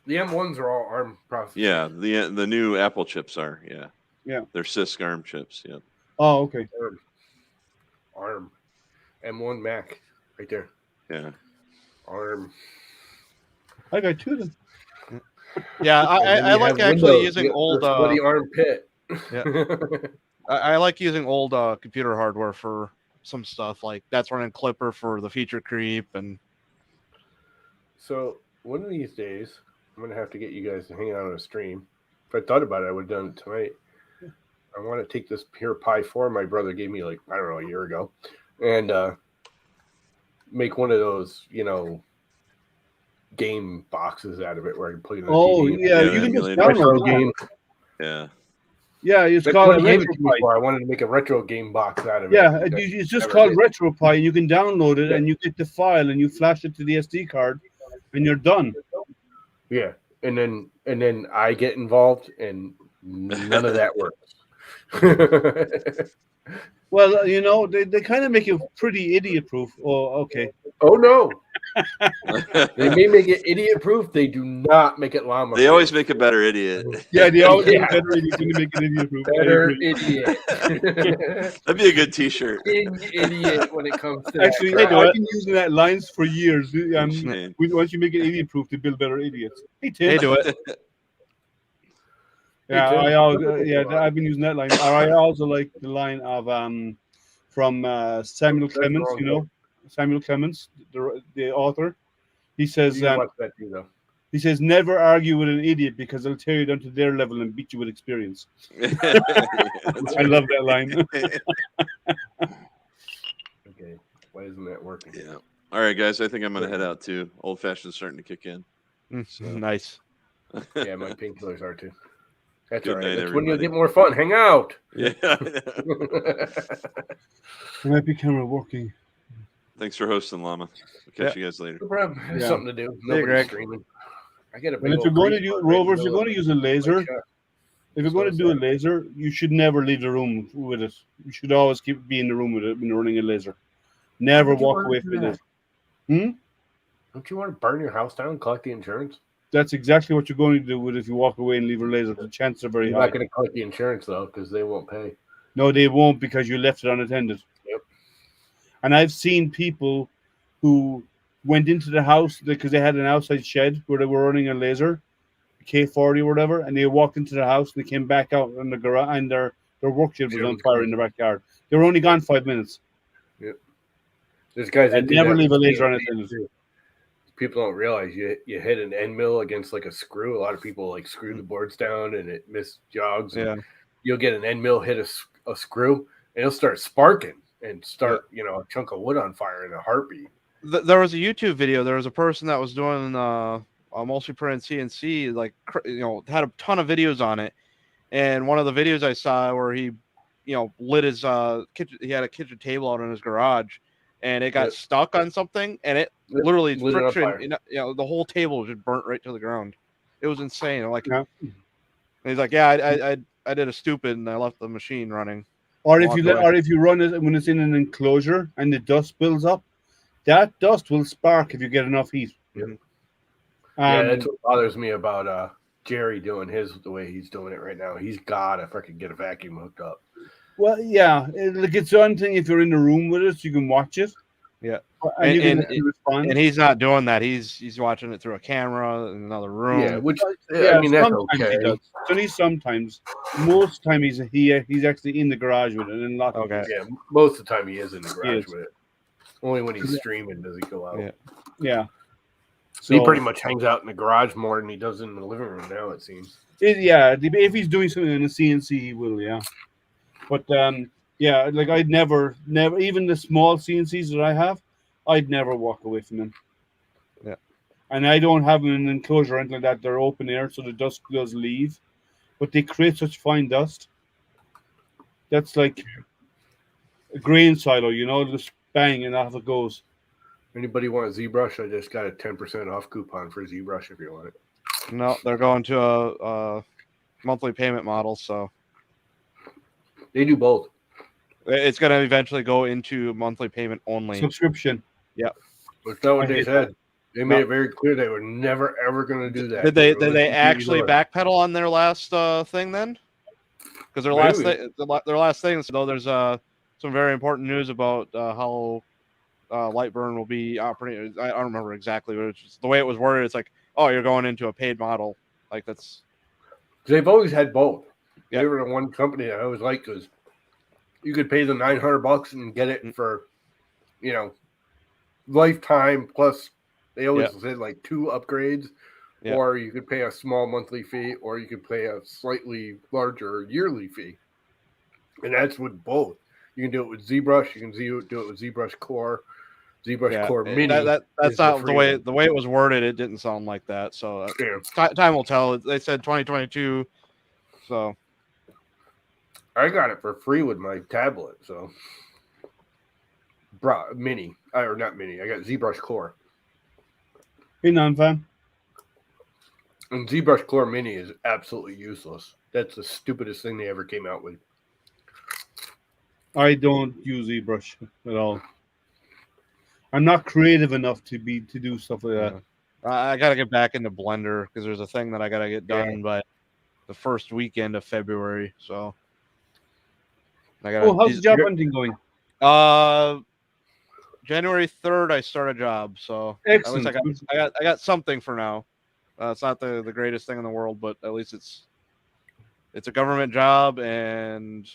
The M1s are all ARM processors. Yeah, the new Apple chips are. Yeah. They're CISC ARM chips. Yeah. Oh, okay. ARM. M1 Mac, right there. Yeah. ARM. I got two of them. Yeah, I like actually using old the armpit. Yeah. I like using old computer hardware for some stuff, like that's running Clipper for the feature creep. And so one of these days I'm gonna have to get you guys to hang out on a stream. If I thought about it, I would have done it tonight. I want to take this pure Pi 4 my brother gave me like, I don't know, a year ago, and make one of those, game boxes out of it where I can play the TV. You can just download game. Yeah, it's called I wanted to make a retro game box out of it. Yeah, it's just called RetroPie. You can download it and you get the file and you flash it to the SD card and you're done. Yeah, and then I get involved and none of that works. Well, they kind of make it pretty idiot-proof. Oh, okay. Oh, no. They may make it idiot-proof. They do not make it llama-proof. They always make a better idiot. Yeah, they always make a better idiot to make it idiot-proof. Better idiot. That'd be a good T-shirt. Idiot when it comes to Actually, that. I've been using that lines for years. Once you make it idiot-proof, they build better idiots. Hey, Tim. They do it. Yeah, I've been using that line. I also like the line of from Samuel Clemens. Samuel Clemens, the author. He says, watch that too, though. He says, never argue with an idiot because they'll tear you down to their level and beat you with experience. I love that line. Okay, why isn't that working? Yeah. All right, guys. I think I'm gonna head out too. Old fashioned's starting to kick in. So. Nice. Yeah, my painkillers are too. That's Good all right. night, That's when you'll everybody. get more fun. Hang out. Yeah. Happy camera working. Thanks for hosting, Llama. We'll catch you guys later. No problem. Yeah. Something to do. Hey, Nobody's Greg. streaming. I get a And big if old you're going to grease do bug right in the Rovers, you're middle going to of use a my laser. chest. If you're going to do a laser, you should never leave the room with it. You should always be in the room with it when you're running a laser. Never Why would you walk wanna away do from it. that? Don't you want to burn your house down and collect the insurance? That's exactly what you're going to do with if you walk away and leave a laser. The chances are very You're high. not going to collect the insurance though, because they won't pay. No, they won't because you left it unattended. Yep. And I've seen people who went into the house because they had an outside shed where they were running a laser, K40 or whatever, and they walked into the house and they came back out in the garage and their work shed was on fire in the backyard. They were only gone 5 minutes. Yep. There's guys that And do never that leave a with laser CNC unattended. too. People don't realize you hit an end mill against like a screw. A lot of people like screw the boards down and it misjogs. Yeah. You'll get an end mill hit a screw and it'll start sparking and start a chunk of wood on fire in a heartbeat. There was a YouTube video. There was a person that was doing a multi-print CNC, like had a ton of videos on it. And one of the videos I saw where he, lit his kitchen. He had a kitchen table out in his garage, and it got stuck on something, and it literally lit it on friction. fire. The whole table just burnt right to the ground. It was insane. I'm like, Yeah. and he's like, yeah, I did a stupid, and I left the machine running. Or if you run it when it's in an enclosure and the dust builds up, that dust will spark if you get enough heat. Yep. That's what bothers me about Jerry doing the way he's doing it right now. He's gotta freaking get a vacuum hooked up. Well, yeah, it's one thing if you're in the room with it, so you can watch it. Yeah, and he's not doing that. He's watching it through a camera in another room. Yeah, which I mean that's okay. He does. So sometimes, most time he's actually in the garage with it, and not Yeah, most of the time he is in the garage with it. Only when he's streaming does he go out. Yeah. So he pretty much hangs out in the garage more than he does in the living room now. It seems. If he's doing something in the CNC, he will. Yeah. But like I'd never, even the small CNCs that I have, I'd never walk away from them. Yeah. And I don't have an enclosure or anything like that. They're open air, so the dust does leave. But they create such fine dust. That's like a grain silo, just bang and off it goes. Anybody want a ZBrush? I just got a 10% off coupon for ZBrush if you want it. No, they're going to a monthly payment model, so they do both. It's going to eventually go into monthly payment only. Subscription. Yeah. That's not what they said. They made it very clear they were never ever going to do that. Did they actually backpedal on their last thing then? Because their last thing, though, there's some very important news about how Lightburn will be operating. I don't remember exactly, but it's just, the way it was worded, it's like, oh, you're going into a paid model. Like that's. They've always had both. Yep. They were the one company that I always liked because you could pay the $900 and get it for, lifetime plus. They always said like 2 upgrades, or you could pay a small monthly fee, or you could pay a slightly larger yearly fee. And that's with both. You can do it with ZBrush. You can do it with ZBrush Core, ZBrush Core Mini. That's not the way it was worded. It didn't sound like that. So time will tell. They said 2022. So I got it for free with my tablet. So Mini or not Mini. I got ZBrush Core. Hey, non-fan. And ZBrush Core Mini is absolutely useless. That's the stupidest thing they ever came out with. I don't use ZBrush at all. I'm not creative enough to do stuff like that. I gotta get back into Blender because there's a thing that I gotta get done by the first weekend of February. So how's the job hunting going? January 3rd, I start a job. So excellent. At least I got something for now. It's not the greatest thing in the world, but at least it's a government job and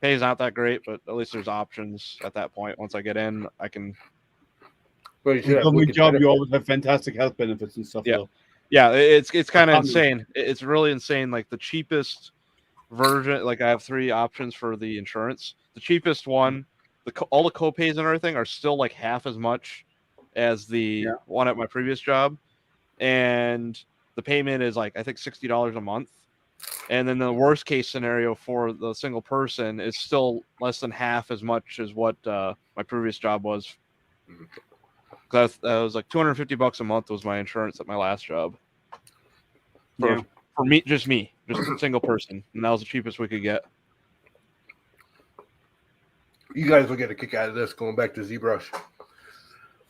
pay's not that great, but at least there's options at that point. Once I get in, I can. Well, you government job, you always have fantastic health benefits and stuff. Yeah, though. Yeah, it's kind of insane. It's really insane. Like the cheapest version, like I have 3 options for the insurance. The cheapest one, all the copays and everything are still like half as much as the one at my previous job, and the payment is like I think $60 a month. And then the worst case scenario for the single person is still less than half as much as what my previous job was That was like $250 a month was my insurance at my last job. For me, just a single person, and that was the cheapest we could get. You guys will get a kick out of this. Going back to ZBrush,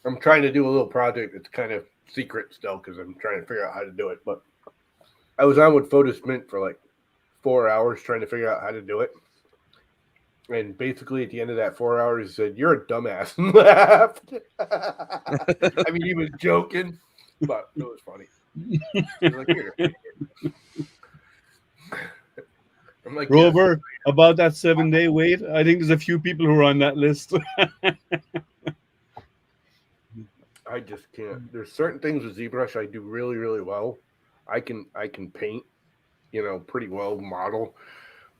I'm trying to do a little project. It's kind of secret still because I'm trying to figure out how to do it. But I was on with Photos Mint for like 4 hours trying to figure out how to do it. And basically, at the end of that 4 hours, he said, "You're a dumbass," and laughed. I mean, he was joking, but it was funny. He was like, "You're an idiot." I'm like, Rover, yes. about that 7-day wait, I think there's a few people who are on that list. I just can't. There's certain things with ZBrush I do really, really well. I can paint, pretty well model,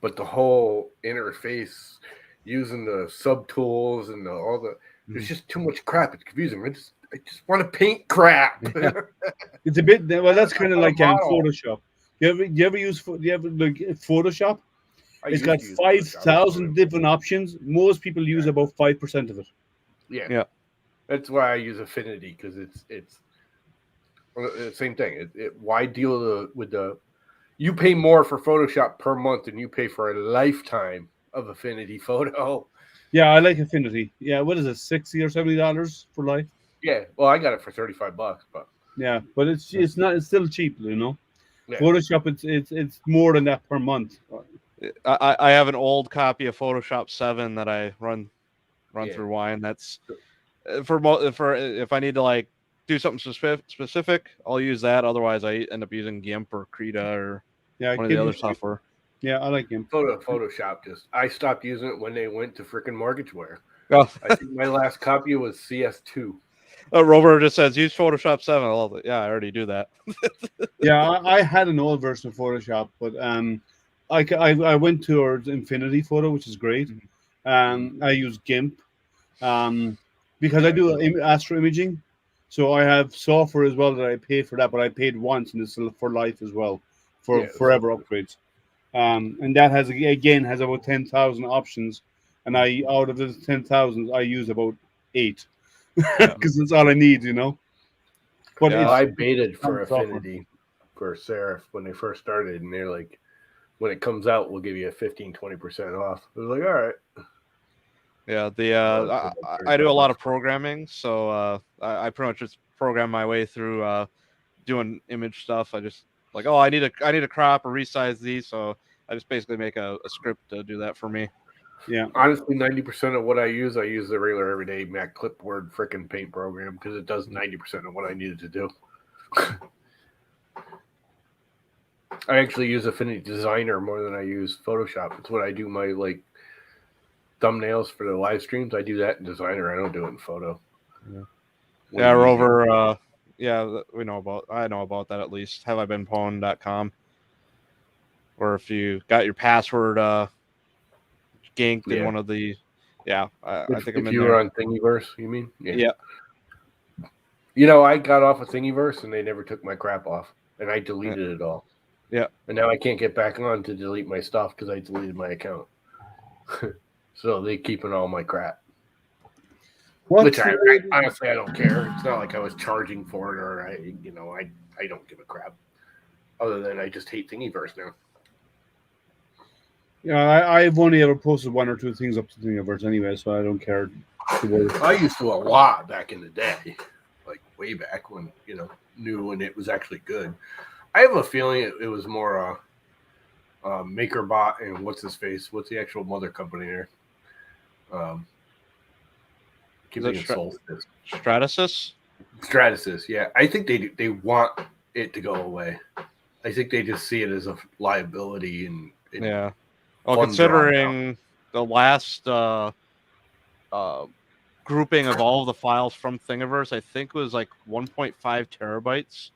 but the whole interface using the subtools and there's just too much crap. It's confusing. I just want to paint crap. It's a bit that's kind of like Photoshop. Do you ever use Photoshop? It's got 5,000 different options. Most people use about 5% of it. Yeah. That's why I use Affinity, because it's the same thing. Why deal with the? You pay more for Photoshop per month than you pay for a lifetime of Affinity Photo. Yeah, I like Affinity. Yeah, what is it, $60 or $70 for life? Yeah, well, I got it for $35, but yeah, but it's still cheap, Yeah. Photoshop, it's more than that per month. I have an old copy of Photoshop 7 that I run through Wine. That's for if I need to like do something specific, I'll use that. Otherwise, I end up using GIMP or Krita or one of the other software. Yeah, I like GIMP. Photoshop I stopped using it when they went to freaking MortgageWare. Oh. I think my last copy was CS2. Rover just says use Photoshop 7. I love it. Yeah, I already do that. Yeah, I had an old version of Photoshop, but I went towards Infinity Photo, which is great. I use GIMP because I do astro imaging, so I have software as well that I pay for that, but I paid once and it's for life as well for forever upgrades. And that has about 10,000 options, and out of the 10,000 I use about 8 because that's all I need, But I baited for Affinity for Serif when they first started, and they're like, when it comes out, we'll give you a 15-20% off. I was like, all right. Yeah, I do a lot of programming, so I pretty much just program my way through doing image stuff. I just like, I need a crop or resize these, so I just basically make a script to do that for me. Yeah, honestly, 90% of what I use the regular everyday Mac clipboard frickin' paint program because it does 90% of what I needed to do. I actually use Affinity Designer more than I use Photoshop. It's what I do my thumbnails for the live streams. I do that in Designer. I don't do it in Photo. Yeah, Rover. I know about that at least. HaveIBeenPwned.com. Or if you got your password ganked in one of the, I think I'm in there. If you were on Thingiverse, you mean? Yeah. I got off of Thingiverse and they never took my crap off, and I deleted it all. Yeah. And now I can't get back on to delete my stuff because I deleted my account. So they keeping all my crap. Which I honestly I don't care. It's not like I was charging for it, or I don't give a crap. Other than I just hate Thingiverse now. Yeah, I've only ever posted 1 or 2 things up to Thingiverse anyway, so I don't care. I used to a lot back in the day, like way back when new when it was actually good. I have a feeling it was more MakerBot and what's his face? What's the actual mother company there? Stratasys? Stratasys, yeah. I think they want it to go away. I think they just see it as a liability and yeah. Well, considering the last grouping of all of the files from Thingiverse, I think was like 1.5 terabytes.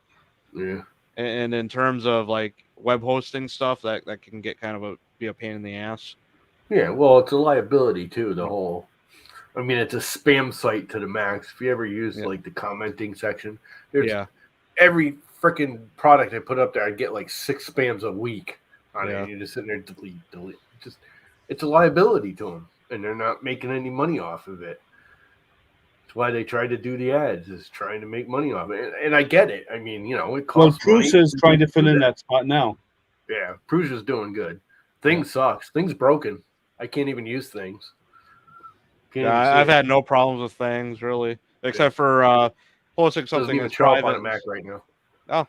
Yeah. And in terms of like web hosting stuff, that can get kind of be a pain in the ass. Yeah, well, it's a liability too. It's a spam site to the max. If you ever use like the commenting section, there's every freaking product I put up there, I get like 6 spams a week on it. And you're just sitting there delete. It's a liability to them, and they're not making any money off of it. That's why they try to do the ads, is trying to make money off it. And I get it. I mean, it Well, costs money. Prusa is trying to fill in that spot now. Yeah, Prusa's doing good. Things sucks. Things broken. I can't even use things. I've had no problems with things really, except for posting something as as show up private. on a Mac right now. Oh,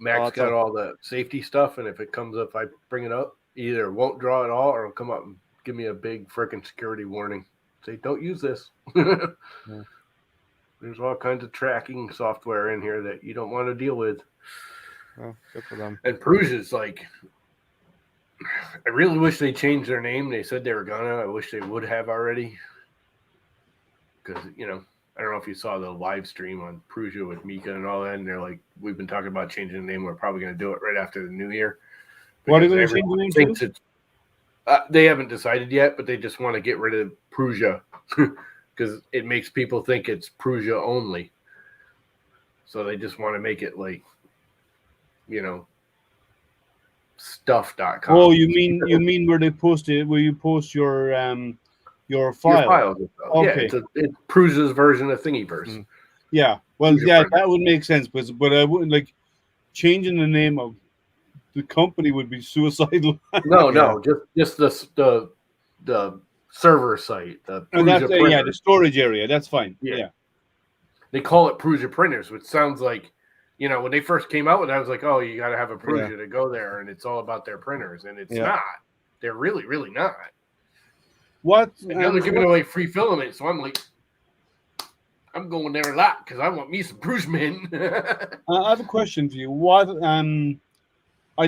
Mac's got all the safety stuff, and if it comes up, I bring it up. Either it won't draw at all, or it'll come up and give me a big freaking security warning. Say, don't use this. There's all kinds of tracking software in here that you don't want to deal with. Oh, good for them. And Prusa's like, I really wish they changed their name. They said they were gonna. I wish they would have already. Because, I don't know if you saw the live stream on Prusa with Mika and all that, and they're like, we've been talking about changing the name. We're probably going to do it right after the new year. What are they going to change the name to? They haven't decided yet, but they just want to get rid of Prusa because it makes people think it's Prusa only. So they just want to make it like, stuff.com. Oh, you mean where they post it, where you post your file? Your files. Okay. Yeah, it's Prusa's version of Thingiverse. Yeah. Well, Prusa yeah, printer. that would make sense, but I wouldn't like changing the name of the company would be suicidal. No, just the server site, the And Prusa that's printer. the storage area. That's fine. Yeah. They call it Prusa printers, which sounds like, when they first came out with it, I was like, oh, you got to have a Prusa to go there, and it's all about their printers, and it's not. They're really, really not. What? And now they're giving away free filament, so I'm like, I'm going there a lot because I want me some Prusa men. I have a question for you. What? I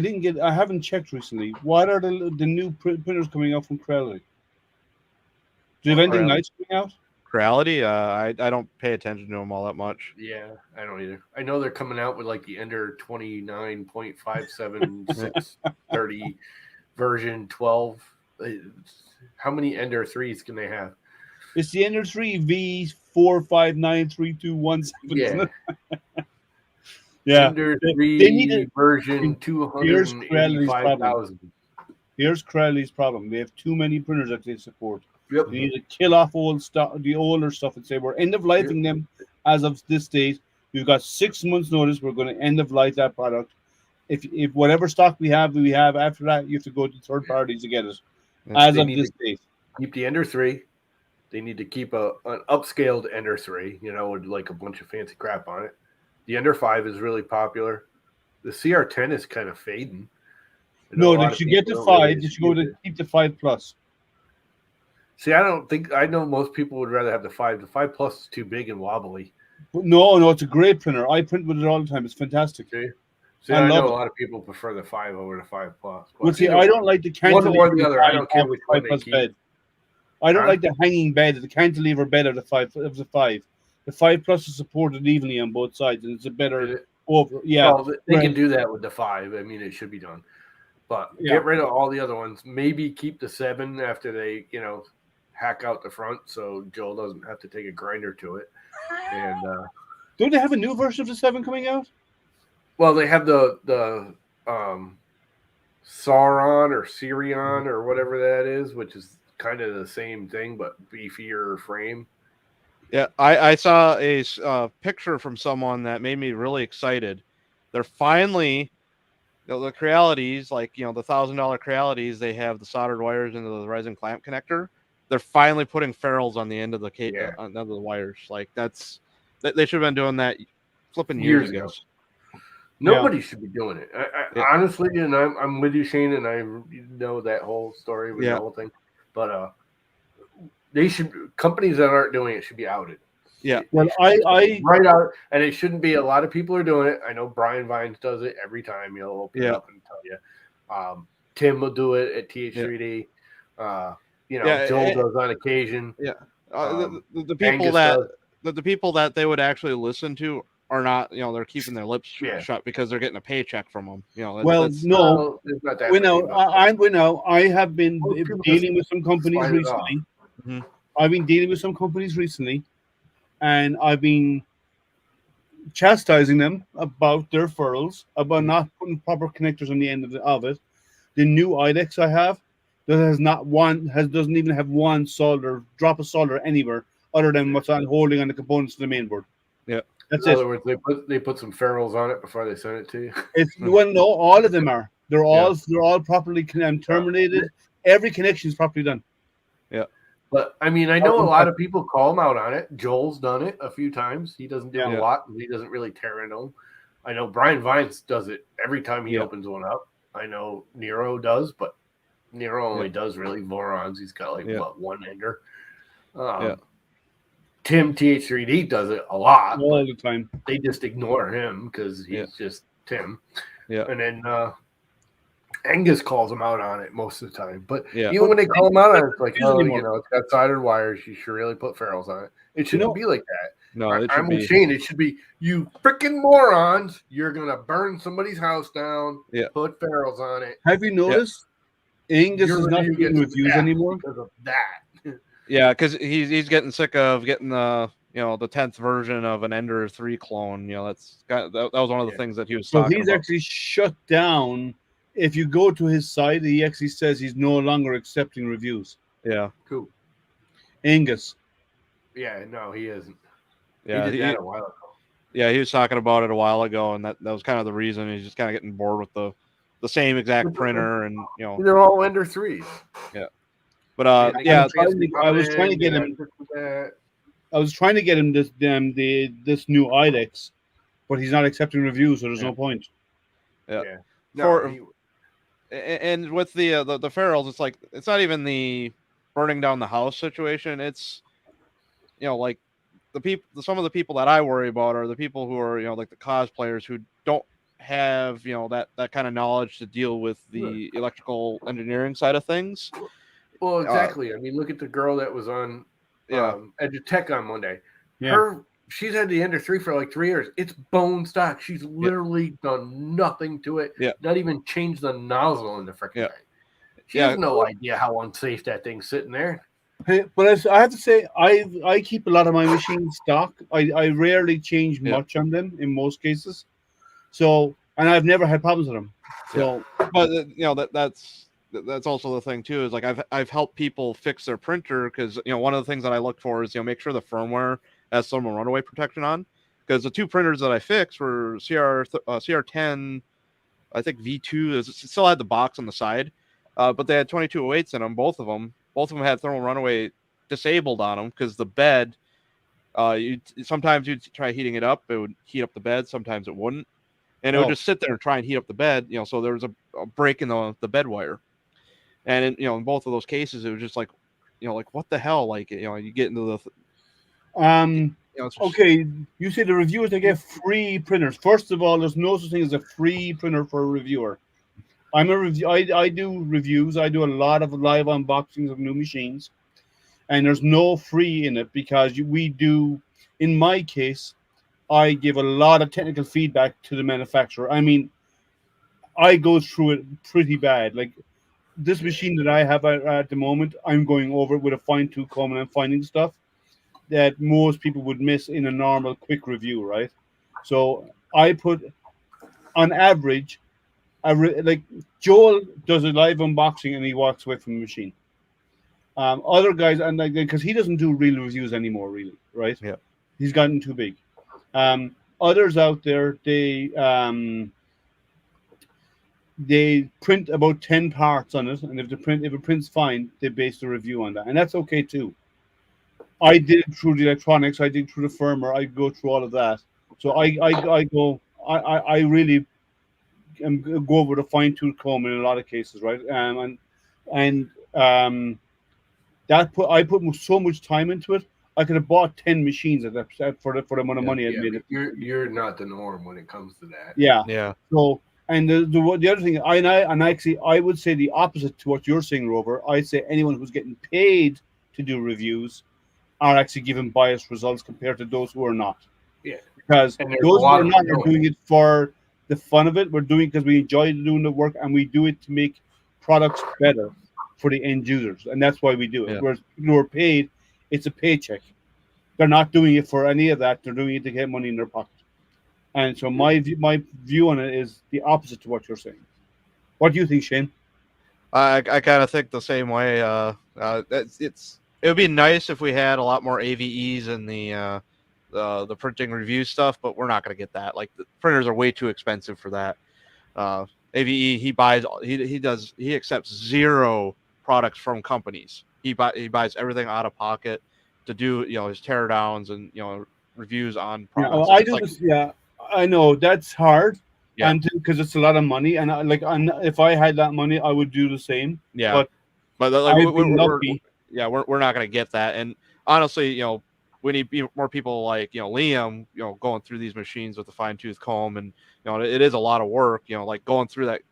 haven't checked recently. What are the new printers coming out from Creality? Do you have anything nice coming out? Creality? I don't pay attention to them all that much. Yeah, I don't either. I know they're coming out with like the Ender 29.57630 version 12. How many Ender 3s can they have? It's the Ender 3 V4593217. Yeah. Yeah. Ender 3 they need version Here's Creality's 285,000. Here's Creality's problem. They have too many printers that they support. Yep. They need to kill off the older stuff and say we're end of lifing them as of this date. We've got 6 months notice. We're going to end of life that product. If whatever stock we have. After that, you have to go to third parties to get it. As of this date. Keep the Ender 3. They need to keep an upscaled Ender 3, with like a bunch of fancy crap on it. The Ender 5 is really popular. The CR10 is kind of fading. No, they should get the 5. They should go to keep the 5 Plus. See, I know most people would rather have the 5. The 5 Plus is too big and wobbly. But no, it's a great printer. I print with it all the time. It's fantastic. See, I know a lot of people prefer the 5 over the 5 Plus. Well, see, I don't like the cantilever. One or the other. I don't care which one they keep. Bed. I don't like the hanging bed, the cantilever bed of the 5. The 5 Plus is supported evenly on both sides, and it's a better over. Yeah, well, they can do that with the 5. I mean, it should be done. But get rid of all the other ones. Maybe keep the 7 after they, hack out the front, so Joel doesn't have to take a grinder to it. And don't they have a new version of the 7 coming out? Well, they have the Sauron or Sirion or whatever that is, which is kind of the same thing but beefier frame. Yeah, I saw a picture from someone that made me really excited. They're finally the Crealities, like the $1,000 Crealities, they have the soldered wires into the resin clamp connector. They're finally putting ferrules on the end of the on the end of the wires. Like they should have been doing that flipping years ago. Nobody should be doing it. Honestly, and I'm with you, Shane, and I know that whole story with the whole thing. But companies that aren't doing it should be outed. Yeah. Well, right out, and it shouldn't be. A lot of people are doing it. I know Brian Vines does it every time. He'll open it up and tell you. Tim will do it at TH3D. Joel does on occasion. Yeah. The people the people that they would actually listen to are not, they're keeping their lips shut because they're getting a paycheck from them. I have been dealing with some companies recently. Mm-hmm. I've been dealing with some companies recently, and I've been chastising them about their furls, about not putting proper connectors on the end of it. The new IDEX I have doesn't even have one drop of solder anywhere other than what's on holding on the components of the main board. Yeah. That's In it. other words, they put some ferrules on it before they send it to you. It's well, no, all of them are. They're all properly terminated. Every connection is properly done. Yeah. But I mean, I know a lot of people call him out on it. Joel's done it a few times. He doesn't do a lot. He doesn't really tear into them. I know Brian Vines does it every time he opens one up. I know Nero does, but Nero only does really Vorons. He's got like one ender. Tim TH3D does it a lot all the time. They just ignore him because he's just Tim. Yeah. And then Angus calls him out on it most of the time. But Yeah. even when they call him out on it, it's like, oh, anymore. you know, it's got soldered wires. You should really put ferrules on it. It shouldn't be like that. No, it should I'm with be. Shane. It should be, you freaking morons. You're going to burn somebody's house down. Yeah. Put ferrules on it. Have you noticed Angus Your is not review doing gets reviews bad anymore? because of that. Yeah, because he's getting sick of getting the the 10th version of an Ender 3 clone. You know, that was one of the things that he was So talking he's about. actually shut down. If you go to his site, he actually says he's no longer accepting reviews. Yeah. Cool. Angus. Yeah, no, he isn't. Yeah, he did that a while ago. Yeah, he was talking about it a while ago, and that was kind of the reason. He's just kind of getting bored with the same exact printer, and they're all Ender 3s. Yeah. But I was trying to get him. I was trying to get him this new IDEX, but he's not accepting reviews, so there's no point. Yeah. No, and with the ferrules, it's like it's not even the burning down the house situation. It's like some of the people that I worry about are the people who are like the cosplayers who don't have that kind of knowledge to deal with the electrical engineering side of things. Well, exactly. I mean, look at the girl that was on Edutech on Monday. Yeah. She's had the Ender 3 for like 3 years. It's bone stock. She's literally done nothing to it. Yeah. Not even changed the nozzle in the freaking thing. She has no idea how unsafe that thing's sitting there. Hey, but I have to say, I keep a lot of my machines stock. I rarely change much on them in most cases. So, and I've never had problems with them. So, but that's also the thing too, is like I've helped people fix their printer because one of the things that I look for is make sure the firmware has thermal runaway protection on, because the two printers that I fixed were CR10, I think V2. It still had the box on the side, but they had 2208s in them. Both of them had thermal runaway disabled on them because the bed. Sometimes you'd try heating it up, it would heat up the bed. Sometimes it wouldn't, and it would just sit there and try and heat up the bed. So there was a break in the bed wire. And in both of those cases, it was just like, like what the hell? Like, you get into the. Okay, you say the reviewers, they get free printers. First of all, there's no such thing as a free printer for a reviewer. I'm a review. I do reviews. I do a lot of live unboxings of new machines, and there's no free in it because we do. In my case, I give a lot of technical feedback to the manufacturer. I mean, I go through it pretty bad. Like this machine that I have at the moment, I'm going over it with a fine-tooth comb and I'm finding stuff that most people would miss in a normal quick review, right? So I put, on average, like Joel does a live unboxing and he walks away from the machine. Other guys, and like because he doesn't do real reviews anymore, really, right? Yeah, he's gotten too big. Others out there, they print about 10 parts on it, and if it prints fine, they base the review on that, and that's okay too. I did it through the electronics, I did through the firmware, I go through all of that. So I really go over the fine-tooth comb in a lot of cases, right? I put so much time into it. I could have bought 10 machines at that for the amount of money I made it. You're not the norm when it comes to that. Yeah. So, and the other thing, I would say the opposite to what you're saying, Rover. I'd say anyone who's getting paid to do reviews are actually given biased results compared to those who are not. Yeah. Because those who are not are doing it for the fun of it. We're doing it because we enjoy doing the work, and we do it to make products better for the end users, and that's why we do it. Whereas people who are paid, it's a paycheck. They're not doing it for any of that. They're doing it to get money in their pocket. And so my view on it is the opposite to what you're saying. What do you think, Shane? I kind of think the same way. it would be nice if we had a lot more AVEs in the printing review stuff, but we're not going to get that. Like the printers are way too expensive for that. AVE, he accepts 0 products from companies. He buys everything out of pocket to do his teardowns and reviews on Yeah, products. I do this. Yeah, I know that's hard. Yeah. And because it's a lot of money, and if I had that money, I would do the same. Yeah, but like, I've been lucky. we're not going to get that. And honestly, we need more people like Liam, going through these machines with a fine tooth comb, and it is a lot of work. Like going through that,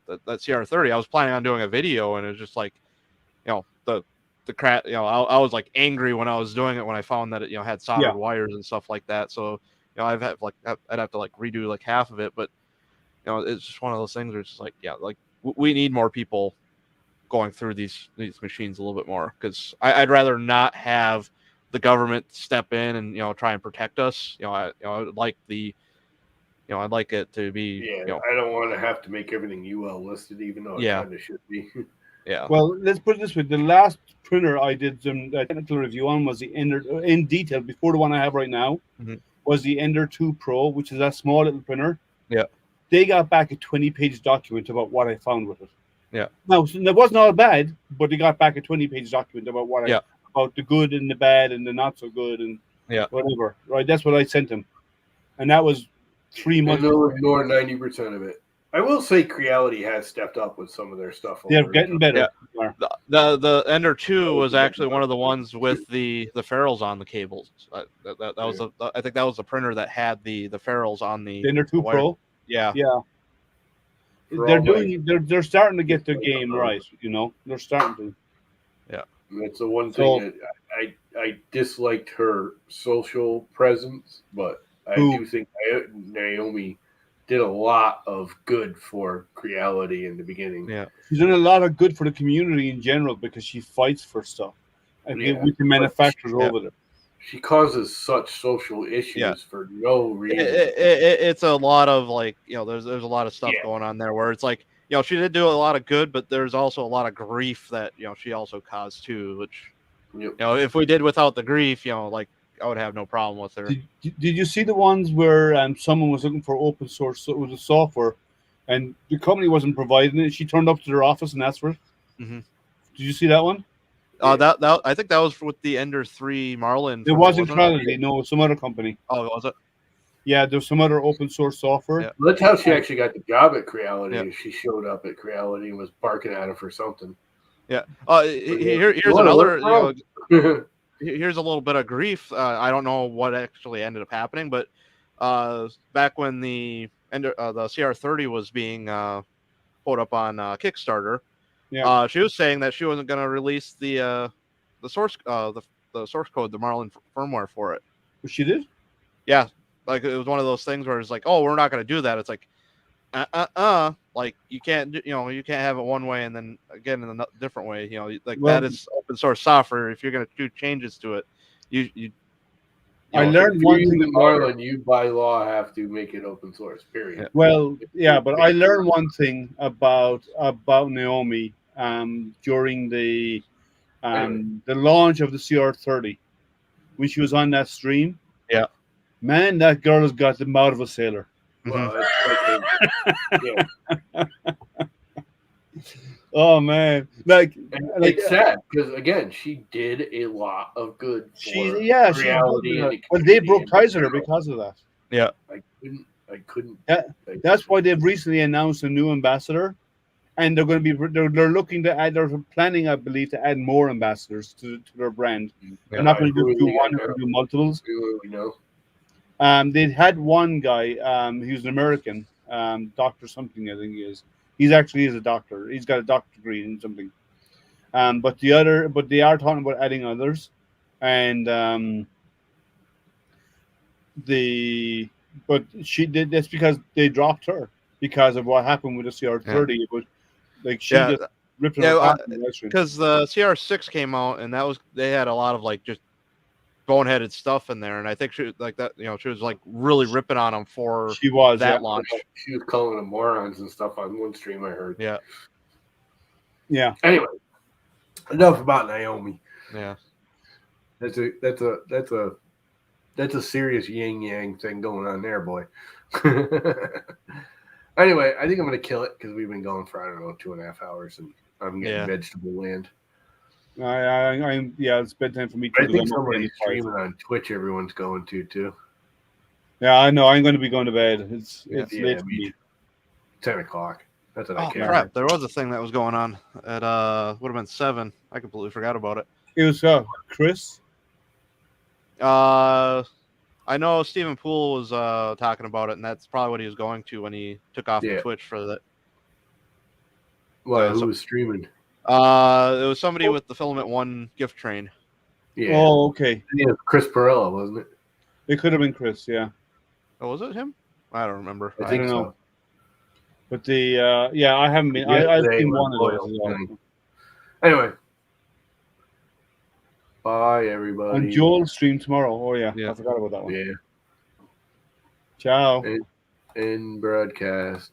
that CR30. I was planning on doing a video, and it was just like, the crap. I was like angry when I was doing it when I found that it had soldered wires and stuff like that. So I'd have to like redo like half of it, but it's just one of those things where it's just like we need more people going through these machines a little bit more, because I'd rather not have the government step in and try and protect us. I would like I'd like it to be. I don't want to have to make everything UL listed, even though it kind of should be. Yeah. Well, let's put it this way: the last printer I did some technical review on was the Ender in detail before the one I have right now. Mm-hmm. Was the Ender 2 Pro, which is a small little printer. Yeah. They got back a 20-page document about what I found with it. Yeah. Now, it wasn't all bad, but they got back a 20-page document about about the good and the bad and the not so good and whatever. Right? That's what I sent them, and that was 3 months. And they'll ignore 90% of it. I will say Creality has stepped up with some of their stuff. They're getting better. Yeah. The Ender 2 was actually one of the ones with the ferrules on the cables. That was I think that was the printer that had the ferrules on the Ender 2 Pro. Yeah. Yeah. They're starting to get their game right. They're starting to. Yeah. That's the one thing that I disliked her social presence, but I do think Naomi did a lot of good for Creality in the beginning. Yeah, she's done a lot of good for the community in general because she fights for stuff with the manufacturers over there. She causes such social issues for no reason. It's a lot of there's a lot of stuff going on there where it's like she did do a lot of good, but there's also a lot of grief that she also caused too. Which if we did without the grief, I would have no problem with her. Did you see the ones where someone was looking for open source? So it was a software, and the company wasn't providing it. She turned up to their office and asked for it. Mm-hmm. Did you see that one? That I think that was with the Ender 3 Marlin. It wasn't Creality. No, it was some other company. Oh, was it? Yeah, there's some other open source software. Yeah. That's how she actually got the job at Creality. Yeah. She showed up at Creality and was barking at him for something. Yeah. Here's another. Here's a little bit of grief. I don't know what actually ended up happening, but back when the CR30 was being put up on Kickstarter, she was saying that she wasn't going to release the source the source code, the Marlin firmware for it. She did? Yeah, like it was one of those things where it's like, oh, we're not going to do that. It's like, like you can't you can't have it one way and then again in a different way. That is open source software. If you're going to do changes to it, you I learned one thing about Marlin, you by law have to make it open source. Period. Well, yeah, but I learned one thing about Naomi during the launch of the CR30 when she was on that stream. Yeah, man, that girl has got the mouth of a sailor. Well, oh man, it's sad because again, she did a lot of good. Reality. Well, they broke ties with her because of that. Yeah, I couldn't. That's why they've recently announced a new ambassador, and they're going to be they're looking to add. They're planning, I believe, to add more ambassadors to their brand. They're not going to do one; they're going to do multiples. We know. They had one guy. He was an American, doctor something. I think he is. He actually is a doctor. He's got a doctorate degree in something. But they are talking about adding others, and but she did. That's because they dropped her because of what happened with the CR30. Yeah. It was like she just ripped her apart. Because the CR6 came out, and they had a lot of just boneheaded stuff in there, and I think she she was really ripping on them for that launch. She was calling them morons and stuff on one stream I heard. Yeah. Yeah. Anyway, enough about Naomi. Yeah. That's a serious yin yang thing going on there, boy. Anyway, I think I'm gonna kill it because we've been going for, I don't know, 2.5 hours, and I'm getting vegetable land. Yeah, it's bedtime for me too. I think somebody's streaming on Twitch. Everyone's going to. Yeah, I know. I'm going to be going to bed. It's late for me. 10 o'clock. That's what I care. Crap! There was a thing that was going on at would have been 7. I completely forgot about it. It was Chris. I know Stephen Poole was talking about it, and that's probably what he was going to when he took off the Twitch for that. Well, who was streaming? It was somebody with the Filament One gift train. Yeah. Oh, okay. Yeah, Chris Perella, wasn't it? It could have been Chris. Yeah. Oh, was it him? I don't remember. I think don't know. so. But I haven't been. I've seen one of those as well. Anyway. Bye, everybody. And Joel stream tomorrow. Oh, yeah. I forgot about that one. Yeah. Ciao. In broadcast.